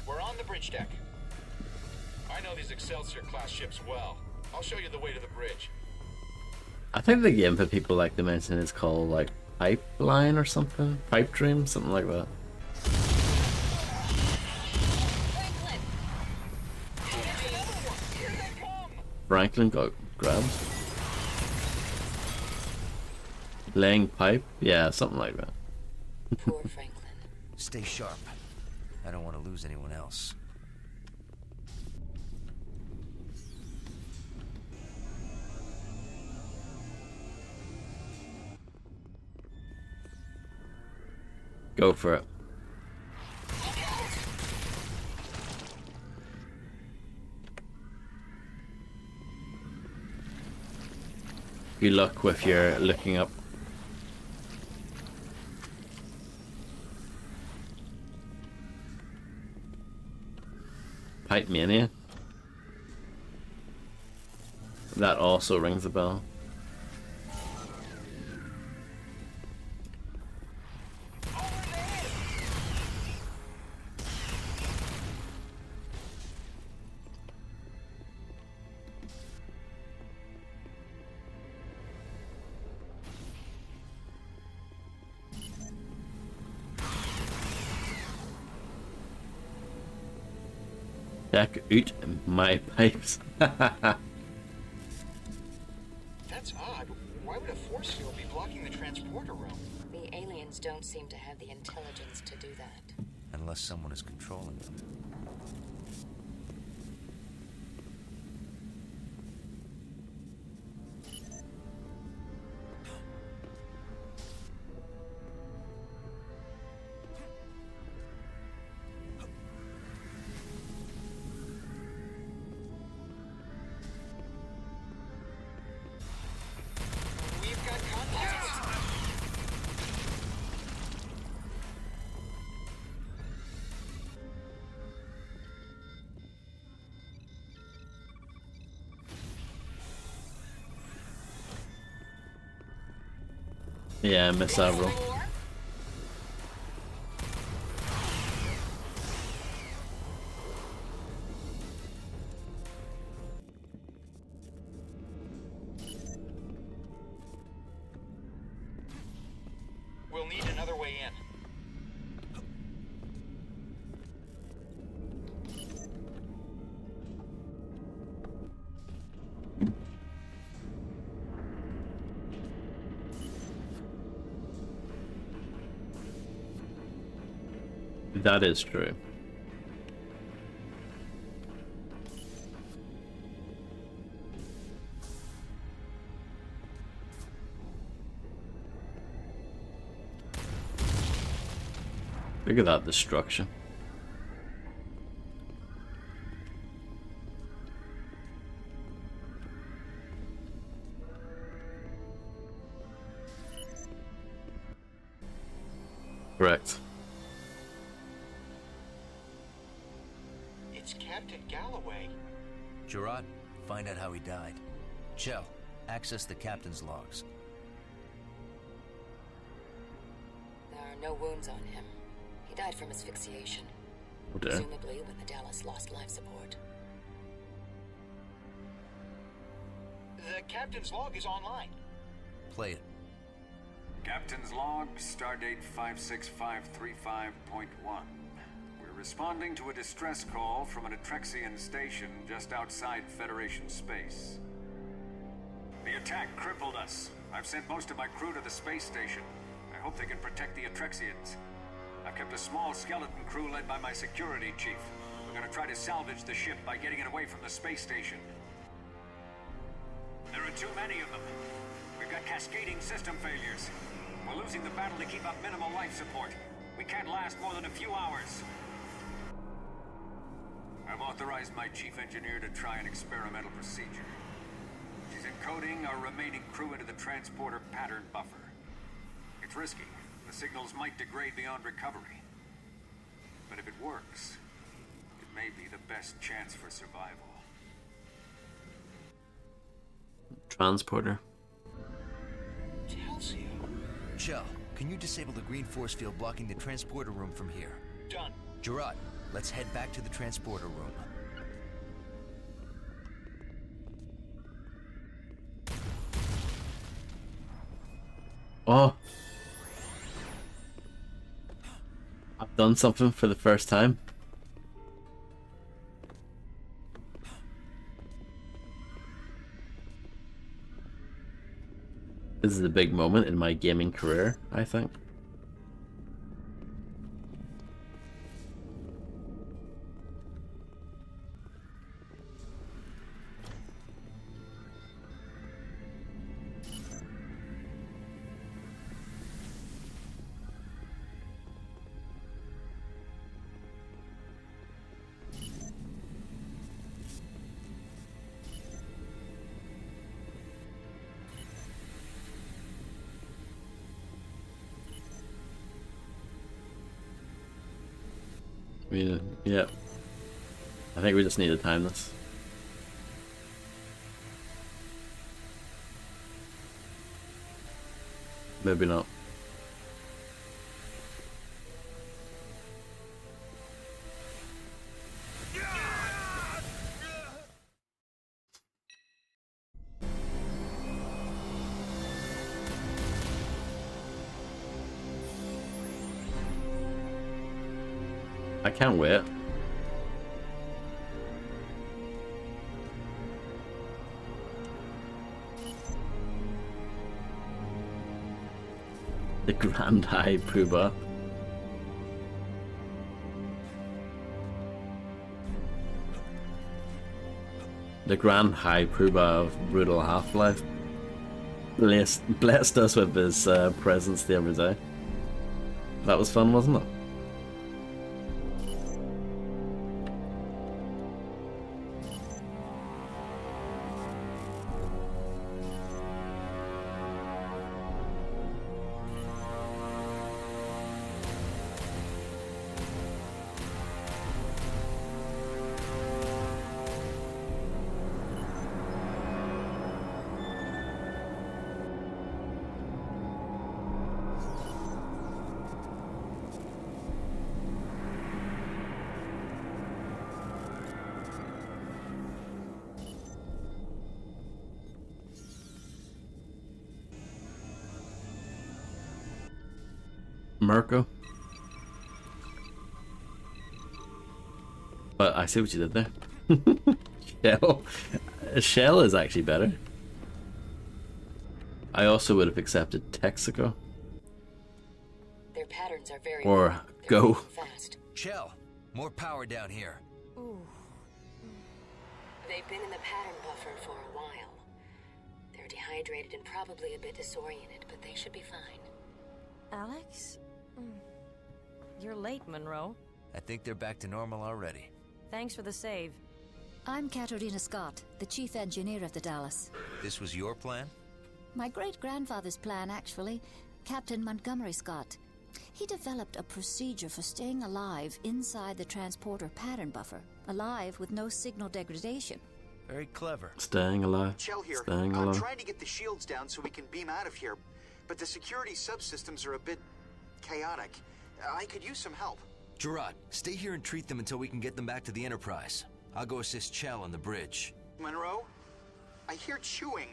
Speaker 21: We're on the bridge deck. I know these Excelsior class ships well. I'll show you the way to the bridge.
Speaker 1: I think the game that people like to mention is called like Pipeline or something. Pipe Dream, something like that. Franklin got grabbed. Laying pipe? Yeah, something like that.
Speaker 4: Poor Franklin. Stay sharp. I don't want to lose anyone else.
Speaker 1: Go for it. Good luck with your looking up. Pipe Mania? That also rings a bell. Check out my pipes.
Speaker 21: That's odd. Why would a force field be blocking the transporter room?
Speaker 17: The aliens don't seem to have the intelligence to do that.
Speaker 4: Unless someone is controlling them.
Speaker 1: Yeah, I missed several.
Speaker 21: We'll need another way in.
Speaker 1: That is true. Look at that destruction. Correct.
Speaker 21: It's Captain Galloway.
Speaker 4: Gerard, find out how he died. Chell, access the captain's logs.
Speaker 17: There are no wounds on him. He died from asphyxiation.
Speaker 1: Oh dear.
Speaker 17: Presumably when the Dallas lost life support.
Speaker 21: The captain's log is online.
Speaker 4: Play it.
Speaker 20: Captain's log, stardate 56535.1. We're responding to a distress call from an Atrexian station just outside Federation space. The attack crippled us. I've sent most of my crew to the space station. I hope they can protect the Atrexians. I've kept a small skeleton crew led by my security chief. We're gonna try to salvage the ship by getting it away from the space station. There are too many of them. We've got cascading system failures. We're losing the battle to keep up minimal life support. We can't last more than a few hours. I've authorized my chief engineer to try an experimental procedure. She's encoding our remaining crew into the transporter pattern buffer. It's risky. The signals might degrade beyond recovery. But if it works, it may be the best chance for survival.
Speaker 1: Transporter.
Speaker 4: Chell, can you disable the green force field blocking the transporter room from here?
Speaker 21: Done.
Speaker 4: Gerard, let's head back to the transporter room.
Speaker 1: Oh. I've done something for the first time. This is a big moment in my gaming career, I think. Yeah. I think we just need to time this. Maybe not. I can't wait. The Grand High Poobah. The Grand High Poobah of Brutal Half-Life blessed us with his presence the other day. That was fun, wasn't it? Mirko. But I see what you did there. Shell. Shell is actually better. I also would have accepted Texaco.
Speaker 17: Their patterns are very
Speaker 1: Or Go.
Speaker 17: fast.
Speaker 4: Shell, more power down here.
Speaker 17: Ooh. They've been in the pattern buffer for a while. They're dehydrated and probably a bit disoriented, but they should be fine.
Speaker 7: Alex? You're late, Monroe.
Speaker 4: I think they're back to normal already.
Speaker 7: Thanks for the save.
Speaker 15: I'm Katerina Scott, the chief engineer of the Dallas.
Speaker 4: This was your plan?
Speaker 15: My great-grandfather's plan, actually. Captain Montgomery Scott. He developed a procedure for staying alive inside the transporter pattern buffer. Alive with no signal degradation.
Speaker 4: Very clever.
Speaker 1: Staying alive.
Speaker 6: Chell here.
Speaker 1: Staying
Speaker 6: I'm
Speaker 1: alive.
Speaker 6: trying to get the shields down so we can beam out of here, but the security subsystems are a bit chaotic. I could use some help.
Speaker 4: Gerard, stay here and treat them until we can get them back to the Enterprise. I'll go assist Chell on the bridge.
Speaker 6: Monroe, I hear chewing.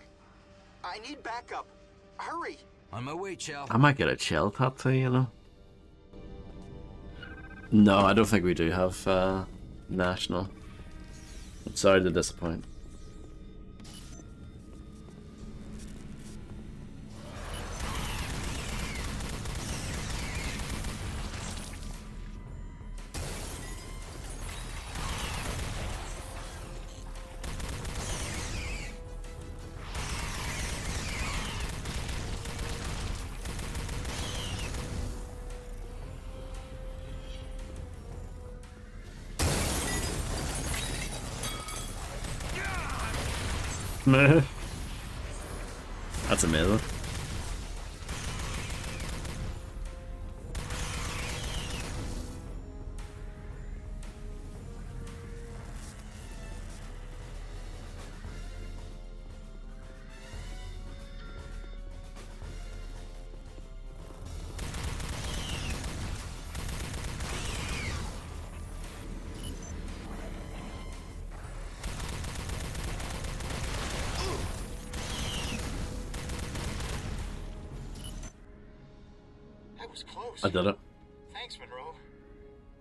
Speaker 6: I need backup. Hurry!
Speaker 4: On my way, Chell.
Speaker 1: I might get a Shell tattoo, you know. No, I don't think we do have national. I'm sorry to disappoint. That's amazing. I did it.
Speaker 21: Thanks, Monroe.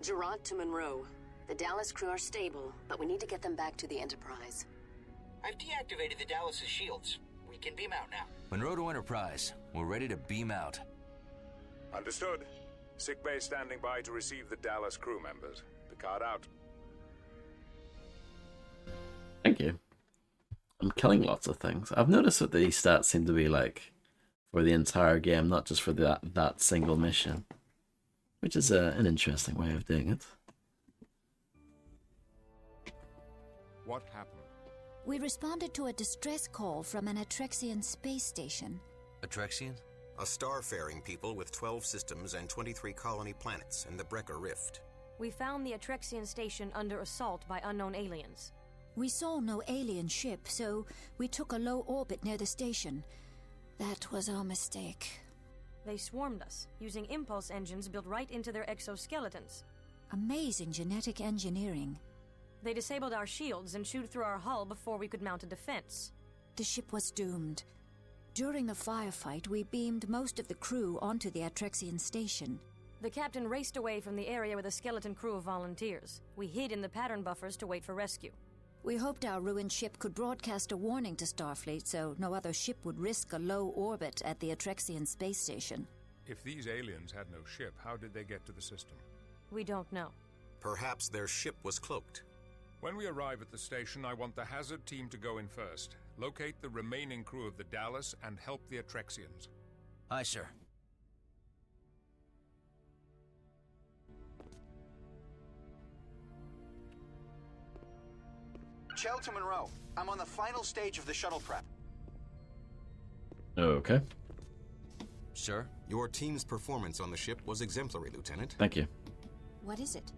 Speaker 17: Gerard to Monroe. The Dallas crew are stable, but we need to get them back to the Enterprise.
Speaker 21: I've deactivated the Dallas's shields. We can beam out now.
Speaker 4: Monroe to Enterprise. We're ready to beam out.
Speaker 2: Understood. Sickbay standing by to receive the Dallas crew members. Picard out.
Speaker 1: Thank you. I'm killing lots of things. I've noticed that these stats seem to be like for the entire game, not just for that single mission, which is an interesting way of doing it.
Speaker 2: What happened?
Speaker 15: We responded to a distress call from an Atrexian space station.
Speaker 4: Atrexian?
Speaker 3: A star-faring people with 12 systems and 23 colony planets in the Brecker Rift.
Speaker 7: We found the Atrexian station under assault by unknown aliens.
Speaker 15: We saw no alien ship, so we took a low orbit near the station. That was our mistake.
Speaker 7: They swarmed us, using impulse engines built right into their exoskeletons.
Speaker 15: Amazing genetic engineering.
Speaker 7: They disabled our shields and chewed through our hull before we could mount a defense.
Speaker 15: The ship was doomed. During the firefight, we beamed most of the crew onto the Atrexian station.
Speaker 7: The captain raced away from the area with a skeleton crew of volunteers. We hid in the pattern buffers to wait for rescue.
Speaker 15: We hoped our ruined ship could broadcast a warning to Starfleet so no other ship would risk a low orbit at the Atrexian space station.
Speaker 2: If these aliens had no ship, how did they get to the system?
Speaker 7: We don't know.
Speaker 3: Perhaps their ship was cloaked.
Speaker 2: When we arrive at the station, I want the Hazard team to go in first. Locate the remaining crew of the Dallas and help the Atrexians.
Speaker 4: Aye, sir.
Speaker 6: Chell to Monroe. I'm on the final stage of the shuttle prep.
Speaker 1: Okay.
Speaker 4: Sir?
Speaker 3: Your team's performance on the ship was exemplary, Lieutenant.
Speaker 1: Thank you.
Speaker 15: What is it?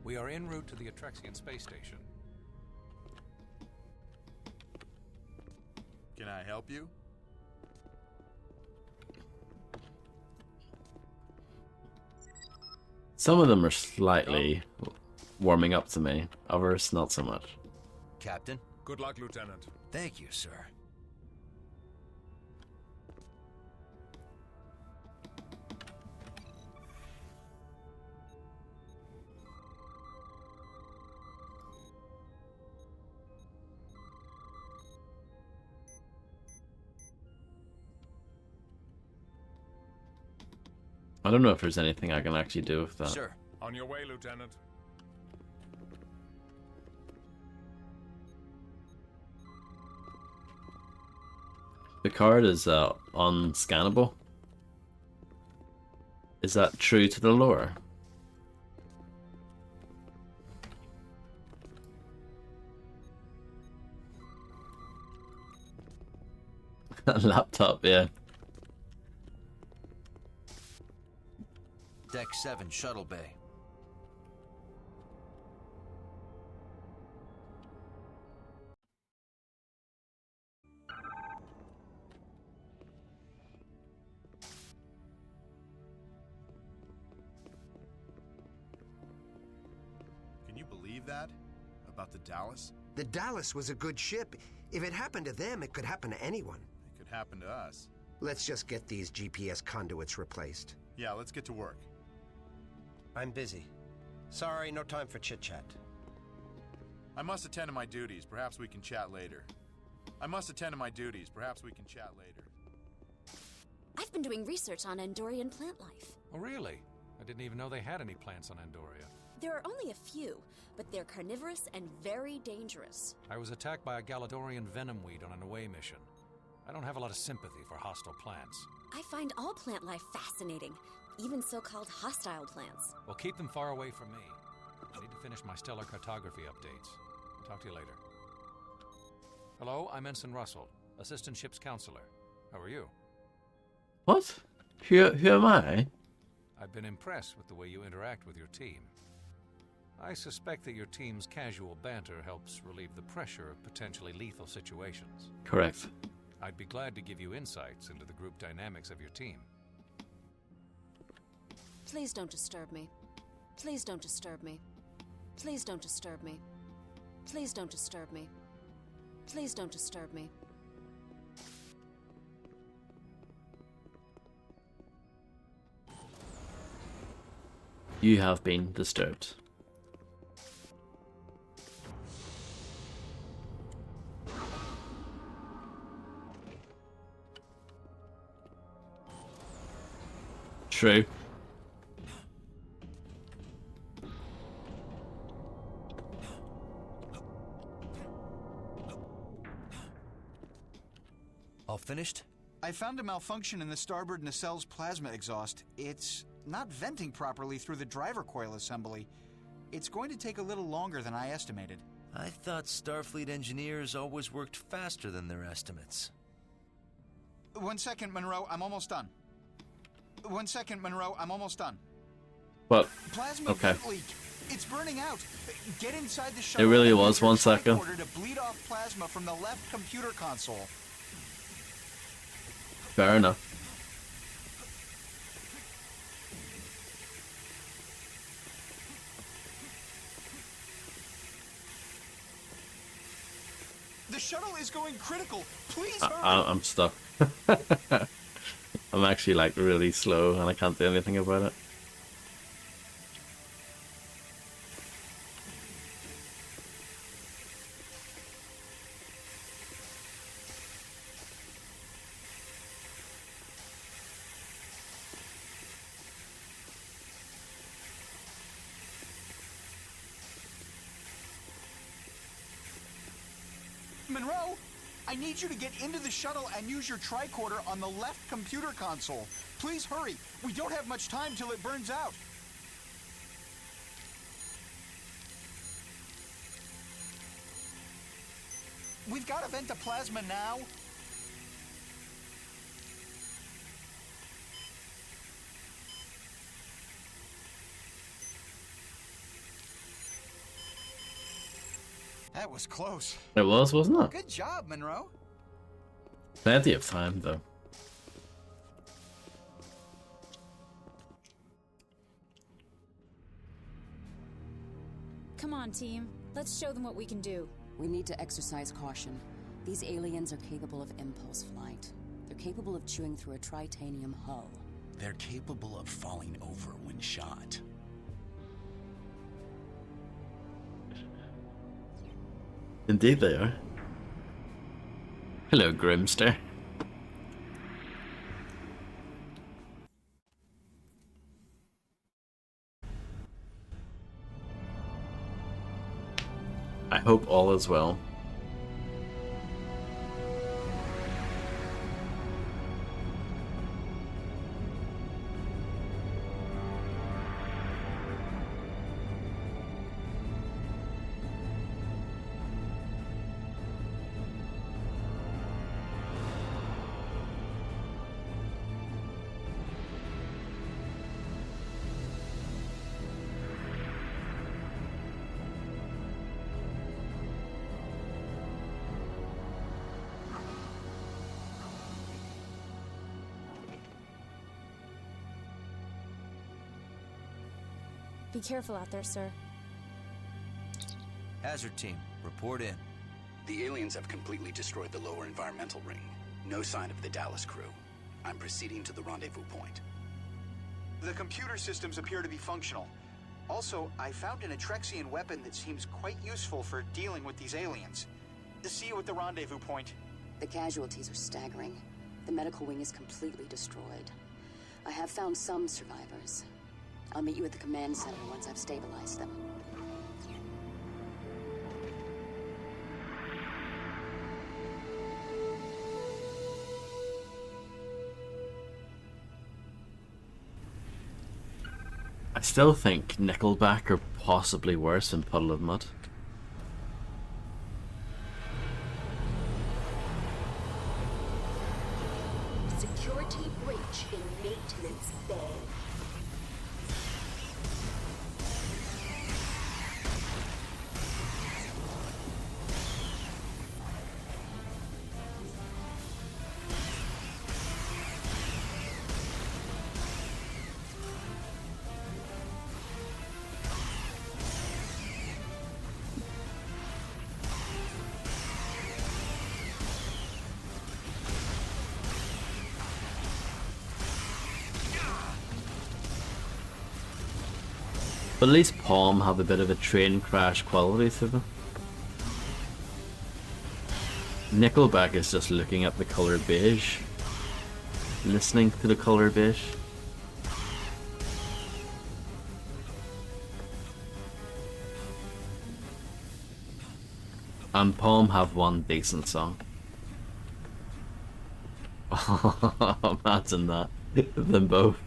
Speaker 11: We are en route to the Atrexian space station.
Speaker 13: Can I help you?
Speaker 1: Some of them are slightly warming up to me, others not so much.
Speaker 4: Captain?
Speaker 2: Good luck, Lieutenant.
Speaker 4: Thank you, sir.
Speaker 1: I don't know if there's anything I can actually do with that.
Speaker 4: Sir.
Speaker 2: On your way, Lieutenant.
Speaker 1: The card is unscannable. Is that true to the lore? Laptop, yeah.
Speaker 4: Deck 7, Shuttle Bay.
Speaker 13: Can you believe that? About the Dallas?
Speaker 12: The Dallas was a good ship. If it happened to them, it could happen to anyone.
Speaker 13: It could happen to us.
Speaker 12: Let's just get these GPS conduits replaced.
Speaker 13: Yeah, let's get to work.
Speaker 12: I'm busy. Sorry, no time for chit-chat.
Speaker 13: I must attend to my duties. Perhaps we can chat later. I must attend to my duties. Perhaps we can chat later.
Speaker 16: I've been doing research on Andorian plant life.
Speaker 11: Oh, really? I didn't even know they had any plants on Andoria.
Speaker 16: There are only a few, but they're carnivorous and very dangerous.
Speaker 11: I was attacked by a Galadorian venom weed on an away mission. I don't have a lot of sympathy for hostile plants.
Speaker 16: I find all plant life fascinating, even so-called hostile plants.
Speaker 11: Well, keep them far away from me. I need to finish my stellar cartography updates. Talk to you later. Hello, I'm Ensign Russell, Assistant Ship's Counselor. How are you?
Speaker 1: What? Who am I?
Speaker 11: I've been impressed with the way you interact with your team. I suspect that your team's casual banter helps relieve the pressure of potentially lethal situations.
Speaker 1: Correct.
Speaker 11: I'd be glad to give you insights into the group dynamics of your team.
Speaker 16: Please don't disturb me. Please don't disturb me. Please don't disturb me. Please don't disturb me. Please don't disturb me.
Speaker 1: You have been disturbed. True.
Speaker 4: All finished?
Speaker 6: I found a malfunction in the starboard nacelle's plasma exhaust. It's not venting properly through the driver coil assembly. It's going to take a little longer than I estimated.
Speaker 4: I thought Starfleet engineers always worked faster than their estimates.
Speaker 6: 1 second, Monroe. I'm almost done. 1 second, Monroe. I'm almost done.
Speaker 1: What?
Speaker 6: Plasma
Speaker 1: Okay.
Speaker 6: vent leak. It's burning out. Get inside the
Speaker 1: It
Speaker 6: shuttle.
Speaker 1: really
Speaker 6: and
Speaker 1: was
Speaker 6: use your
Speaker 1: 1 second.
Speaker 6: tricorder to bleed off plasma from the left computer console.
Speaker 1: Fair enough.
Speaker 6: The shuttle is going critical. Please hurry.
Speaker 1: I'm stuck. I'm actually like really slow and I can't do anything about it.
Speaker 6: Monroe, I need you to get into the shuttle and use your tricorder on the left computer console. Please hurry. We don't have much time till it burns out. We've got to vent the plasma now. That was close.
Speaker 1: It was, wasn't it?
Speaker 6: Good job, Monroe.
Speaker 1: Plenty of time though.
Speaker 18: Come on, team. Let's show them what we can do.
Speaker 17: We need to exercise caution. These aliens are capable of impulse flight. They're capable of chewing through a tritanium hull.
Speaker 10: They're capable of falling over when shot.
Speaker 1: Indeed they are. Hello, Grimster. I hope all is well.
Speaker 18: Be careful out there, sir.
Speaker 4: Hazard team, report in.
Speaker 9: The aliens have completely destroyed the lower environmental ring. No sign of the Dallas crew. I'm proceeding to the rendezvous point.
Speaker 6: The computer systems appear to be functional. Also, I found an Atrexian weapon that seems quite useful for dealing with these aliens. See you at the rendezvous point.
Speaker 17: The casualties are staggering. The medical wing is completely destroyed. I have found some survivors. I'll meet you at the command center once I've stabilized them.
Speaker 1: I still think Nickelback are possibly worse than Puddle of Mud.
Speaker 22: Security breach in maintenance bay.
Speaker 1: But at least Palm have a bit of a train crash quality to them. Nickelback is just looking at the color beige, listening to the color beige. And Palm have one decent song. Imagine that. Them both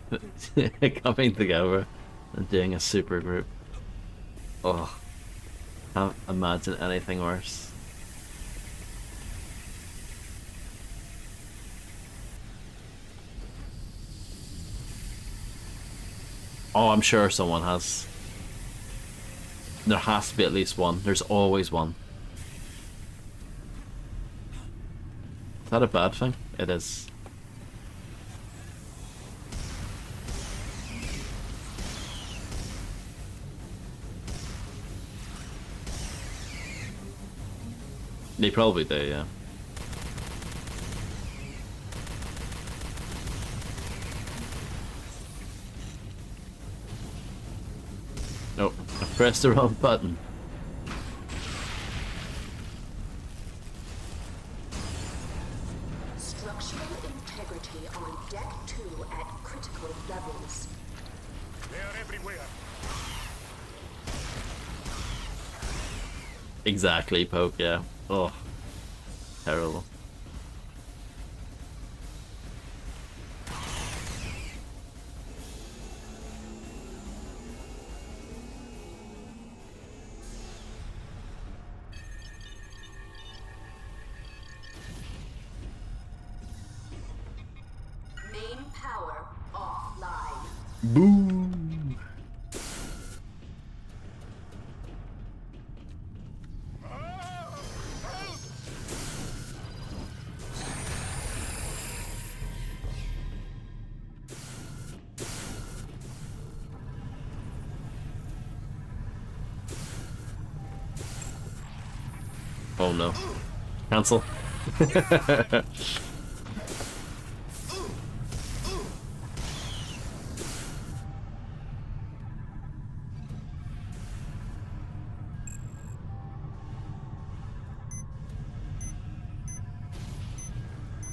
Speaker 1: coming together and doing a super group. Oh, can't imagine anything worse. Oh, I'm sure someone has. There has to be at least one. There's always one. Is that a bad thing? It is. They probably do, yeah. Nope, I pressed the wrong button.
Speaker 22: Structural integrity on deck 2 at critical levels.
Speaker 8: They are everywhere.
Speaker 1: Exactly, Poke, yeah. Oh, terrible.
Speaker 22: Main power offline.
Speaker 1: Boom. Oh no. Cancel.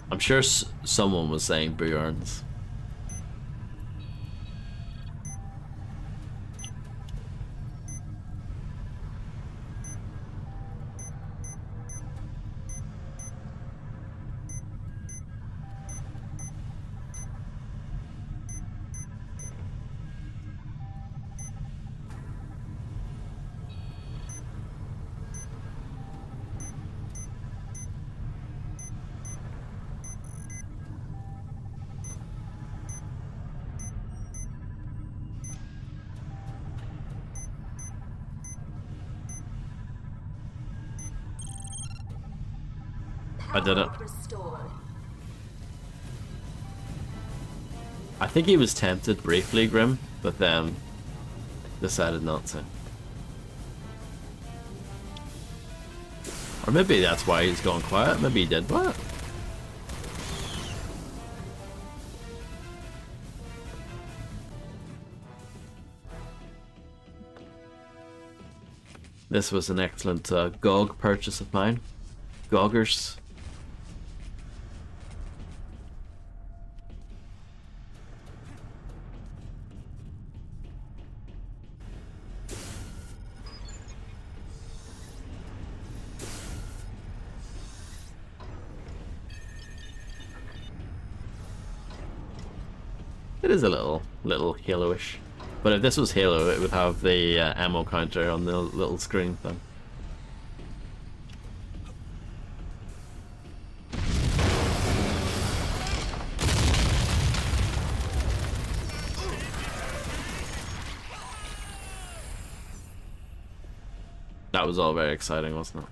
Speaker 1: I'm sure someone was saying Bjorns. I did it.
Speaker 22: Restored.
Speaker 1: I think he was tempted briefly, Grim, but then decided not to. Or maybe that's why he's gone quiet. Maybe he did what? This was an excellent GOG purchase of mine. Goggers. It is a little Halo-ish. But if this was Halo, it would have the ammo counter on the little screen thing. That was all very exciting, wasn't it?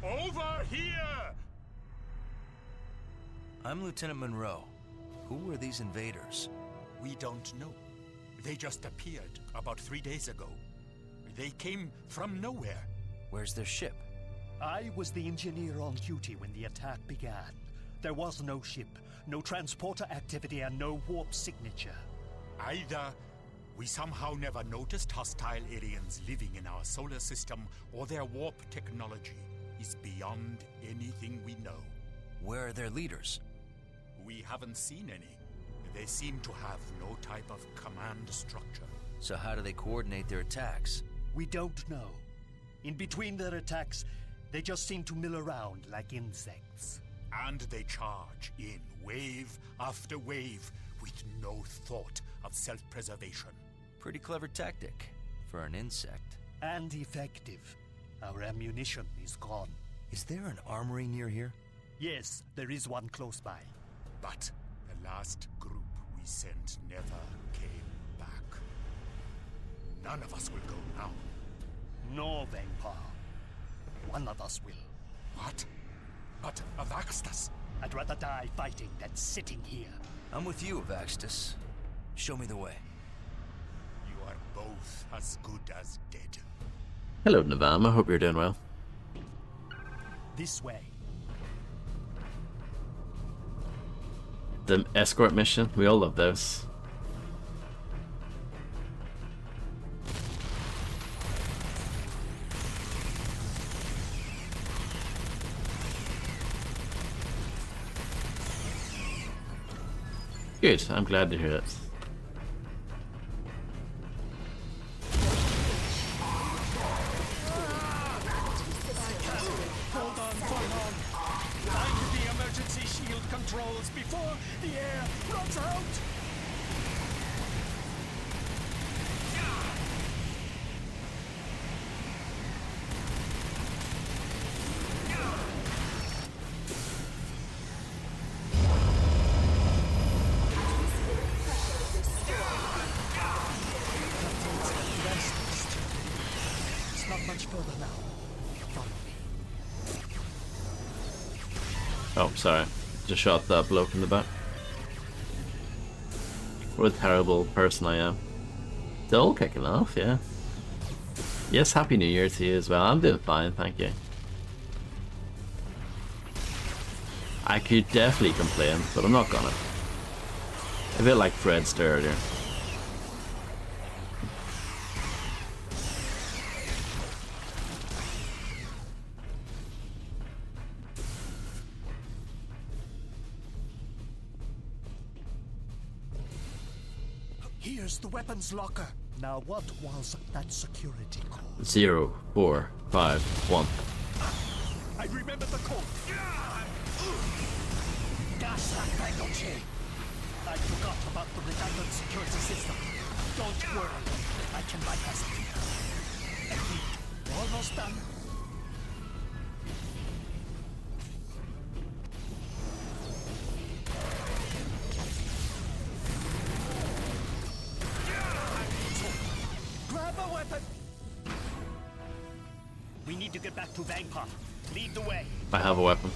Speaker 14: Over here!
Speaker 4: I'm Lieutenant Monroe. Who were these invaders?
Speaker 14: We don't know. They just appeared about 3 days ago. They came from nowhere.
Speaker 4: Where's their ship?
Speaker 19: I was the engineer on duty when the attack began. There was no ship, no transporter activity, and no warp signature.
Speaker 14: Either we somehow never noticed hostile aliens living in our solar system, or their warp technology is beyond anything we know.
Speaker 4: Where are their leaders?
Speaker 14: We haven't seen any. They seem to have no type of command structure.
Speaker 4: So how do they coordinate their attacks?
Speaker 19: We don't know. In between their attacks, they just seem to mill around like insects.
Speaker 14: And they charge in wave after wave with no thought of self-preservation.
Speaker 4: Pretty clever tactic for an insect.
Speaker 19: And effective. Our ammunition is gone.
Speaker 4: Is there an armory near here?
Speaker 19: Yes, there is one close by.
Speaker 14: But the last group we sent never came back. None of us will go now.
Speaker 19: No, Vengpa. One of us will.
Speaker 14: What? But Avaxtus?
Speaker 19: I'd rather die fighting than sitting here.
Speaker 4: I'm with you, Avaxtus. Show me the way.
Speaker 14: You are both as good as dead.
Speaker 1: Hello, Navam. I hope you're doing well.
Speaker 19: This way.
Speaker 1: The escort mission, we all love those. Good, I'm glad to hear it.
Speaker 19: Hold on, find the emergency shield controls before the air runs out! It's not much further now. Follow me.
Speaker 1: Oh, sorry. Just shot that bloke in the back. What a terrible person I am. Still kicking off, yeah. Yes, Happy New Year to you as well. I'm doing fine, thank you. I could definitely complain, but I'm not gonna. A bit like Fred Durst earlier.
Speaker 19: Here's the weapons locker. Now, what was that security code?
Speaker 1: 0, 4, 5, 1.
Speaker 19: I remember the code. Dash that bangle chain. I forgot about the redundant security system. Don't worry, I can bypass it. We're almost done. Grab a weapon. We need to get back to Vangpot. Lead the way.
Speaker 1: I have a weapon.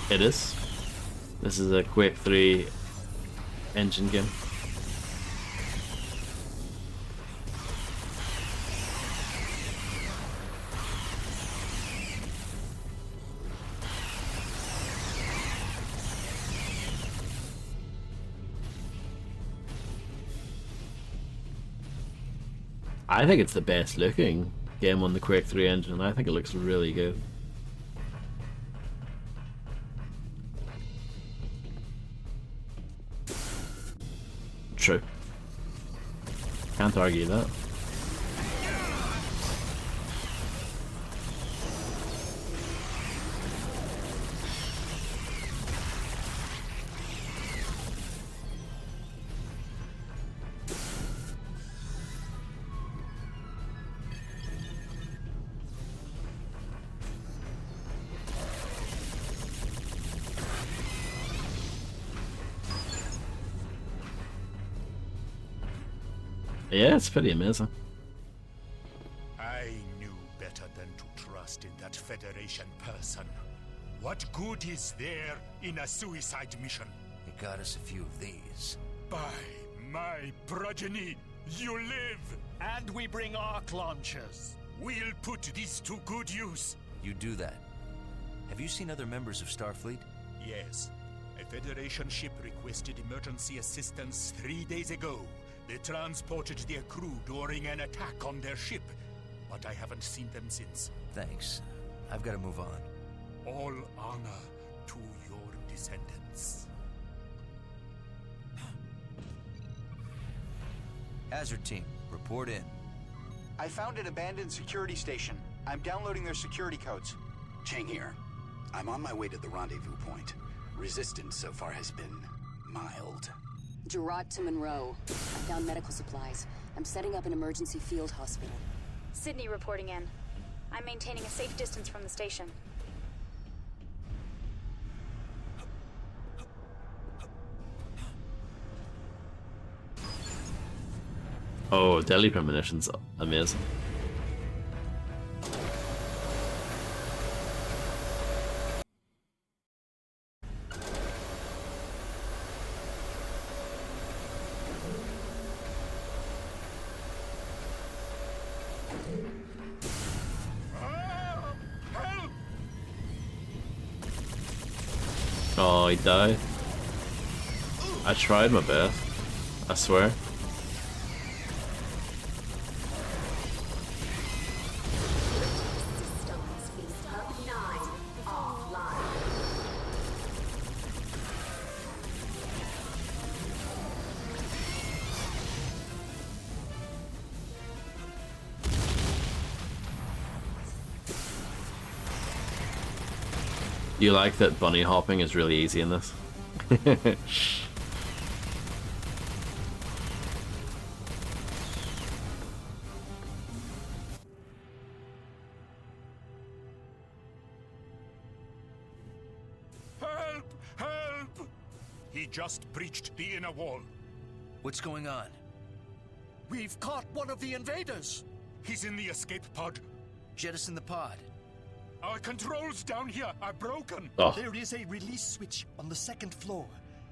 Speaker 1: It is. This is a Quake 3 engine game. I think it's the best looking game on the Quake 3 engine. I think it looks really good. True. Can't argue that. Yeah, it's pretty amazing.
Speaker 14: I knew better than to trust in that Federation person. What good is there in a suicide mission?
Speaker 4: It got us a few of these.
Speaker 14: By my progeny, you live!
Speaker 19: And we bring arc launchers.
Speaker 14: We'll put these to good use.
Speaker 4: You do that. Have you seen other members of Starfleet?
Speaker 14: Yes. A Federation ship requested emergency assistance 3 days ago. They transported their crew during an attack on their ship, but I haven't seen them since.
Speaker 4: Thanks. I've got to move on.
Speaker 14: All honor to your descendants.
Speaker 4: Hazard team, report in.
Speaker 6: I found an abandoned security station. I'm downloading their security codes.
Speaker 9: Chang here. I'm on my way to the rendezvous point. Resistance so far has been mild.
Speaker 17: Gerard to Monroe. I found medical supplies. I'm setting up an emergency field hospital.
Speaker 18: Sydney reporting in. I'm maintaining a safe distance from the station.
Speaker 1: Oh, Deadly Premonition's amazing. Oh, he died. I tried my best. I swear. You like that bunny hopping is really easy in this?
Speaker 14: Help! Help! He just breached the inner wall.
Speaker 4: What's going on?
Speaker 19: We've caught one of the invaders.
Speaker 14: He's in the escape pod.
Speaker 4: Jettison the pod.
Speaker 14: Our controls down here are broken.
Speaker 1: Oh.
Speaker 19: There is a release switch on the second floor.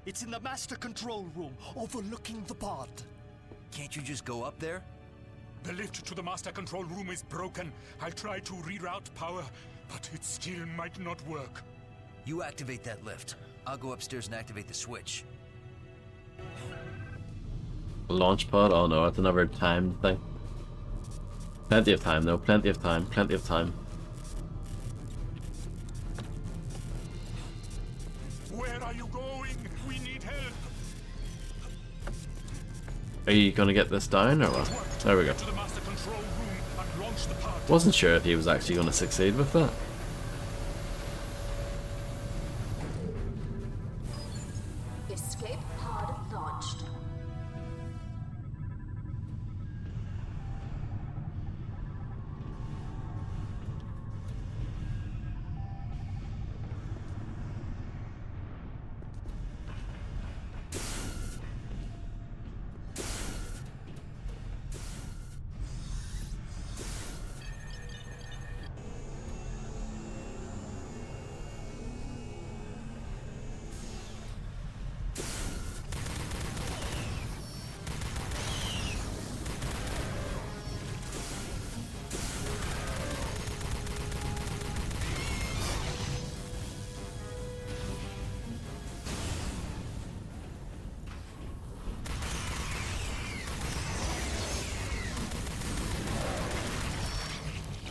Speaker 19: It's in the master control room, overlooking the pod.
Speaker 4: Can't you just go up there?
Speaker 14: The lift to the master control room is broken. I'll try to reroute power, but it still might not work.
Speaker 4: You activate that lift. I'll go upstairs and activate the switch.
Speaker 1: Launch pod? Oh no, it's another time thing. Plenty of time though, plenty of time, plenty of time.
Speaker 14: Where are you going? We need help.
Speaker 1: Are you gonna get this down or what? There we go. Wasn't sure if he was actually gonna succeed with that.
Speaker 22: Escape pod launched.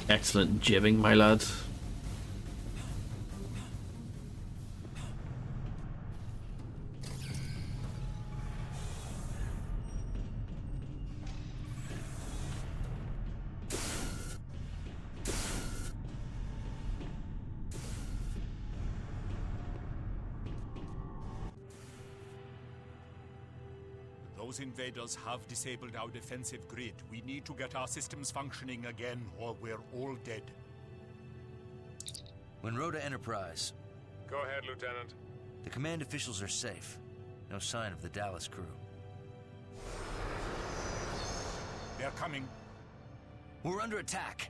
Speaker 1: Excellent jibbing, my lad.
Speaker 14: Those invaders have disabled our defensive grid. We need to get our systems functioning again, or we're all dead.
Speaker 4: Monroe to Enterprise.
Speaker 5: Go ahead, Lieutenant.
Speaker 4: The command officials are safe. No sign of the Dallas crew.
Speaker 14: They're coming.
Speaker 4: We're under attack.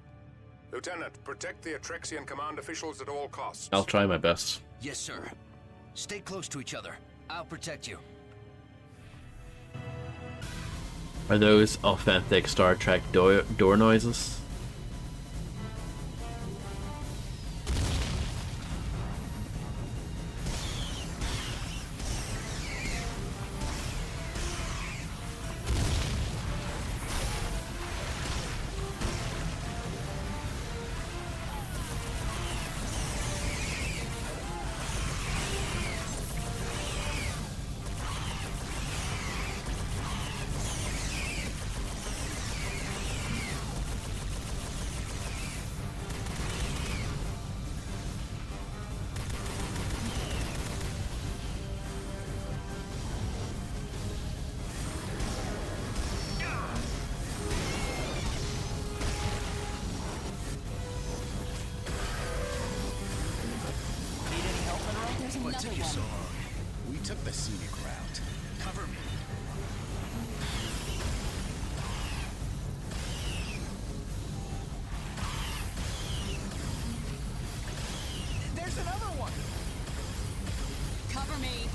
Speaker 5: Lieutenant, protect the Atrexian command officials at all costs.
Speaker 1: I'll try my best.
Speaker 4: Yes, sir. Stay close to each other. I'll protect you.
Speaker 1: Are those authentic Star Trek door noises?
Speaker 10: What took you so long? We took the scenic route. Cover me.
Speaker 19: There's another one!
Speaker 16: Cover me!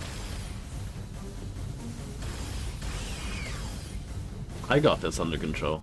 Speaker 1: I got this under control.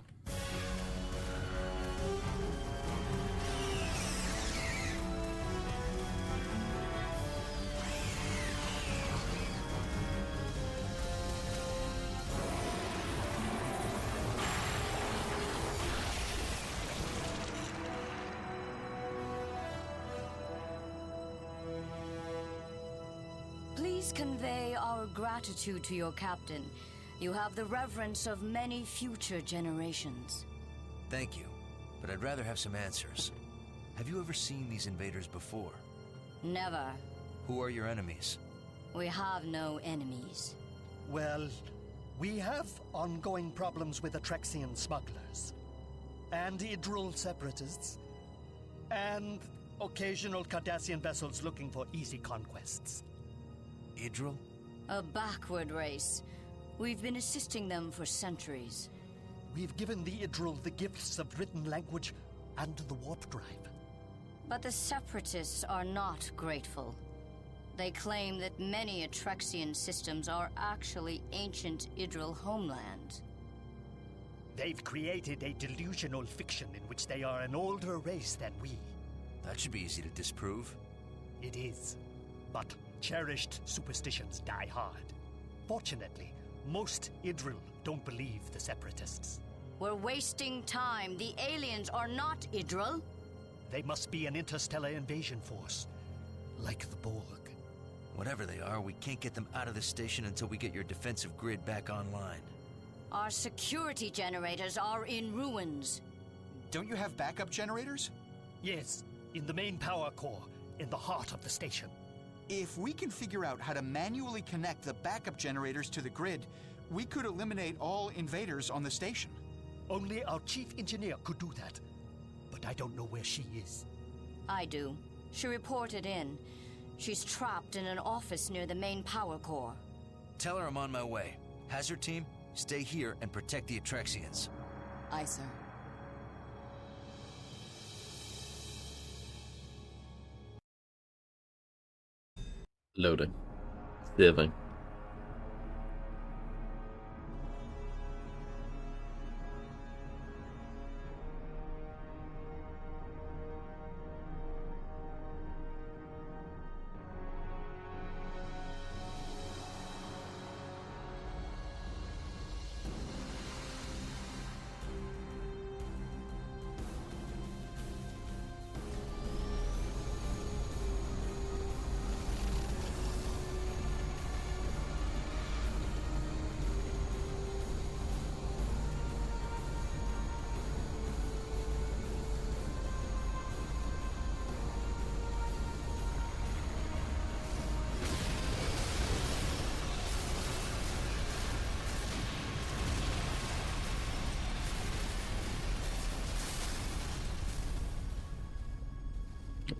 Speaker 7: Please convey our gratitude to your captain. You have the reverence of many future generations.
Speaker 4: Thank you, but I'd rather have some answers. Have you ever seen these invaders before?
Speaker 7: Never.
Speaker 4: Who are your enemies?
Speaker 7: We have no enemies.
Speaker 19: Well, we have ongoing problems with Atrexian smugglers, and Idril separatists, and occasional Cardassian vessels looking for easy conquests.
Speaker 4: Idril?
Speaker 7: A backward race. We've been assisting them for centuries.
Speaker 19: We've given the Idril the gifts of written language and the warp drive.
Speaker 7: But the Separatists are not grateful. They claim that many Atrexian systems are actually ancient Idril homeland.
Speaker 19: They've created a delusional fiction in which they are an older race than we.
Speaker 4: That should be easy to disprove.
Speaker 19: It is. But cherished superstitions die hard. Fortunately, most Idril don't believe the Separatists.
Speaker 7: We're wasting time. The aliens are not Idril.
Speaker 19: They must be an interstellar invasion force, like the Borg.
Speaker 4: Whatever they are, we can't get them out of the station until we get your defensive grid back online.
Speaker 7: Our security generators are in ruins.
Speaker 6: Don't you have backup generators?
Speaker 19: Yes, in the main power core, in the heart of the station.
Speaker 6: If we can figure out how to manually connect the backup generators to the grid, we could eliminate all invaders on the station.
Speaker 19: Only our chief engineer could do that. But I don't know where she is.
Speaker 7: I do. She reported in. She's trapped in an office near the main power core.
Speaker 4: Tell her I'm on my way. Hazard team, stay here and protect the Atrexians.
Speaker 17: Aye, sir.
Speaker 1: Loading. Saving.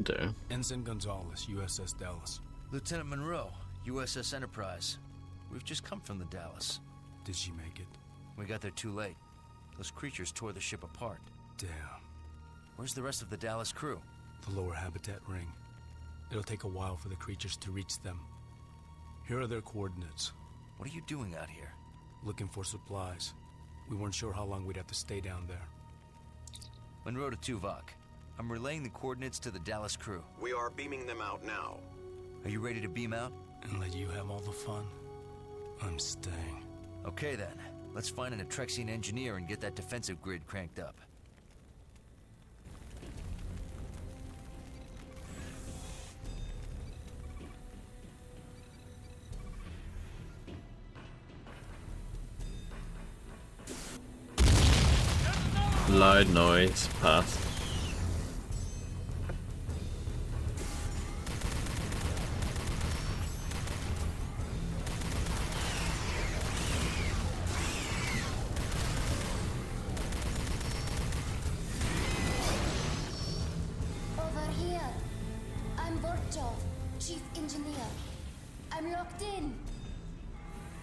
Speaker 1: Do.
Speaker 20: Ensign Gonzalez, USS Dallas.
Speaker 4: Lieutenant Monroe, USS Enterprise. We've just come from the Dallas.
Speaker 20: Did she make it?
Speaker 4: We got there too late. Those creatures tore the ship apart.
Speaker 20: Damn.
Speaker 4: Where's the rest of the Dallas crew?
Speaker 20: The lower habitat ring. It'll take a while for the creatures to reach them. Here are their coordinates.
Speaker 4: What are you doing out here?
Speaker 20: Looking for supplies. We weren't sure how long we'd have to stay down there.
Speaker 4: Monroe to Tuvok. I'm relaying the coordinates to the Dallas crew.
Speaker 3: We are beaming them out now.
Speaker 4: Are you ready to beam out?
Speaker 20: And let you have all the fun? I'm staying.
Speaker 4: Okay then. Let's find an Atrexian engineer and get that defensive grid cranked up.
Speaker 1: Loud noise. Pass.
Speaker 21: Over here. I'm Borchov, Chief Engineer. I'm locked in.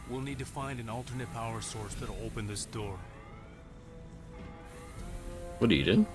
Speaker 20: We'll need to find an alternate power source that'll open this door.
Speaker 1: What are you doing?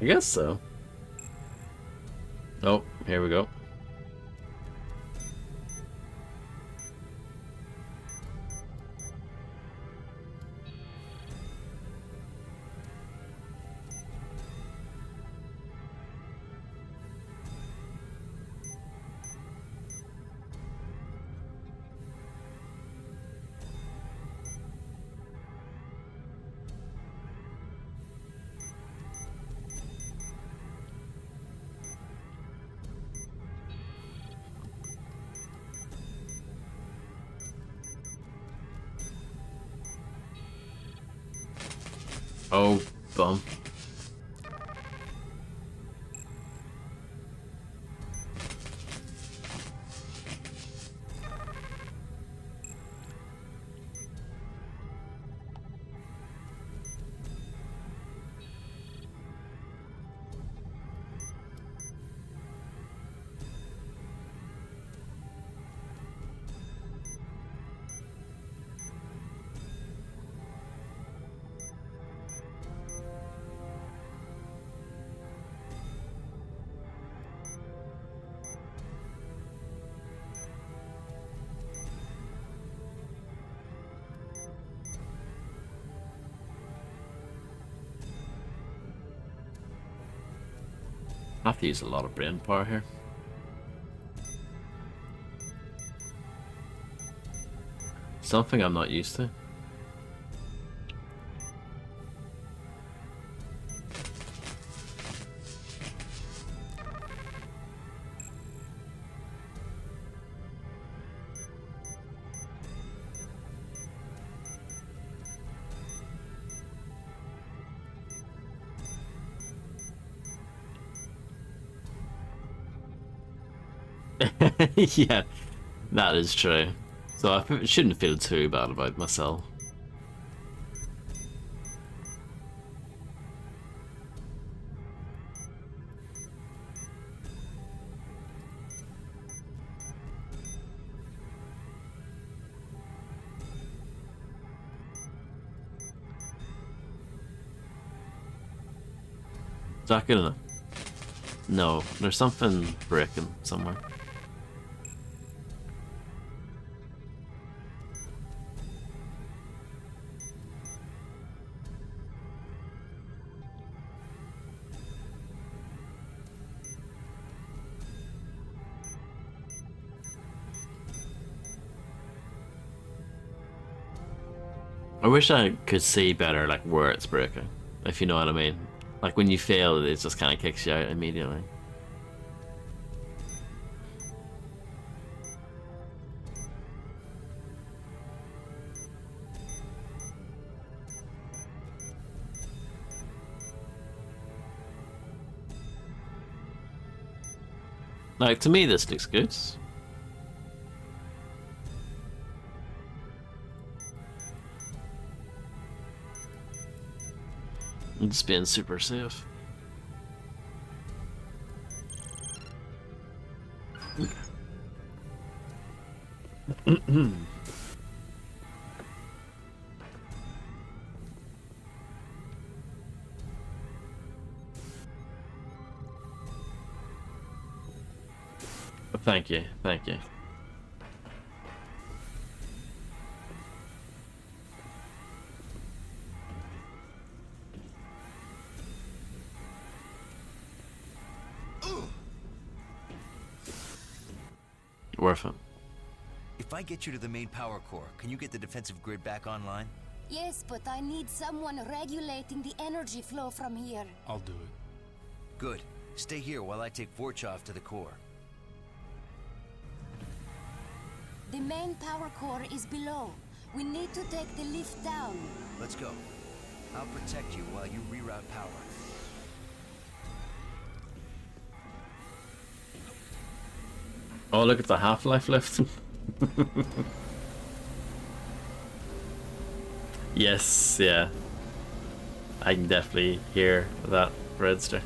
Speaker 1: I guess so. Oh, here we go. Oh, bum. I have to use a lot of brain power here. Something I'm not used to. Yeah, that is true. So I shouldn't feel too bad about myself. Is that good enough? No, there's something breaking somewhere. I wish I could see better, like, where it's breaking, if you know what I mean. Like, when you fail, it just kind of kicks you out immediately. Like, to me, this looks good. I'm just being super safe. Thank you, thank you. Worth it.
Speaker 4: If I get you to the main power core, can you get the defensive grid back online?
Speaker 21: Yes, but I need someone regulating the energy flow from here.
Speaker 20: I'll do it.
Speaker 4: Good. Stay here while I take Vorchov to the core.
Speaker 21: The main power core is below. We need to take the lift down.
Speaker 4: Let's go. I'll protect you while you reroute power.
Speaker 1: Oh, look at the half-life lift. Yes, yeah. I can definitely hear that register.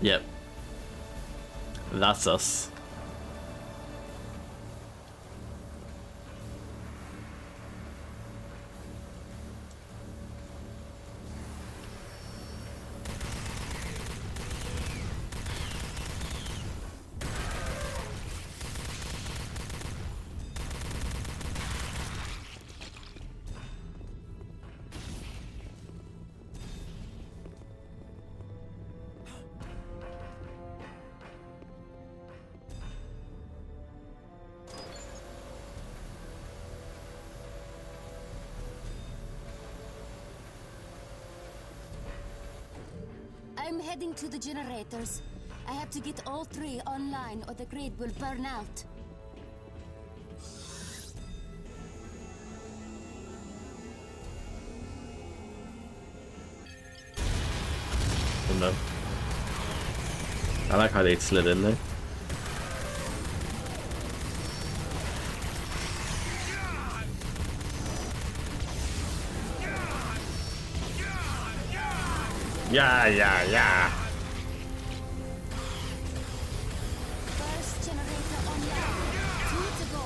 Speaker 1: Yep. That's us.
Speaker 21: I'm heading to the generators. I have to get all three online or the grid will burn out.
Speaker 1: Oh no. I like how they slid in there. Yeah.
Speaker 21: First generator online. 2 to go.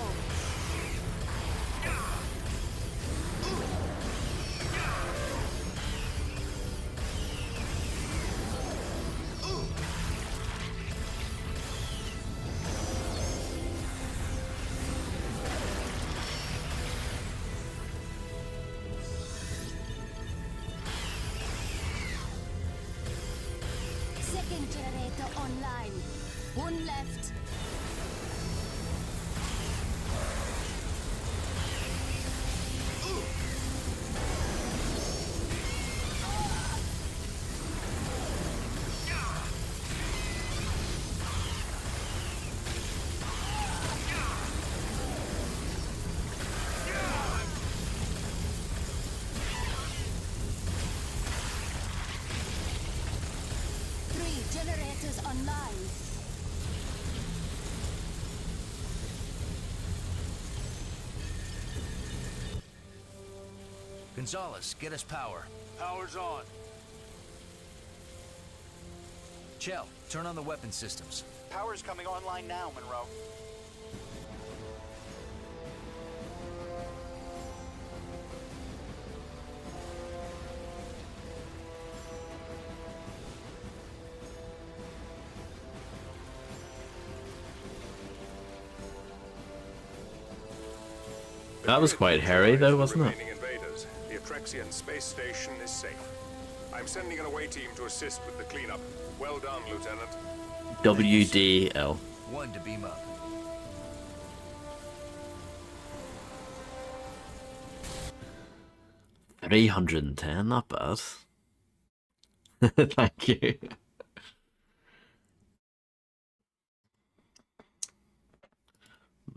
Speaker 21: Second generator online. One left. Generators online.
Speaker 4: Gonzalez, get us power.
Speaker 6: Power's on.
Speaker 4: Chell, turn on the weapon systems.
Speaker 6: Power's coming online now, Monroe.
Speaker 1: That was quite hairy though, wasn't it?
Speaker 5: Remaining invaders. The Atrexian space station is safe. I'm sending an away team to assist with the cleanup. Well done, Lieutenant.
Speaker 1: WDL.
Speaker 4: One to beam up.
Speaker 1: $310, not bad. Thank you.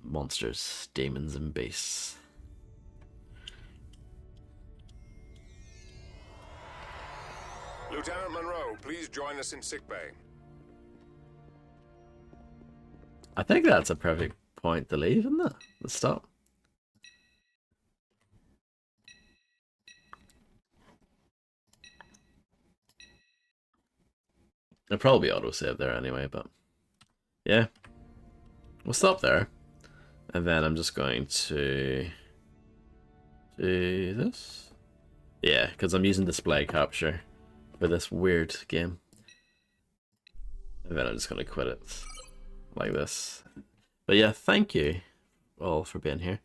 Speaker 1: Monsters, demons, and beasts.
Speaker 5: Lieutenant Monroe, please join us in sickbay.
Speaker 1: I think that's a perfect point to leave, isn't it? Let's stop. It'll probably autosave there anyway, but yeah. We'll stop there. And then I'm just going to do this. Yeah, because I'm using display capture for this weird game. And then I'm just going to quit it like this. But yeah, thank you all for being here.